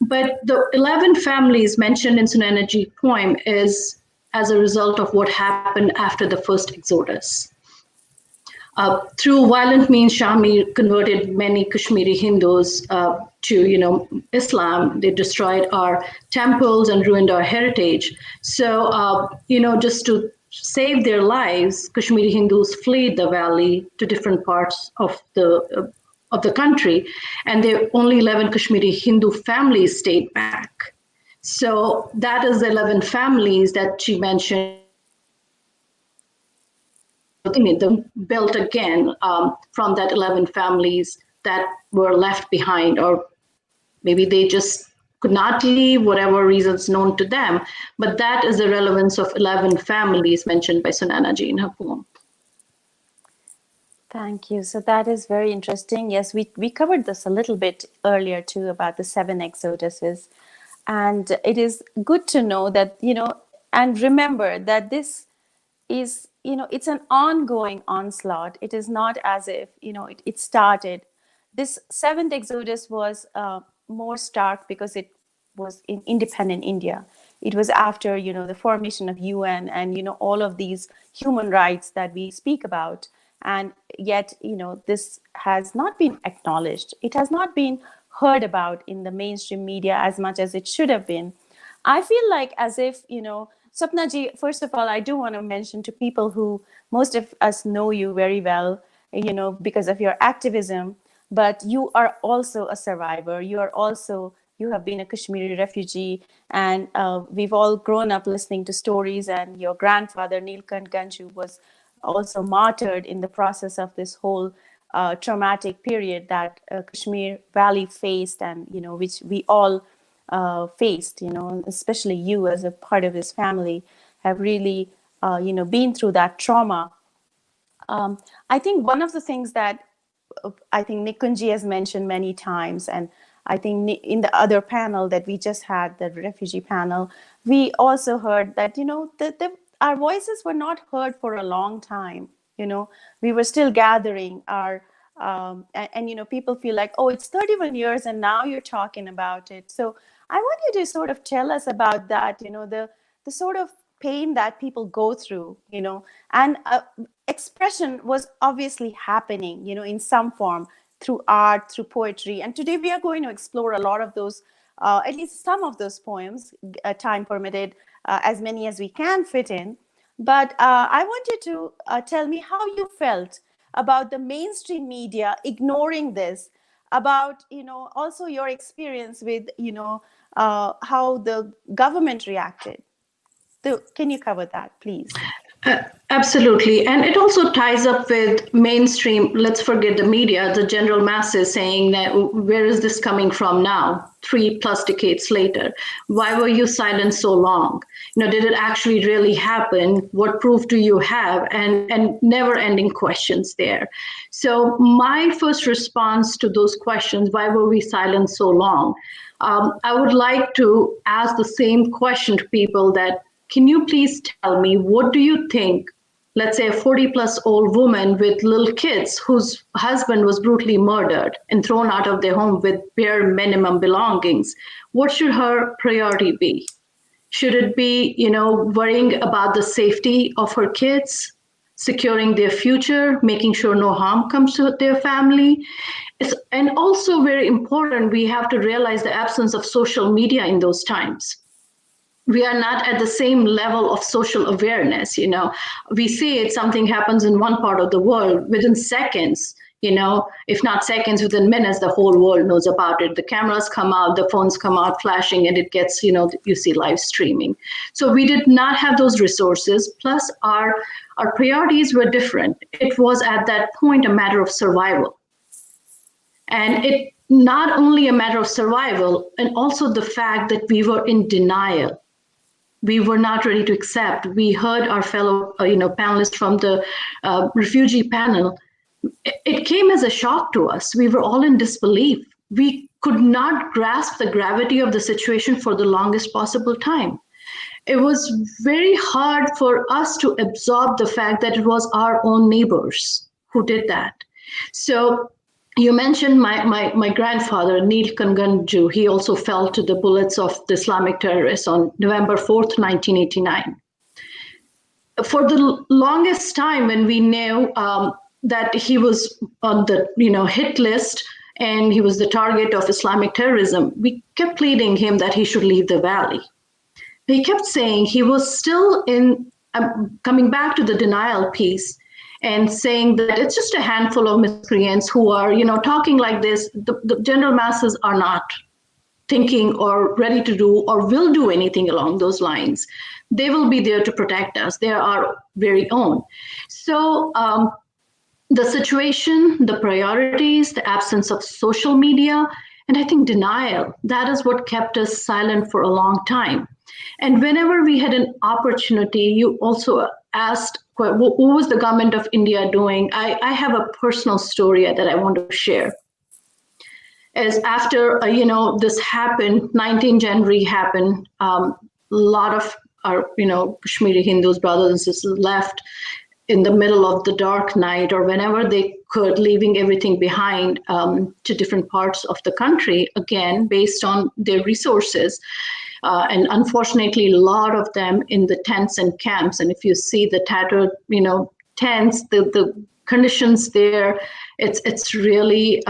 But the 11 families mentioned in Sunaina ji's poem is as a result of what happened after the first exodus. Through violent means, Shahmir converted many Kashmiri Hindus to Islam. They destroyed our temples and ruined our heritage. So, just to save their lives, Kashmiri Hindus fled the valley to different parts of the country, and only 11 Kashmiri Hindu families stayed back. So that is the 11 families that she mentioned. Them built again from that 11 families that were left behind, or maybe they just could not leave, whatever reasons known to them. But that is the relevance of 11 families mentioned by Sunaina ji in her poem. Thank you. So that is very interesting. Yes, we covered this a little bit earlier too, about the 7 exoduses. And it is good to know that, and remember that this is, it's an ongoing onslaught. It is not as if, it started. This seventh exodus was more stark because it was in independent India. It was after, the formation of UN and, all of these human rights that we speak about. And yet, this has not been acknowledged. It has not been heard about in the mainstream media as much as it should have been. I feel like as if, Sapna ji, first of all, I do want to mention to people who most of us know you very well, because of your activism, but you are also a survivor. You have been a Kashmiri refugee, and we've all grown up listening to stories, and your grandfather, Neelkant Ganju, was also martyred in the process of this whole traumatic period that Kashmir Valley faced, and, which we all faced, especially you as a part of his family have really, been through that trauma. I think one of the things that I think Nikunji has mentioned many times, and I think in the other panel that we just had, the refugee panel, we also heard that, our voices were not heard for a long time. We were still gathering our, and people feel like, oh, it's 31 years and now you're talking about it. So I want you to sort of tell us about that, the sort of pain that people go through, and expression was obviously happening, in some form, through art, through poetry. And today we are going to explore a lot of those, at least some of those poems, time permitted, as many as we can fit in. But I want you to tell me how you felt about the mainstream media ignoring this, about, also your experience with, how the government reacted. So can you cover that, please? Absolutely. And it also ties up with mainstream, let's forget the media, the general masses saying that where is this coming from now, 3+ decades later? Why were you silent so long? Did it actually really happen? What proof do you have? And never ending questions there. So my first response to those questions, why were we silent so long? I would like to ask the same question to people that, can you please tell me, what do you think, let's say a 40+ old woman with little kids whose husband was brutally murdered and thrown out of their home with bare minimum belongings, what should her priority be? Should it be, worrying about the safety of her kids, securing their future, making sure no harm comes to their family? And also very important, we have to realize the absence of social media in those times. We are not at the same level of social awareness. We see it, something happens in one part of the world, within seconds, if not seconds, within minutes, the whole world knows about it. The cameras come out, the phones come out flashing, and it gets, you see live streaming. So we did not have those resources. Plus our priorities were different. It was at that point a matter of survival. And it not only a matter of survival, and also the fact that we were in denial. We were not ready to accept. We heard our fellow, panelists from the refugee panel. It came as a shock to us. We were all in disbelief. We could not grasp the gravity of the situation for the longest possible time. It was very hard for us to absorb the fact that it was our own neighbors who did that. So you mentioned my grandfather, Neelkant Ganju. He also fell to the bullets of the Islamic terrorists on November 4th, 1989. For the longest time, when we knew that he was on the hit list and he was the target of Islamic terrorism, we kept pleading him that he should leave the valley. He kept saying he was still in, coming back to the denial piece, and saying that it's just a handful of miscreants who are, talking like this. The general masses are not thinking or ready to do or will do anything along those lines. They will be there to protect us. They are our very own. So the situation, the priorities, the absence of social media, and I think denial, that is what kept us silent for a long time. And whenever we had an opportunity, you also asked, what was the government of India doing? I have a personal story that I want to share. is after, this happened, 19 January happened, a lot of our, Kashmiri Hindus, brothers and sisters left in the middle of the dark night or whenever they could, leaving everything behind to different parts of the country, again, based on their resources. And unfortunately, a lot of them in the tents and camps. And if you see the tattered, tents, the conditions there, it's really,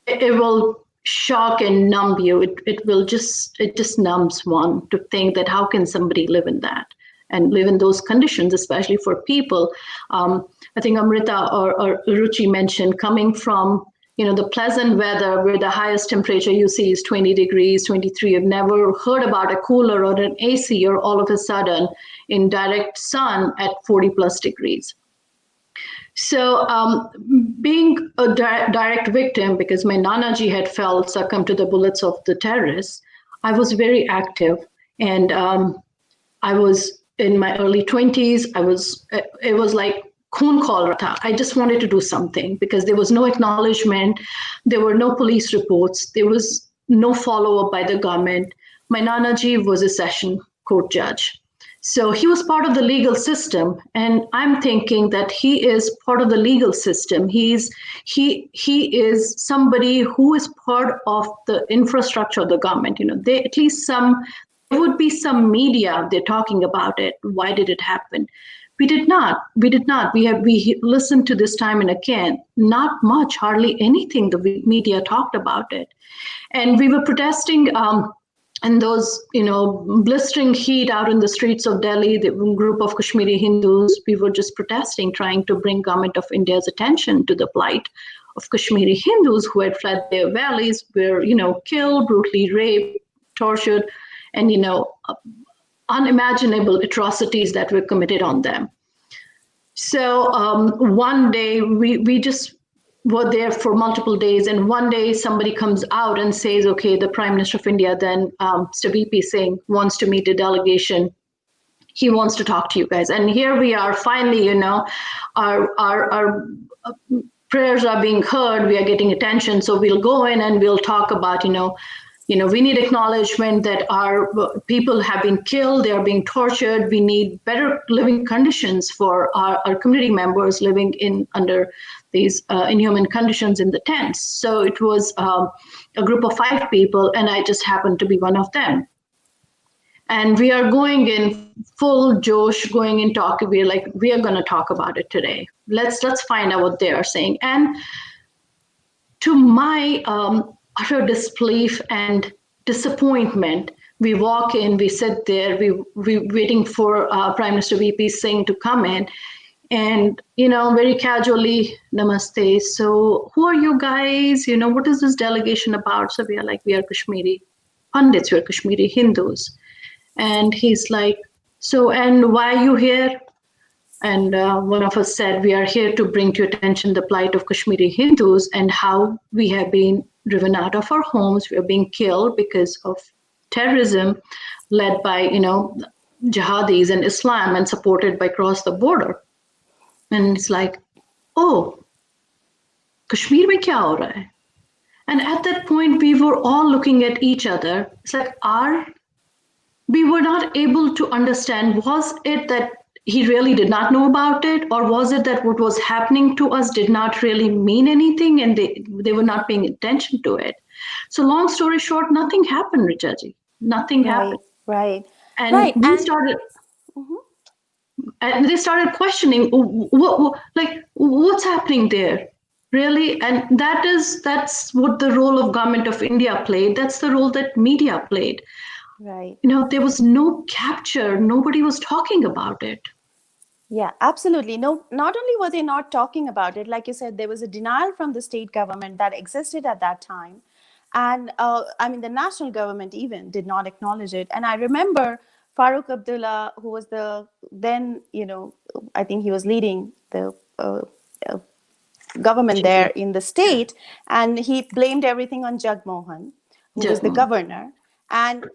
it will shock and numb you. It just numbs one to think that how can somebody live in that and live in those conditions, especially for people. I think Amrita or Ruchi mentioned coming from, the pleasant weather where the highest temperature you see is 20 degrees, 23. I've never heard about a cooler or an AC or all of a sudden in direct sun at 40 plus degrees. So being a direct victim, because my Nanaji had succumbed to the bullets of the terrorists, I was very active. And I was in my early 20s. It was like Khoon khol raha tha. I just wanted to do something because there was no acknowledgement. There were no police reports. There was no follow-up by the government. My Nanaji was a session court judge. So he was part of the legal system, and I'm thinking that he is part of the legal system. He is somebody who is part of the infrastructure of the government. They at least there would be some media. They're talking about it. Why did it happen? We did not. We listened to this time and again. Not much, hardly anything. The media talked about it, and we were protesting. And those, blistering heat out in the streets of Delhi, the group of Kashmiri Hindus, we were just protesting, trying to bring government of India's attention to the plight of Kashmiri Hindus who had fled their valleys, were, killed, brutally raped, tortured, and, unimaginable atrocities that were committed on them. So one day we just were there for multiple days, and one day somebody comes out and says, okay, the Prime Minister of India, then Mr. VP Singh, wants to meet a delegation. He wants to talk to you guys. And here we are, finally, our prayers are being heard, we are getting attention, so we'll go in and we'll talk about, we need acknowledgement that our people have been killed, they are being tortured. We need better living conditions for our community members living under these inhuman conditions in the tents. So it was a group of 5 people, and I just happened to be one of them. And we are going in full Josh, going in talk. We're like, we are going to talk about it today. Let's find out what they are saying. And to my utter disbelief and disappointment, we walk in, we sit there, we waiting for Prime Minister VP Singh to come in, and very casually, namaste. So who are you guys? What is this delegation about? So we are like, we are Kashmiri Pandits, we are Kashmiri Hindus. And he's like, so, and why are you here? And one of us said, we are here to bring to your attention the plight of Kashmiri Hindus and how we have been driven out of our homes. We are being killed because of terrorism led by, jihadis and Islam and supported by across the border. And it's like, oh, Kashmir mein kya ho raha hai? And at that point, we were all looking at each other. It's like, we were not able to understand, was it that he really did not know about it, or was it that what was happening to us did not really mean anything and they were not paying attention to it? So long story short, nothing happened, Richaji. Nothing happened. Right. And Right. we started, and they started questioning, what's happening there? Really? And that's what the role of government of India played. That's the role that media played. Right. There was no capture. Nobody was talking about it. Yeah, absolutely. No, not only were they not talking about it, like you said, there was a denial from the state government that existed at that time. And the national government even did not acknowledge it. And I remember Farooq Abdullah, who was then, I think he was leading the government there in the state, and he blamed everything on Jagmohan, who was the governor. And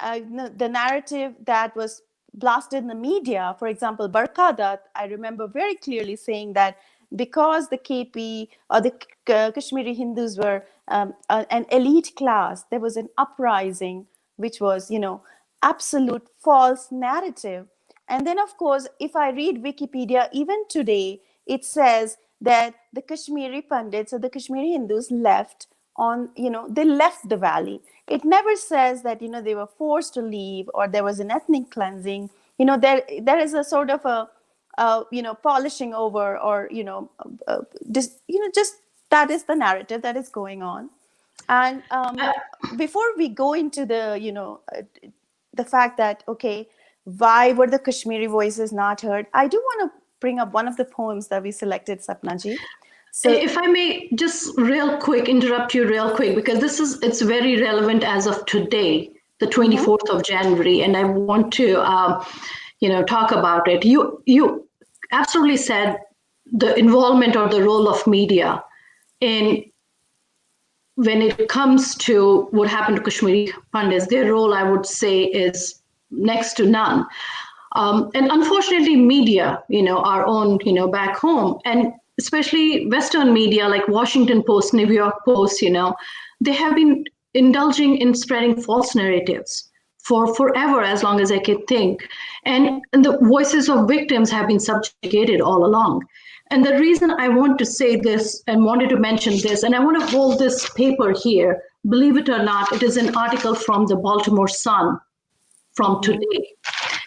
the narrative that was blasted in the media, for example, Barkadat, I remember very clearly saying that because the KP or the Kashmiri Hindus were an elite class, there was an uprising, which was, absolute false narrative. And then, of course, if I read Wikipedia, even today, it says that the Kashmiri Pandits or the Kashmiri Hindus left they left the valley. It never says that, they were forced to leave or there was an ethnic cleansing. There is a sort of polishing over, or, just that is the narrative that is going on. And before we go into the fact that, okay, why were the Kashmiri voices not heard, I do want to bring up one of the poems that we selected, Sapnaji. So if I may just interrupt you real quick, because it's very relevant as of today, the 24th of January, and I want to, talk about it. You absolutely said the involvement or the role of media when it comes to what happened to Kashmiri Pandits. Their role, I would say, is next to none. And unfortunately, media, our own, back home, and especially Western media like Washington Post, New York Post, they have been indulging in spreading false narratives for forever, as long as I could think. And the voices of victims have been subjugated all along. And the reason I want to say this and wanted to mention this, and I want to hold this paper here, believe it or not, it is an article from the Baltimore Sun from today.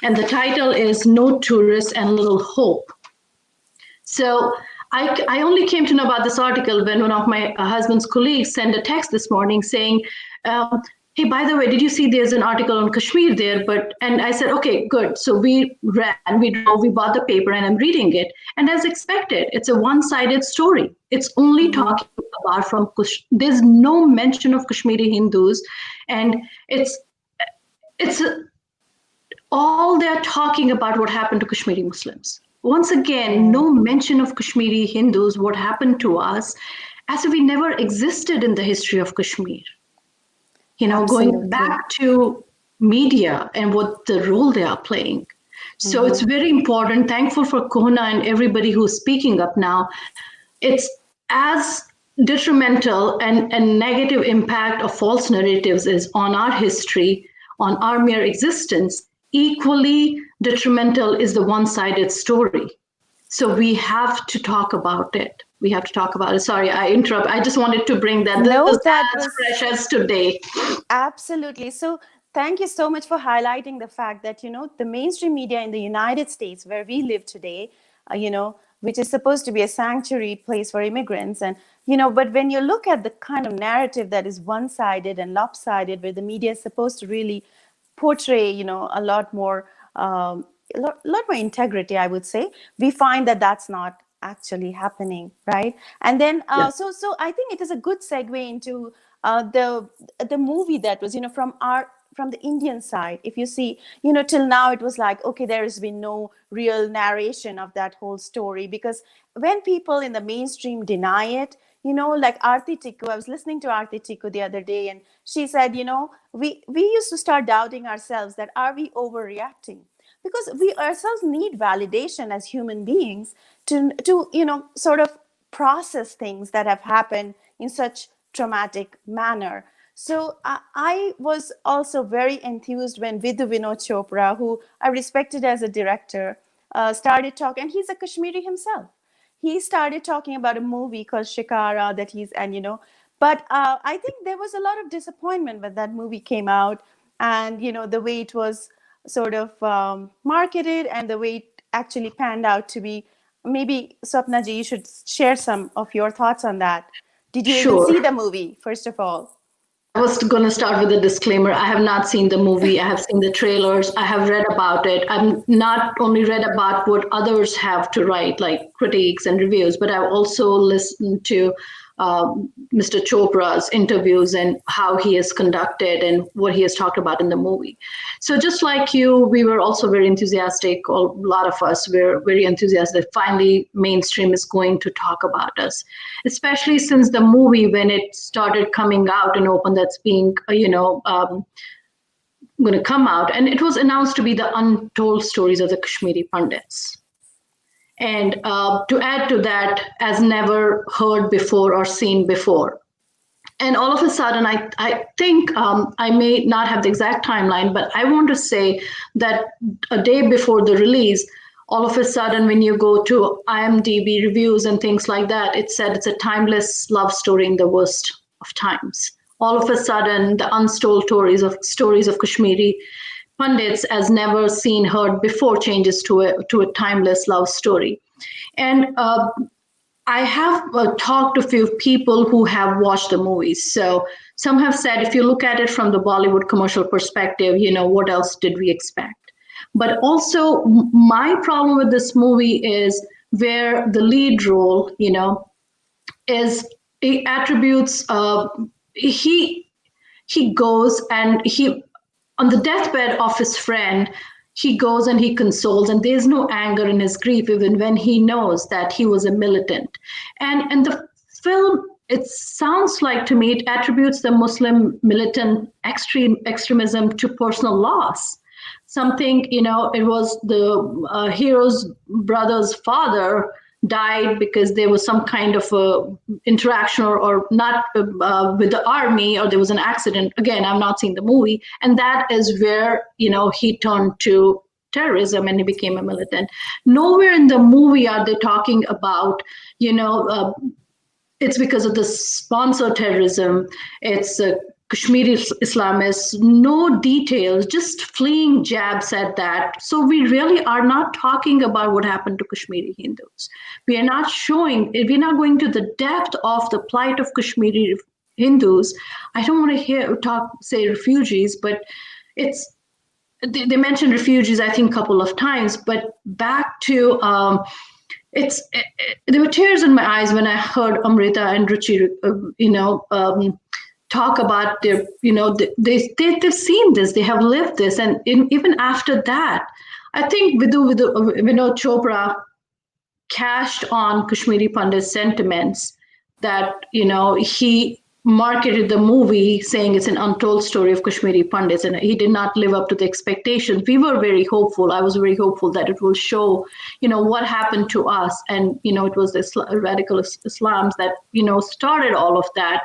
And the title is No Tourists and Little Hope. So I only came to know about this article when one of my husband's colleagues sent a text this morning saying, hey, by the way, did you see there's an article on Kashmir there? And I said, okay, good. So we ran, we bought the paper and I'm reading it. And as expected, it's a one-sided story. It's only talking about there's no mention of Kashmiri Hindus. And it's all they're talking about what happened to Kashmiri Muslims. Once again, no mention of Kashmiri Hindus, what happened to us, as if we never existed in the history of Kashmir. Going back to media and what the role they are playing. So it's very important. Thankful for CoHNA and everybody who's speaking up now. It's as detrimental and negative impact of false narratives is on our history, on our mere existence. Equally detrimental is the one-sided story. So we have to talk about it. We have to talk about it. Sorry, I interrupt. I just wanted to bring that. That was fresh as today. Absolutely. So thank you so much for highlighting the fact that, the mainstream media in the United States, where we live today, which is supposed to be a sanctuary place for immigrants. And, but when you look at the kind of narrative that is one-sided and lopsided, where the media is supposed to really portray, a lot more integrity, I would say, we find that that's not actually happening, right? And then so I think it is a good segue into the movie that was, from the Indian side. If you see, till now it was like, okay, there has been no real narration of that whole story, because when people in the mainstream deny it, like Aarti Tikku, I was listening to Aarti Tikku the other day, and she said, we used to start doubting ourselves that are we overreacting? Because we ourselves need validation as human beings to sort of process things that have happened in such traumatic manner. So I was also very enthused when Vidhu Vinod Chopra, who I respected as a director, started talking, and he's a Kashmiri himself. He started talking about a movie called Shikara that but I think there was a lot of disappointment when that movie came out, and, the way it was sort of marketed and the way it actually panned out to be. Maybe, Swapnaji, you should share some of your thoughts on that. Did you even see the movie, first of all? I was going to start with a disclaimer. I have not seen the movie. I have seen the trailers. I have read about it. I've not only read about what others have to write, like critiques and reviews, but I've also listened to Mr. Chopra's interviews and how he is conducted and what he has talked about in the movie. So just like you, we were also very enthusiastic. A lot of us were very enthusiastic. Finally, mainstream is going to talk about us, especially since the movie, when it started coming out in open, that's being, going to come out. And it was announced to be the untold stories of the Kashmiri Pandits. And to add to that, as never heard before or seen before. And all of a sudden, I think I may not have the exact timeline, but I want to say that a day before the release, all of a sudden, when you go to IMDb reviews and things like that, it said it's a timeless love story in the worst of times. All of a sudden, the untold stories of Kashmiri pundits as never seen, heard before changes to a timeless love story. And I have talked to a few people who have watched the movies. So some have said, if you look at it from the Bollywood commercial perspective, what else did we expect? But also my problem with this movie is where the lead role, is he attributes, he goes and on the deathbed of his friend, he goes and he consoles, and there's no anger in his grief, even when he knows that he was a militant. And the film, it sounds like to me, it attributes the Muslim militant extremism to personal loss. Something, it was the hero's brother's father died because there was some kind of interaction or not with the army, or there was an accident. Again, I've not seen the movie. And that is where, he turned to terrorism and he became a militant. Nowhere in the movie are they talking about, it's because of the sponsor terrorism. It's Kashmiri Islamists, no details, just fleeing jabs at that. So we really are not talking about what happened to Kashmiri Hindus. We are not we're not going to the depth of the plight of Kashmiri Hindus. I don't want to say refugees, but they mentioned refugees, I think, a couple of times, but back to, there were tears in my eyes when I heard Amrita and Ruchi, talk about their, they've seen this, they have lived this. And even after that, I think Vinod Chopra cashed on Kashmiri Pandit's sentiments that, he marketed the movie saying it's an untold story of Kashmiri Pandits, and he did not live up to the expectations. We were very hopeful. I was very hopeful that it will show, what happened to us. And, it was the radical Islams that, started all of that.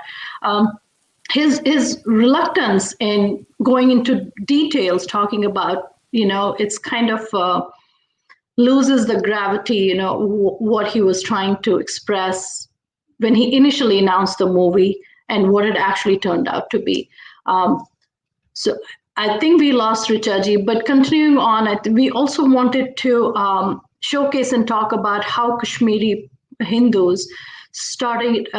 His reluctance in going into details, talking about, it's kind of loses the gravity, what he was trying to express when he initially announced the movie and what it actually turned out to be. So I think we lost Richaji, but continuing on, we also wanted to showcase and talk about how Kashmiri Hindus started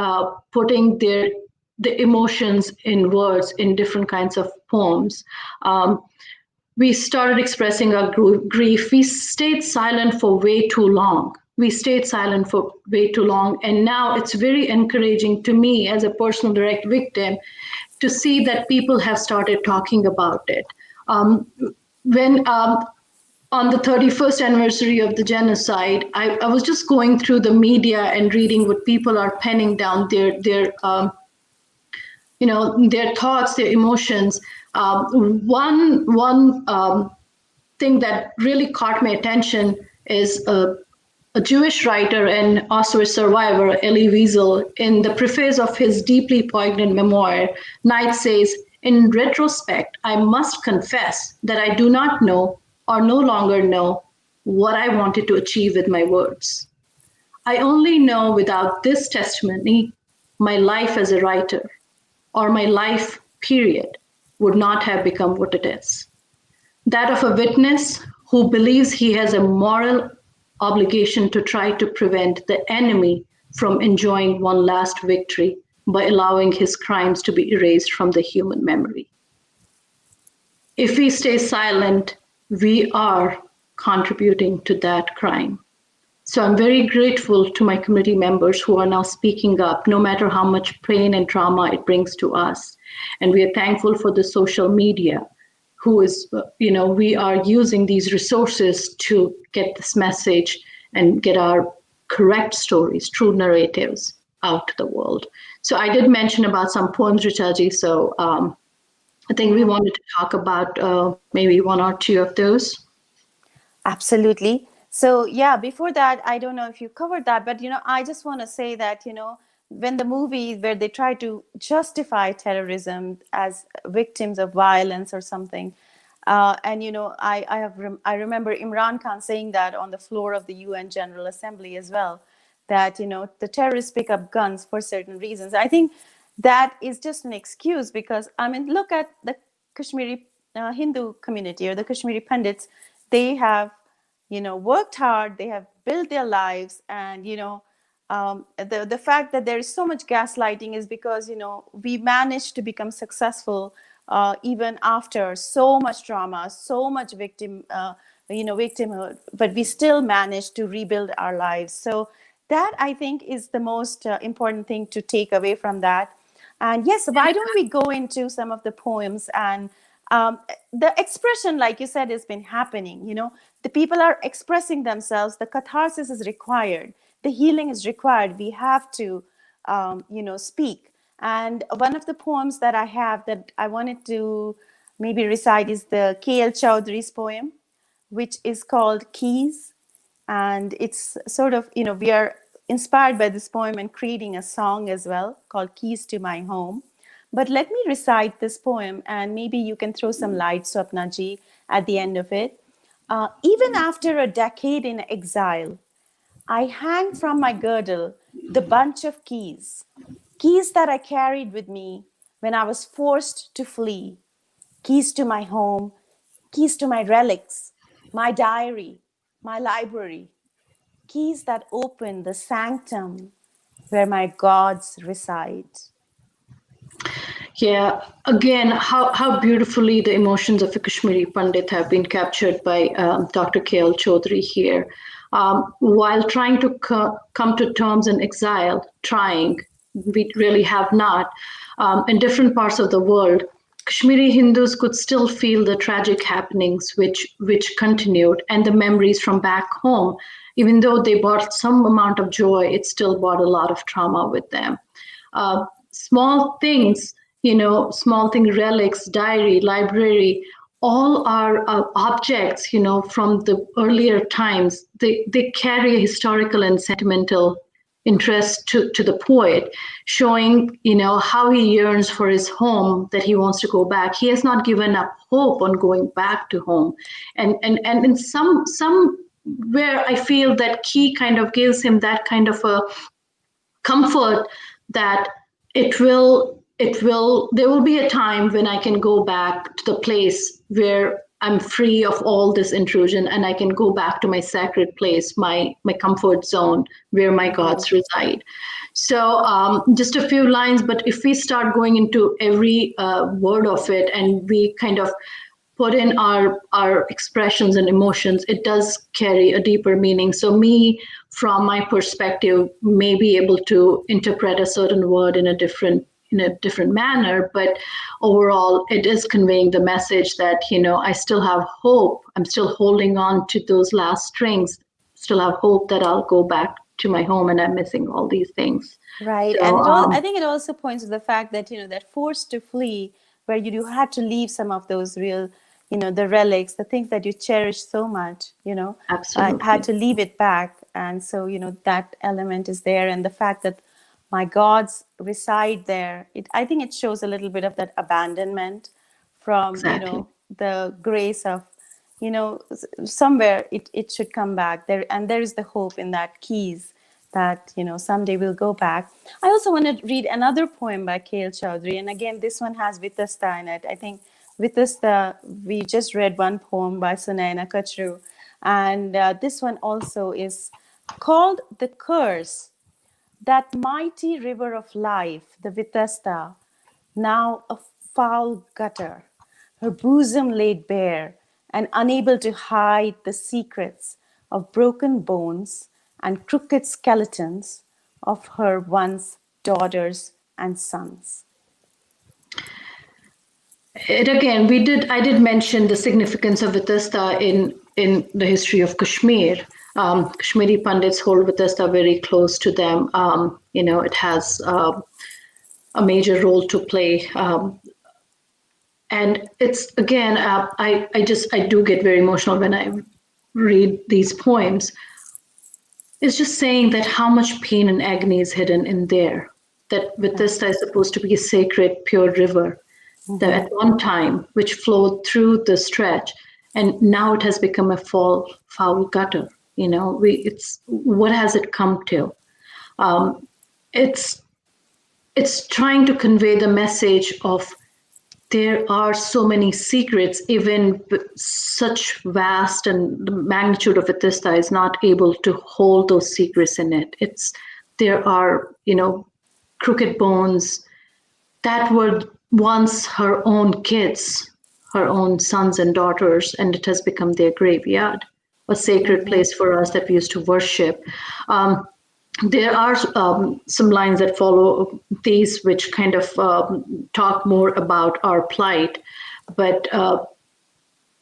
putting the emotions in words in different kinds of poems. We started expressing our grief. We stayed silent for way too long. And now it's very encouraging to me as a personal direct victim to see that people have started talking about it. When on the 31st anniversary of the genocide, I was just going through the media and reading what people are penning down their thoughts, their emotions. One thing that really caught my attention is a Jewish writer and Auschwitz survivor, Elie Wiesel, in the preface of his deeply poignant memoir, Night says, "In retrospect, I must confess that I do not know or no longer know what I wanted to achieve with my words. I only know without this testimony, my life as a writer, or my life, period, would not have become what it is. That of a witness who believes he has a moral obligation to try to prevent the enemy from enjoying one last victory by allowing his crimes to be erased from the human memory. If we stay silent, we are contributing to that crime." So I'm very grateful to my community members who are now speaking up, no matter how much pain and trauma it brings to us. And we are thankful for the social media, who is, we are using these resources to get this message and get our correct stories, true narratives out to the world. So I did mention about some poems, Richaji, so I think we wanted to talk about maybe one or two of those. Absolutely. So yeah, before that, I don't know if you covered that, but I just want to say that when the movie where they try to justify terrorism as victims of violence or something, and I remember Imran Khan saying that on the floor of the UN General Assembly as well, that the terrorists pick up guns for certain reasons. I think that is just an excuse, because I mean, look at the Kashmiri Hindu community or the Kashmiri Pandits. They have worked hard, they have built their lives, and the fact that there is so much gaslighting is because we managed to become successful even after so much trauma, so much victimhood, but we still managed to rebuild our lives. So that, I think, is the most important thing to take away from that. And yes, why don't we go into some of the poems? And the expression, like you said, has been happening. The people are expressing themselves. The catharsis is required. The healing is required. We have to, speak. And one of the poems that I have that I wanted to maybe recite is the K.L. Chowdhury's poem, which is called Keys. And it's sort of, we are inspired by this poem and creating a song as well called Keys to My Home. But let me recite this poem, and maybe you can throw some light, Swapna ji, at the end of it. Even after a decade in exile, I hang from my girdle the bunch of keys, keys that I carried with me when I was forced to flee, keys to my home, keys to my relics, my diary, my library, keys that open the sanctum where my gods reside. Yeah, again, how beautifully the emotions of a Kashmiri Pandit have been captured by Dr. K.L. Chaudhary here. While trying to come to terms in exile, we really have not, in different parts of the world, Kashmiri Hindus could still feel the tragic happenings which continued, and the memories from back home. Even though they brought some amount of joy, it still brought a lot of trauma with them. Small things, relics, diary, library, all are objects, from the earlier times. They carry a historical and sentimental interest to the poet, showing, how he yearns for his home, that he wants to go back. He has not given up hope on going back to home. And in somewhere I feel that Key kind of gives him that kind of a comfort that there will be a time when I can go back to the place where I'm free of all this intrusion, and I can go back to my sacred place, my comfort zone where my gods reside. So just a few lines, but if we start going into every word of it and we kind of put in our expressions and emotions, it does carry a deeper meaning. So me, from my perspective, may be able to interpret a certain word in a different manner, but overall it is conveying the message that I still have hope. I'm still holding on to those last strings, still have hope that I'll go back to my home, and I'm missing all these things. Right. So, And I think it also points to the fact that that forced to flee, where you had to leave some of those real, the relics, the things that you cherish so much, absolutely. I had to leave it back. And so, that element is there. And the fact that my gods reside there, I think it shows a little bit of that abandonment from, Exactly. the grace of, somewhere it should come back there. And there is the hope in that keys that, someday we'll go back. I also want to read another poem by K.L. Chaudhary. And again, this one has Vitasta in it. I think Vitasta, we just read one poem by Sunayana Kachru. And this one also is called The Curse. That mighty river of life, the Vitasta, now a foul gutter, her bosom laid bare and unable to hide the secrets of broken bones and crooked skeletons of her once daughters and sons. I did mention the significance of Vitasta in the history of Kashmir. Kashmiri Pandits hold Vitasta very close to them. It has a major role to play. And it's, again, I do get very emotional when I read these poems is just saying that how much pain and agony is hidden in there. That Vitista is supposed to be a sacred, pure river that at one time, which flowed through the stretch, and now it has become a foul gutter. You know, it's what has it come to? It's trying to convey the message of there are so many secrets, even such vast, and the magnitude of Vitista is not able to hold those secrets in it. There are, you know, crooked bones that were once her own kids, her own sons and daughters, and it has become their graveyard, a sacred place for us that we used to worship. There are some lines that follow these which kind of talk more about our plight, but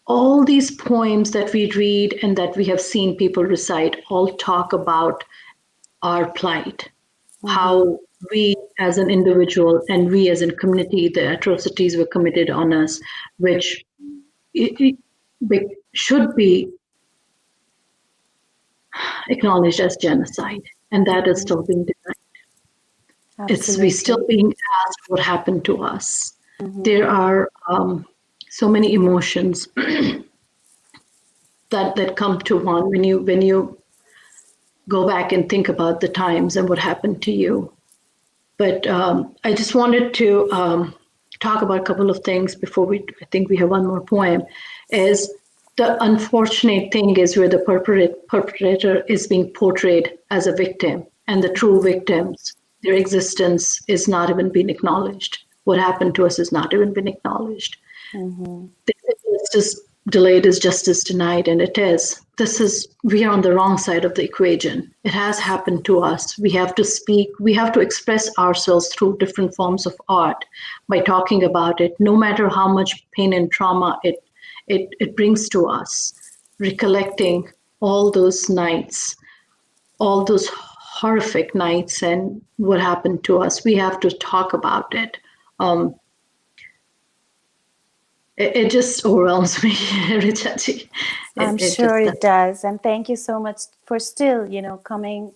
all these poems that we read and that we have seen people recite all talk about our plight, how we as an individual and we as a community, the atrocities were committed on us, which should be acknowledged as genocide, and that is still being denied. We're still being asked what happened to us. There are so many emotions that come to one when you go back and think about the times and what happened to you. But I just wanted to talk about a couple of things before I think we have one more poem, is the unfortunate thing is where the perpetrator is being portrayed as a victim, and the true victims, their existence is not even being acknowledged. What happened to us has not even been acknowledged. Justice delayed is justice denied, and it is. We are on the wrong side of the equation. It has happened to us. We have to speak, we have to express ourselves through different forms of art by talking about it, no matter how much pain and trauma it brings to us, recollecting all those nights, all those horrific nights and what happened to us. We have to talk about it. It just overwhelms me, Richa. I'm sure it does. And thank you so much for still, coming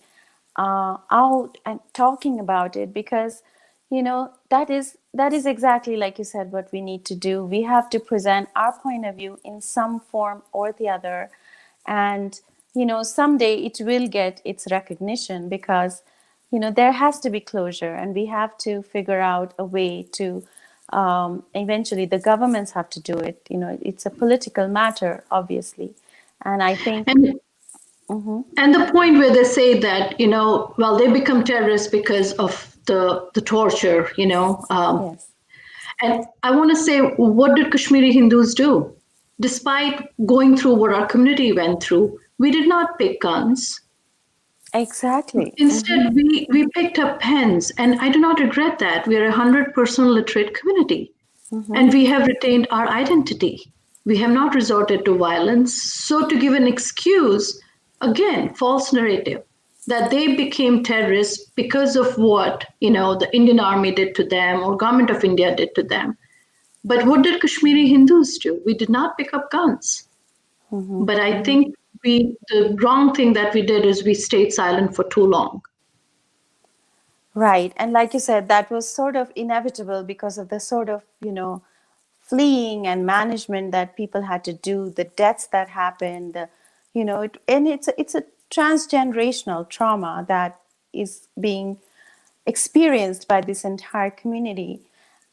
out and talking about it, because, that is exactly, like you said, what we need to do. We have to present our point of view in some form or the other. And, someday it will get its recognition, because, there has to be closure, and we have to figure out a way to eventually the governments have to do it. It's a political matter, obviously. And I think and the point where they say that, they become terrorists because of the torture, yes. And I want to say, what did Kashmiri Hindus do? Despite going through what our community went through, we did not pick guns. Exactly. Instead, we picked up pens, and I do not regret that. We are a 100% literate community, and we have retained our identity. We have not resorted to violence. So to give an excuse, again, false narrative, that they became terrorists because of what, the Indian army did to them or government of India did to them. But what did Kashmiri Hindus do? We did not pick up guns. But I think the wrong thing that we did is we stayed silent for too long. Right. And like you said, that was sort of inevitable because of the sort of, fleeing and management that people had to do, the deaths that happened, and it's a transgenerational trauma that is being experienced by this entire community.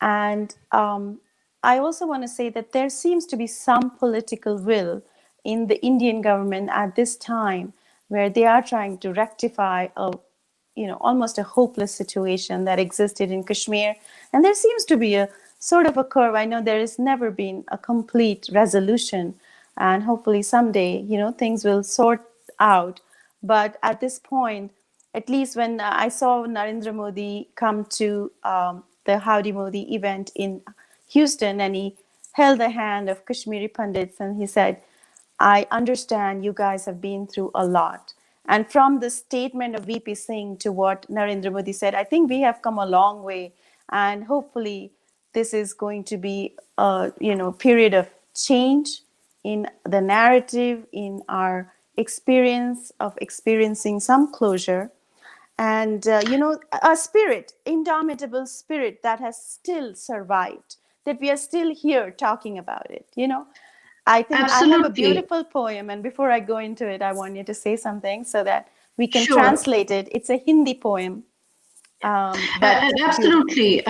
And I also want to say that there seems to be some political will in the Indian government at this time, where they are trying to rectify almost a hopeless situation that existed in Kashmir. And there seems to be a sort of a curve. I know there has never been a complete resolution, and hopefully someday, things will sort out. But at this point, at least when I saw Narendra Modi come to the Howdy Modi event in Houston, and he held the hand of Kashmiri Pandits, and he said, I understand you guys have been through a lot. And from the statement of VP Singh to what Narendra Modi said, I think we have come a long way. And hopefully this is going to be a period of change in the narrative, in our experience of experiencing some closure, and a spirit, indomitable spirit that has still survived, that we are still here talking about it. I think I have a Absolutely. beautiful poem, and before I go into it, I want you to say something so that we can Sure. translate it. It's a Hindi poem. But Absolutely.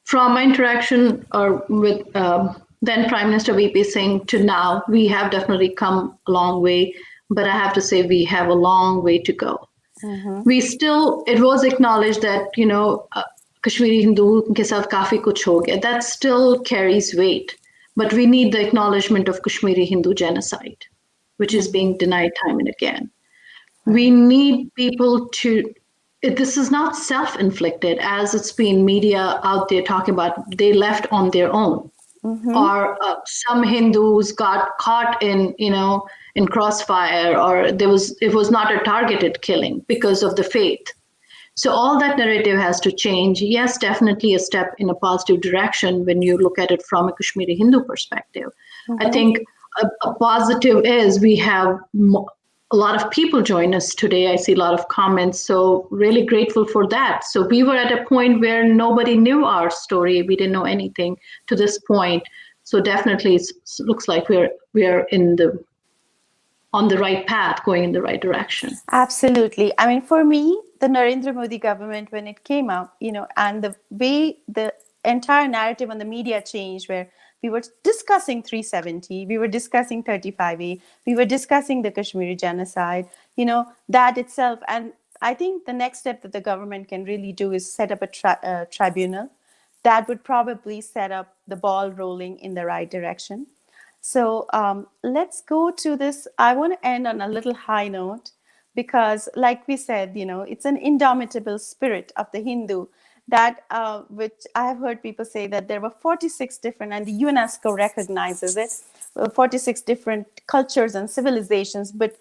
From my interaction with then Prime Minister VP Singh to now, we have definitely come a long way, but I have to say we have a long way to go. It was acknowledged that, Kashmiri Hindu ke saath kafi kuch ho gaya. That still carries weight, but we need the acknowledgement of Kashmiri Hindu genocide, which is being denied time and again. We need people to, this is not self-inflicted as it's been media out there talking about, they left on their own. Or some Hindus got caught in crossfire, or it was not a targeted killing because of the faith. So all that narrative has to change. Yes, definitely a step in a positive direction when you look at it from a Kashmiri Hindu perspective. I think a positive is we have a lot of people join us today. I see a lot of comments, so really grateful for that. So we were at a point where nobody knew our story. We didn't know anything to this point. So definitely it looks like we are on the right path, going in the right direction. Absolutely. I mean, for me, the Narendra Modi government, when it came out, and the way the entire narrative on the media changed, where we were discussing 370, we were discussing 35A, we were discussing the Kashmiri genocide, that itself. And I think the next step that the government can really do is set up a tribunal that would probably set up the ball rolling in the right direction. So let's go to this. I want to end on a little high note because, like we said, it's an indomitable spirit of the Hindu that, which I have heard people say that there were 46 different, and the UNESCO recognizes it, 46 different cultures and civilizations, but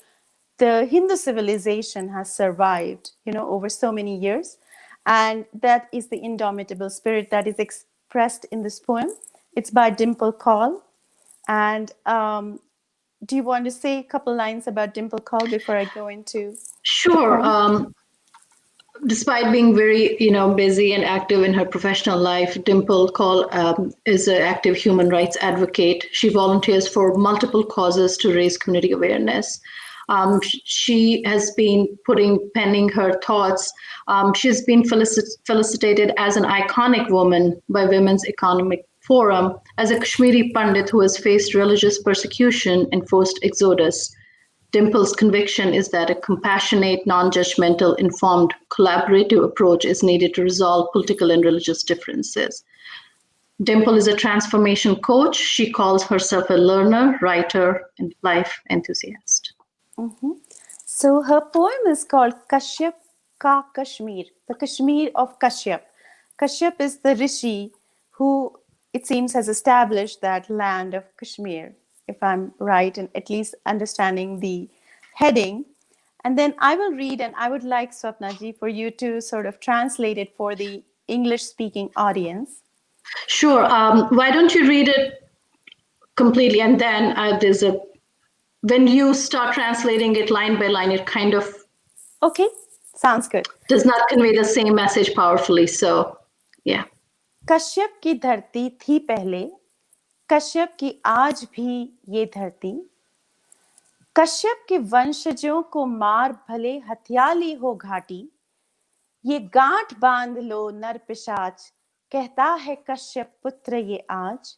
the Hindu civilization has survived, over so many years. And that is the indomitable spirit that is expressed in this poem. It's by Dimple Kaul. And do you want to say a couple lines about Dimple Kaul before I go into? Sure. Despite being very, busy and active in her professional life, Dimple Kaul is an active human rights advocate. She volunteers for multiple causes to raise community awareness. She has been penning her thoughts. She's been felicitated as an iconic woman by Women's Economic Forum, as a Kashmiri Pandit who has faced religious persecution and forced exodus. Dimple's conviction is that a compassionate, non-judgmental, informed, collaborative approach is needed to resolve political and religious differences. Dimple is a transformation coach. She calls herself a learner, writer, and life enthusiast. So her poem is called Kashyap Ka Kashmir, the Kashmir of Kashyap. Kashyap is the rishi who, it seems, has established that land of Kashmir, if I'm right in at least understanding the heading. And then I will read, and I would like, Swapnaji, for you to sort of translate it for the English-speaking audience. Sure. Why don't you read it completely, and then when you start translating it line by line, it kind of... Okay, sounds good. Does not convey the same message powerfully, so yeah. Kashyap की धरती थी पहले, कश्यप की आज भी ये धरती, कश्यप के वंशजों को मार भले हथियाली हो घाटी, ये गांठ बांध लो नर पिशाच, कहता है कश्यप पुत्र ये आज,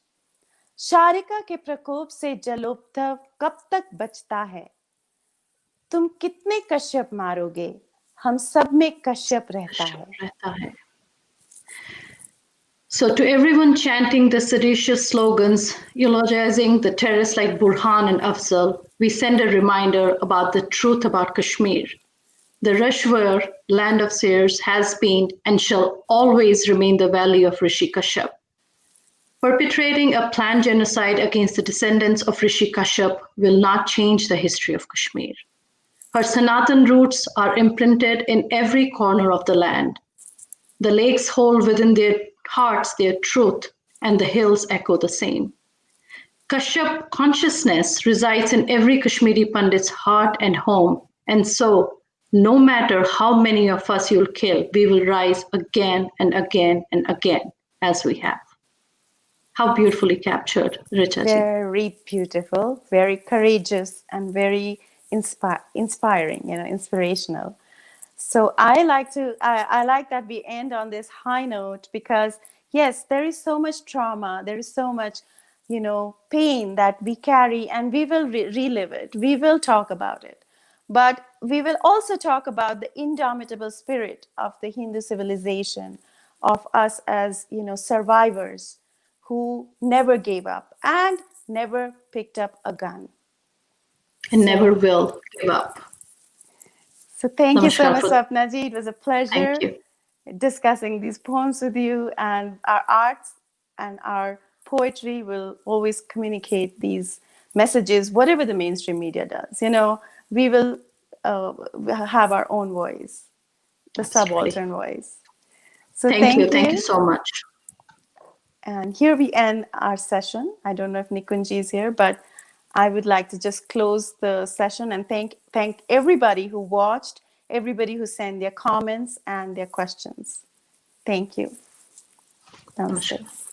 शारिका के प्रकोप से जलोत्थव कब तक बचता है, तुम कितने कश्यप मारोगे, हम सब में कश्यप रहता है. So to everyone chanting the seditious slogans, eulogizing the terrorists like Burhan and Afzal, we send a reminder about the truth about Kashmir. The Rashwar, land of seers, has been and shall always remain the valley of Rishi Kashyap. Perpetrating a planned genocide against the descendants of Rishi Kashyap will not change the history of Kashmir. Her Sanatan roots are imprinted in every corner of the land. The lakes hold within their hearts their truth, and the hills echo the same. Kashyap consciousness resides in every Kashmiri Pandit's heart and home. And so, no matter how many of us you'll kill, we will rise again and again and again as we have. How beautifully captured, Richa ji. Very beautiful, very courageous, and very inspiring, inspirational. So I like that we end on this high note, because yes, there is so much trauma, there is so much, pain that we carry, and we will relive it. We will talk about it. But we will also talk about the indomitable spirit of the Hindu civilization, of us as, survivors who never gave up and never picked up a gun. And never will give up. So thank you so Namaskar much, for- Swapna ji. It was a pleasure Thank you. discussing these poems with you, and our arts and our poetry will always communicate these messages, whatever the mainstream media does. We will have our own voice, the Absolutely. subaltern voice. So Thank you. Thank you so much. And here we end our session. I don't know if Nikunji is here, but I would like to just close the session and thank everybody who watched, everybody who sent their comments and their questions. Thank you. Namaste. Namaskar.